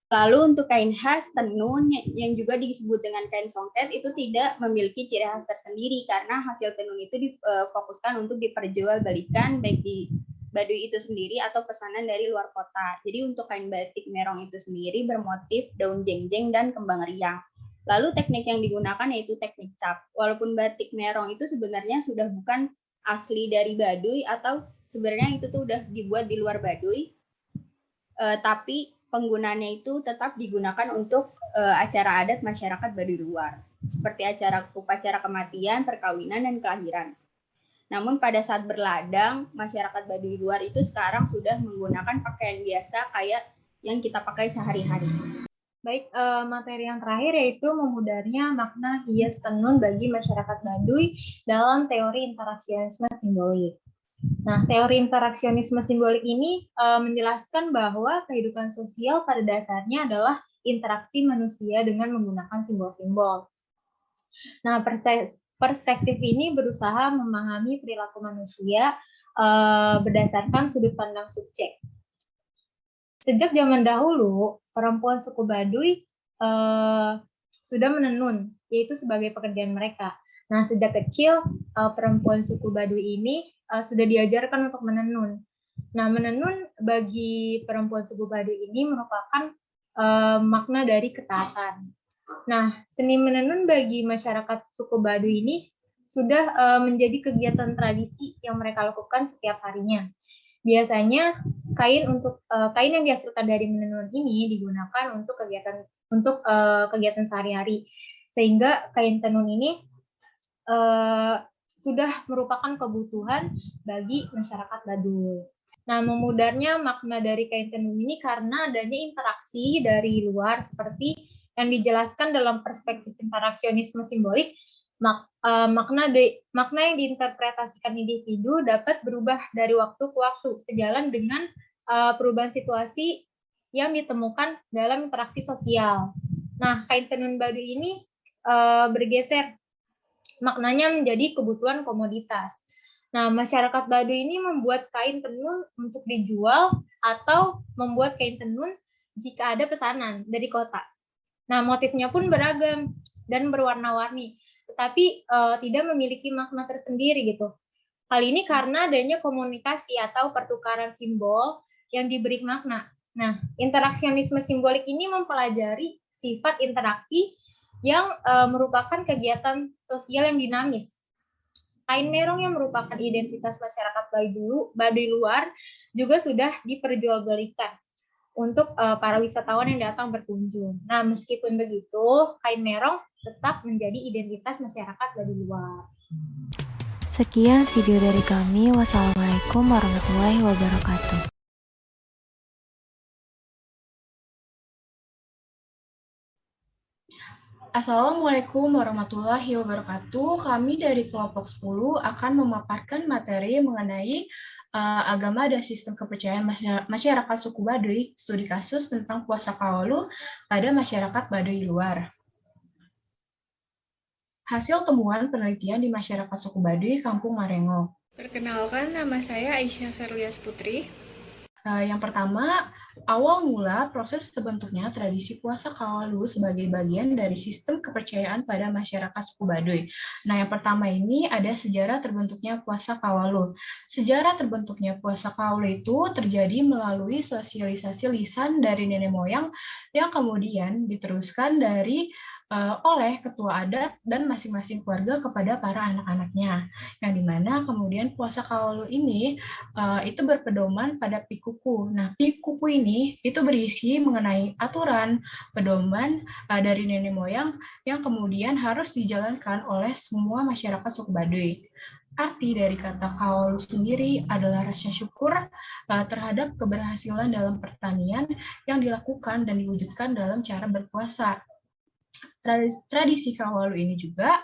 Lalu untuk kain khas tenun yang juga disebut dengan kain songket itu tidak memiliki ciri khas tersendiri karena hasil tenun itu difokuskan untuk diperjualbelikan baik di Baduy itu sendiri atau pesanan dari luar kota. Jadi untuk kain batik merong itu sendiri bermotif daun jengjeng dan kembang riang. Lalu teknik yang digunakan yaitu teknik cap. Walaupun batik merong itu sebenarnya sudah bukan asli dari Baduy atau sebenarnya itu tuh udah dibuat di luar Baduy, tapi penggunaannya itu tetap digunakan untuk acara adat masyarakat Baduy luar, seperti upacara kematian, perkawinan, dan kelahiran. Namun pada saat berladang, masyarakat Baduy luar itu sekarang sudah menggunakan pakaian biasa kayak yang kita pakai sehari-hari. Baik, materi yang terakhir yaitu memudarnya makna hias tenun bagi masyarakat Baduy dalam teori interaksionisme simbolik. Nah, teori interaksionisme simbolik ini menjelaskan bahwa kehidupan sosial pada dasarnya adalah interaksi manusia dengan menggunakan simbol-simbol. Nah, perspektif ini berusaha memahami perilaku manusia berdasarkan sudut pandang subjek. Sejak zaman dahulu, perempuan suku Baduy sudah menenun, yaitu sebagai pekerjaan mereka. Nah, sejak kecil, perempuan suku Baduy ini sudah diajarkan untuk menenun. Nah, menenun bagi perempuan suku Baduy ini merupakan makna dari ketaatan. Nah, seni menenun bagi masyarakat suku Baduy ini sudah menjadi kegiatan tradisi yang mereka lakukan setiap harinya. Biasanya kain yang dihasilkan dari menenun ini digunakan untuk kegiatan sehari-hari, sehingga kain tenun ini sudah merupakan kebutuhan bagi masyarakat Baduy. Nah, memudarnya makna dari kain tenun ini karena adanya interaksi dari luar seperti yang dijelaskan dalam perspektif interaksionisme simbolik. Makna yang diinterpretasikan individu dapat berubah dari waktu ke waktu sejalan dengan perubahan situasi yang ditemukan dalam interaksi sosial. Nah, kain tenun Baduy ini bergeser maknanya menjadi kebutuhan komoditas. Nah, masyarakat Baduy ini membuat kain tenun untuk dijual atau membuat kain tenun jika ada pesanan dari kota. Nah, motifnya pun beragam dan berwarna-warni, tetapi tidak memiliki makna tersendiri gitu. Hal ini karena adanya komunikasi atau pertukaran simbol yang diberi makna. Nah, interaksionisme simbolik ini mempelajari sifat interaksi yang merupakan kegiatan sosial yang dinamis. Kain merong yang merupakan identitas masyarakat Baduy luar juga sudah diperjualbelikan untuk para wisatawan yang datang berkunjung. Nah, meskipun begitu, kain merong tetap menjadi identitas masyarakat Baduy luar. Sekian video dari kami. Wassalamualaikum warahmatullahi wabarakatuh. Assalamualaikum warahmatullahi wabarakatuh. Kami dari kelompok 10 akan memaparkan materi mengenai agama dan sistem kepercayaan masyarakat suku Baduy, studi kasus tentang puasa Kawalu pada masyarakat Baduy luar. Hasil temuan penelitian di masyarakat suku Baduy Kampung Marengo. Perkenalkan, nama saya Aisyah Serlias Putri. Yang pertama, awal mula proses terbentuknya tradisi puasa Kawalu sebagai bagian dari sistem kepercayaan pada masyarakat suku Baduy. Nah, yang pertama ini ada sejarah terbentuknya puasa Kawalu. Sejarah terbentuknya puasa Kawalu itu terjadi melalui sosialisasi lisan dari nenek moyang yang kemudian diteruskan oleh ketua adat dan masing-masing keluarga kepada para anak-anaknya. Yang dimana kemudian puasa Kawalu ini itu berpedoman pada pikuku. Nah, pikuku ini itu berisi mengenai aturan, pedoman dari nenek moyang yang kemudian harus dijalankan oleh semua masyarakat suku Baduy. Arti dari kata Kawalu sendiri adalah rasa syukur terhadap keberhasilan dalam pertanian yang dilakukan dan diwujudkan dalam cara berpuasa. Tradisi Kawalu ini juga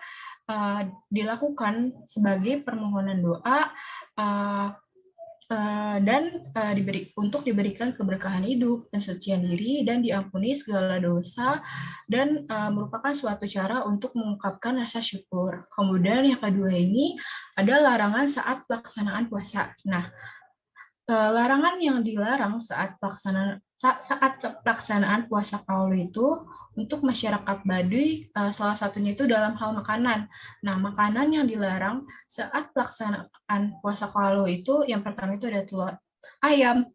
dilakukan sebagai permohonan doa dan untuk diberikan keberkahan hidup, pensucian diri, dan diampuni segala dosa, dan merupakan suatu cara untuk mengungkapkan rasa syukur. Kemudian yang kedua ini ada larangan saat pelaksanaan puasa. Nah, larangan yang dilarang saat pelaksanaan puasa Kawalu itu untuk masyarakat Baduy salah satunya itu dalam hal makanan. Nah, makanan yang dilarang saat pelaksanaan puasa Kawalu itu yang pertama itu ada telur ayam,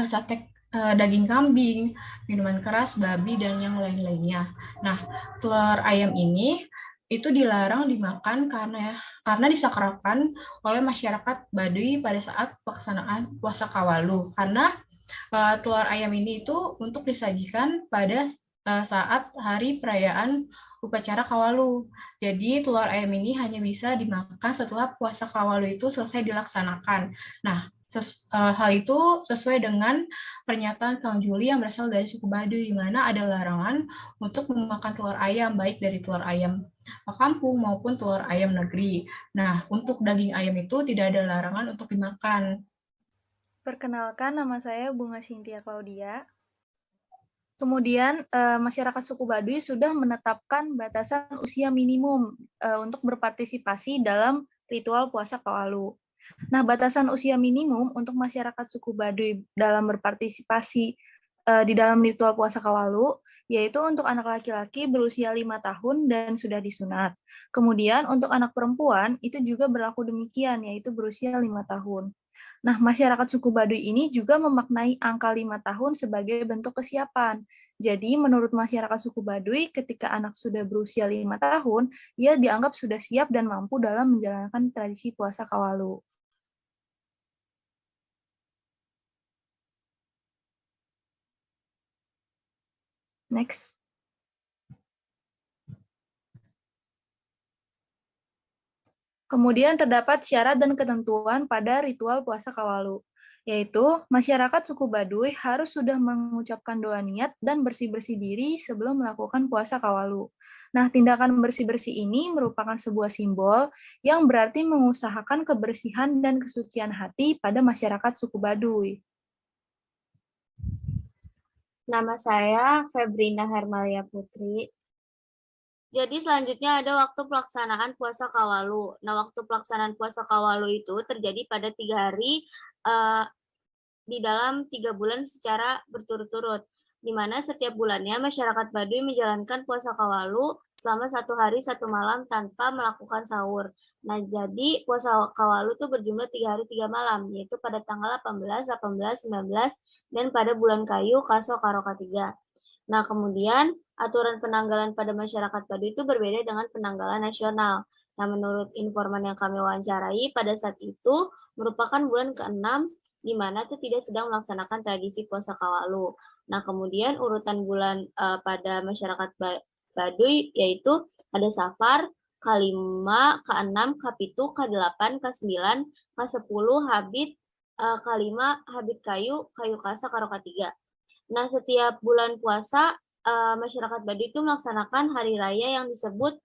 sate daging kambing, minuman keras babi, dan yang lain-lainnya. Nah, telur ayam ini itu dilarang dimakan karena disakralkan oleh masyarakat Baduy pada saat pelaksanaan puasa Kawalu. Karena telur ayam ini itu untuk disajikan pada saat hari perayaan upacara Kawalu. Jadi telur ayam ini hanya bisa dimakan setelah puasa Kawalu itu selesai dilaksanakan. Nah, hal itu sesuai dengan pernyataan Kang Juli yang berasal dari suku Baduy, di mana ada larangan untuk memakan telur ayam, baik dari telur ayam kampung maupun telur ayam negeri. Nah, untuk daging ayam itu tidak ada larangan untuk dimakan. Perkenalkan, nama saya Bunga Cynthia Claudia. Kemudian, masyarakat suku Baduy sudah menetapkan batasan usia minimum untuk berpartisipasi dalam ritual puasa Kawalu. Nah, batasan usia minimum untuk masyarakat suku Baduy dalam berpartisipasi di dalam ritual puasa Kawalu, yaitu untuk anak laki-laki berusia 5 tahun dan sudah disunat. Kemudian, untuk anak perempuan, itu juga berlaku demikian, yaitu berusia 5 tahun. Nah, masyarakat suku Baduy ini juga memaknai angka 5 tahun sebagai bentuk kesiapan. Jadi, menurut masyarakat suku Baduy, ketika anak sudah berusia 5 tahun, ia dianggap sudah siap dan mampu dalam menjalankan tradisi puasa Kawalu. Next. Kemudian terdapat syarat dan ketentuan pada ritual puasa Kawalu, yaitu masyarakat suku Baduy harus sudah mengucapkan doa niat dan bersih-bersih diri sebelum melakukan puasa Kawalu. Nah, tindakan bersih-bersih ini merupakan sebuah simbol yang berarti mengusahakan kebersihan dan kesucian hati pada masyarakat suku Baduy. Nama saya Febrina Hermalia Putri. Jadi selanjutnya ada waktu pelaksanaan puasa Kawalu. Nah, waktu pelaksanaan puasa Kawalu itu terjadi pada 3 hari di dalam 3 bulan secara berturut-turut, di mana setiap bulannya masyarakat Baduy menjalankan puasa Kawalu selama 1 hari 1 malam tanpa melakukan sahur. Nah, jadi puasa Kawalu itu berjumlah 3 hari 3 malam, yaitu pada tanggal 18, 18, 19, dan pada bulan kayu Kaso Karoka 3. Nah, kemudian aturan penanggalan pada masyarakat Baduy itu berbeda dengan penanggalan nasional. Nah, menurut informan yang kami wawancarai, pada saat itu merupakan bulan ke-6 di mana itu tidak sedang melaksanakan tradisi puasa Kawalu. Nah, kemudian urutan bulan pada masyarakat Baduy yaitu ada Safar, K5, K6, K7, K8, K9, K10, Habit, K5, Habit Kayu, Kayu Kasa, karo K3. Nah, setiap bulan puasa, masyarakat Baduy itu melaksanakan hari raya yang disebut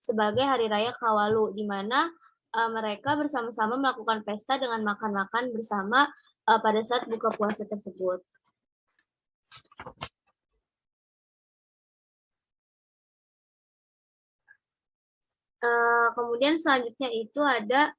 sebagai Hari Raya Kawalu, di mana mereka bersama-sama melakukan pesta dengan makan-makan bersama pada saat buka puasa tersebut. Kemudian selanjutnya itu ada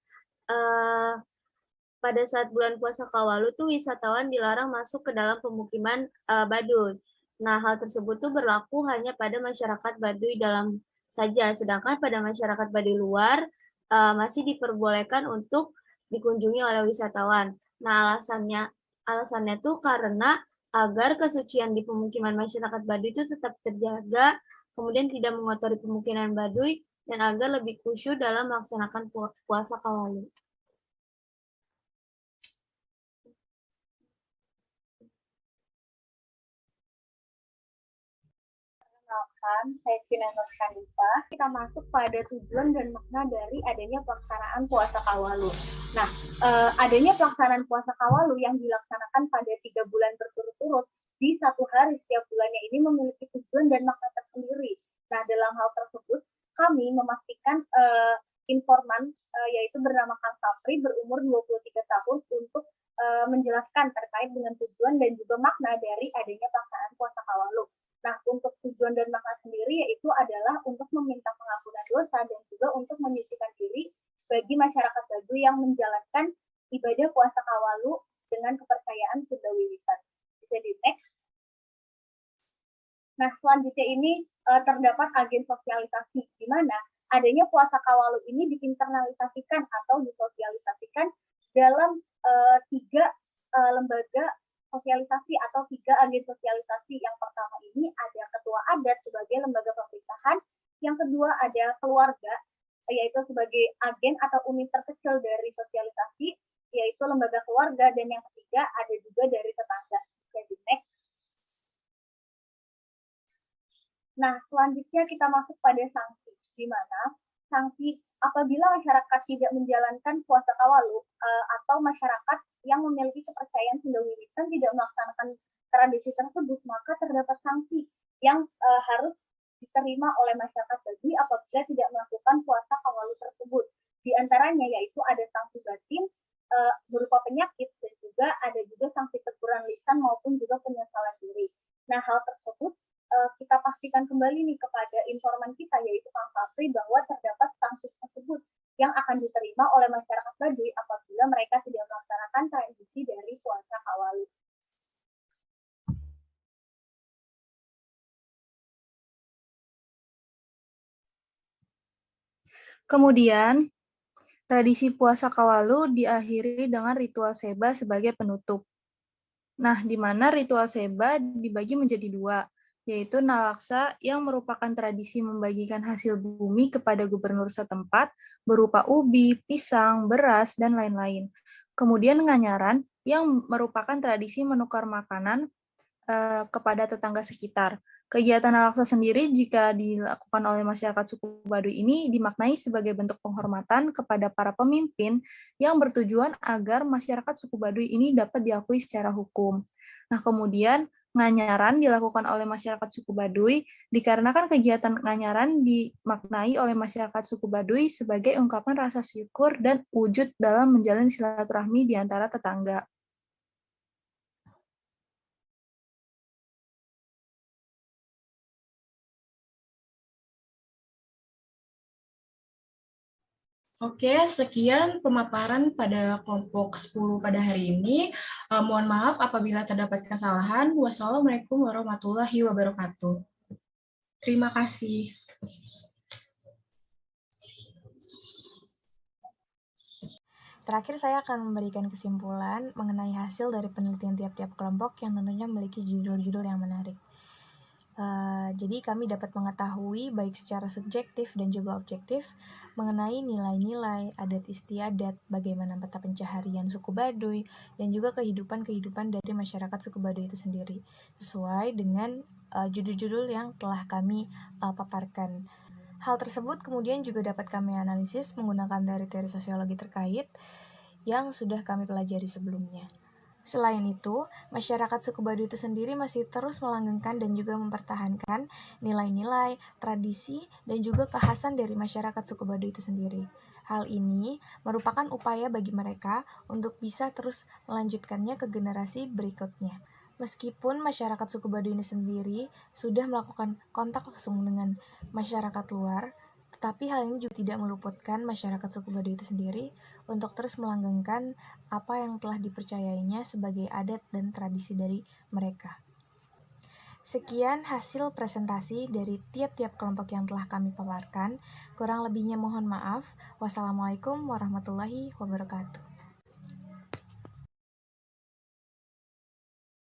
pada saat bulan puasa Kawalu tuh wisatawan dilarang masuk ke dalam pemukiman Baduy. Nah, hal tersebut tuh berlaku hanya pada masyarakat Baduy dalam saja, sedangkan pada masyarakat Baduy luar masih diperbolehkan untuk dikunjungi oleh wisatawan. Nah, alasannya tuh karena agar kesucian di pemukiman masyarakat Baduy itu tetap terjaga, kemudian tidak mengotori pemukiman Baduy, dan agar lebih khusyuk dalam melaksanakan puasa Kawalu. Saya Tina Nurkanita. Kita masuk pada tujuan dan makna dari adanya pelaksanaan puasa Kawalu. Nah, adanya pelaksanaan puasa Kawalu yang dilaksanakan pada 3 bulan berturut-turut di satu hari setiap bulannya ini memiliki tujuan dan makna tersendiri. Nah, dalam hal tersebut kami memastikan informan yaitu bernama Kang Sapri berumur 23 tahun untuk menjelaskan terkait dengan tujuan dan juga makna dari adanya pelaksanaan puasa Kawalu. Nah, untuk tujuan dan makna sendiri yaitu adalah untuk meminta pengampunan dosa dan juga untuk menyucikan diri bagi masyarakat Baduy yang menjalankan ibadah puasa Kawalu dengan kepercayaan Sunda Wiwitan. Bisa di next. Nah, selanjutnya ini terdapat agen sosialisasi, di mana adanya puasa Kawalu ini diinternalisasikan atau disosialisasikan dalam 3 lembaga sosialisasi atau 3 agen sosialisasi. Yang pertama ini ada ketua adat sebagai lembaga pemerintahan, yang kedua ada keluarga yaitu sebagai agen atau unit terkecil dari sosialisasi yaitu lembaga keluarga, dan yang ketiga ada juga dari tetangga. Jadi next. Nah, selanjutnya kita masuk pada sanksi, di mana sanksi apabila masyarakat tidak menjalankan puasa Kawalu atau masyarakat yang memiliki kepercayaan Sunda Wiwitan tidak melaksanakan tradisi tersebut, maka terdapat sanksi yang harus diterima oleh masyarakat Baduy apabila tidak melakukan puasa Kawalu tersebut. Di antaranya yaitu ada sanksi batin berupa penyakit, dan juga ada juga sanksi teguran lisan maupun juga penyesalan diri. Nah, hal tersebut kita pastikan kembali nih kepada informan kita yaitu Kang Sapri bahwa terdapat sanksi tersebut yang akan diterima oleh masyarakat Baduy apabila mereka tidak melaksanakan tradisi dari puasa Kawalu. Kemudian, tradisi puasa Kawalu diakhiri dengan ritual seba sebagai penutup. Nah, di mana ritual seba dibagi menjadi 2, yaitu nalaksa yang merupakan tradisi membagikan hasil bumi kepada gubernur setempat berupa ubi, pisang, beras, dan lain-lain. Kemudian nganyaran yang merupakan tradisi menukar makanan kepada tetangga sekitar. Kegiatan nalaksa sendiri jika dilakukan oleh masyarakat suku Baduy ini dimaknai sebagai bentuk penghormatan kepada para pemimpin yang bertujuan agar masyarakat suku Baduy ini dapat diakui secara hukum. Nah, kemudian nganyaran dilakukan oleh masyarakat suku Baduy dikarenakan kegiatan nganyaran dimaknai oleh masyarakat suku Baduy sebagai ungkapan rasa syukur dan wujud dalam menjalin silaturahmi di antara tetangga. Oke, sekian pemaparan pada kelompok 10 pada hari ini. Mohon maaf apabila terdapat kesalahan. Wassalamualaikum warahmatullahi wabarakatuh. Terima kasih. Terakhir, saya akan memberikan kesimpulan mengenai hasil dari penelitian tiap-tiap kelompok yang tentunya memiliki judul-judul yang menarik. Jadi kami dapat mengetahui baik secara subjektif dan juga objektif mengenai nilai-nilai, adat istiadat, bagaimana mata pencaharian suku Baduy, dan juga kehidupan-kehidupan dari masyarakat suku Baduy itu sendiri, sesuai dengan judul-judul yang telah kami paparkan. Hal tersebut kemudian juga dapat kami analisis menggunakan teori-teori sosiologi terkait yang sudah kami pelajari sebelumnya. Selain itu, masyarakat suku Baduy itu sendiri masih terus melanggengkan dan juga mempertahankan nilai-nilai, tradisi, dan juga kekhasan dari masyarakat suku Baduy itu sendiri. Hal ini merupakan upaya bagi mereka untuk bisa terus melanjutkannya ke generasi berikutnya. Meskipun masyarakat suku Baduy ini sendiri sudah melakukan kontak langsung dengan masyarakat luar, tetapi hal ini juga tidak meluputkan masyarakat suku Baduy itu sendiri untuk terus melanggengkan apa yang telah dipercayainya sebagai adat dan tradisi dari mereka. Sekian hasil presentasi dari tiap-tiap kelompok yang telah kami paparkan. Kurang lebihnya mohon maaf. Wassalamualaikum warahmatullahi wabarakatuh.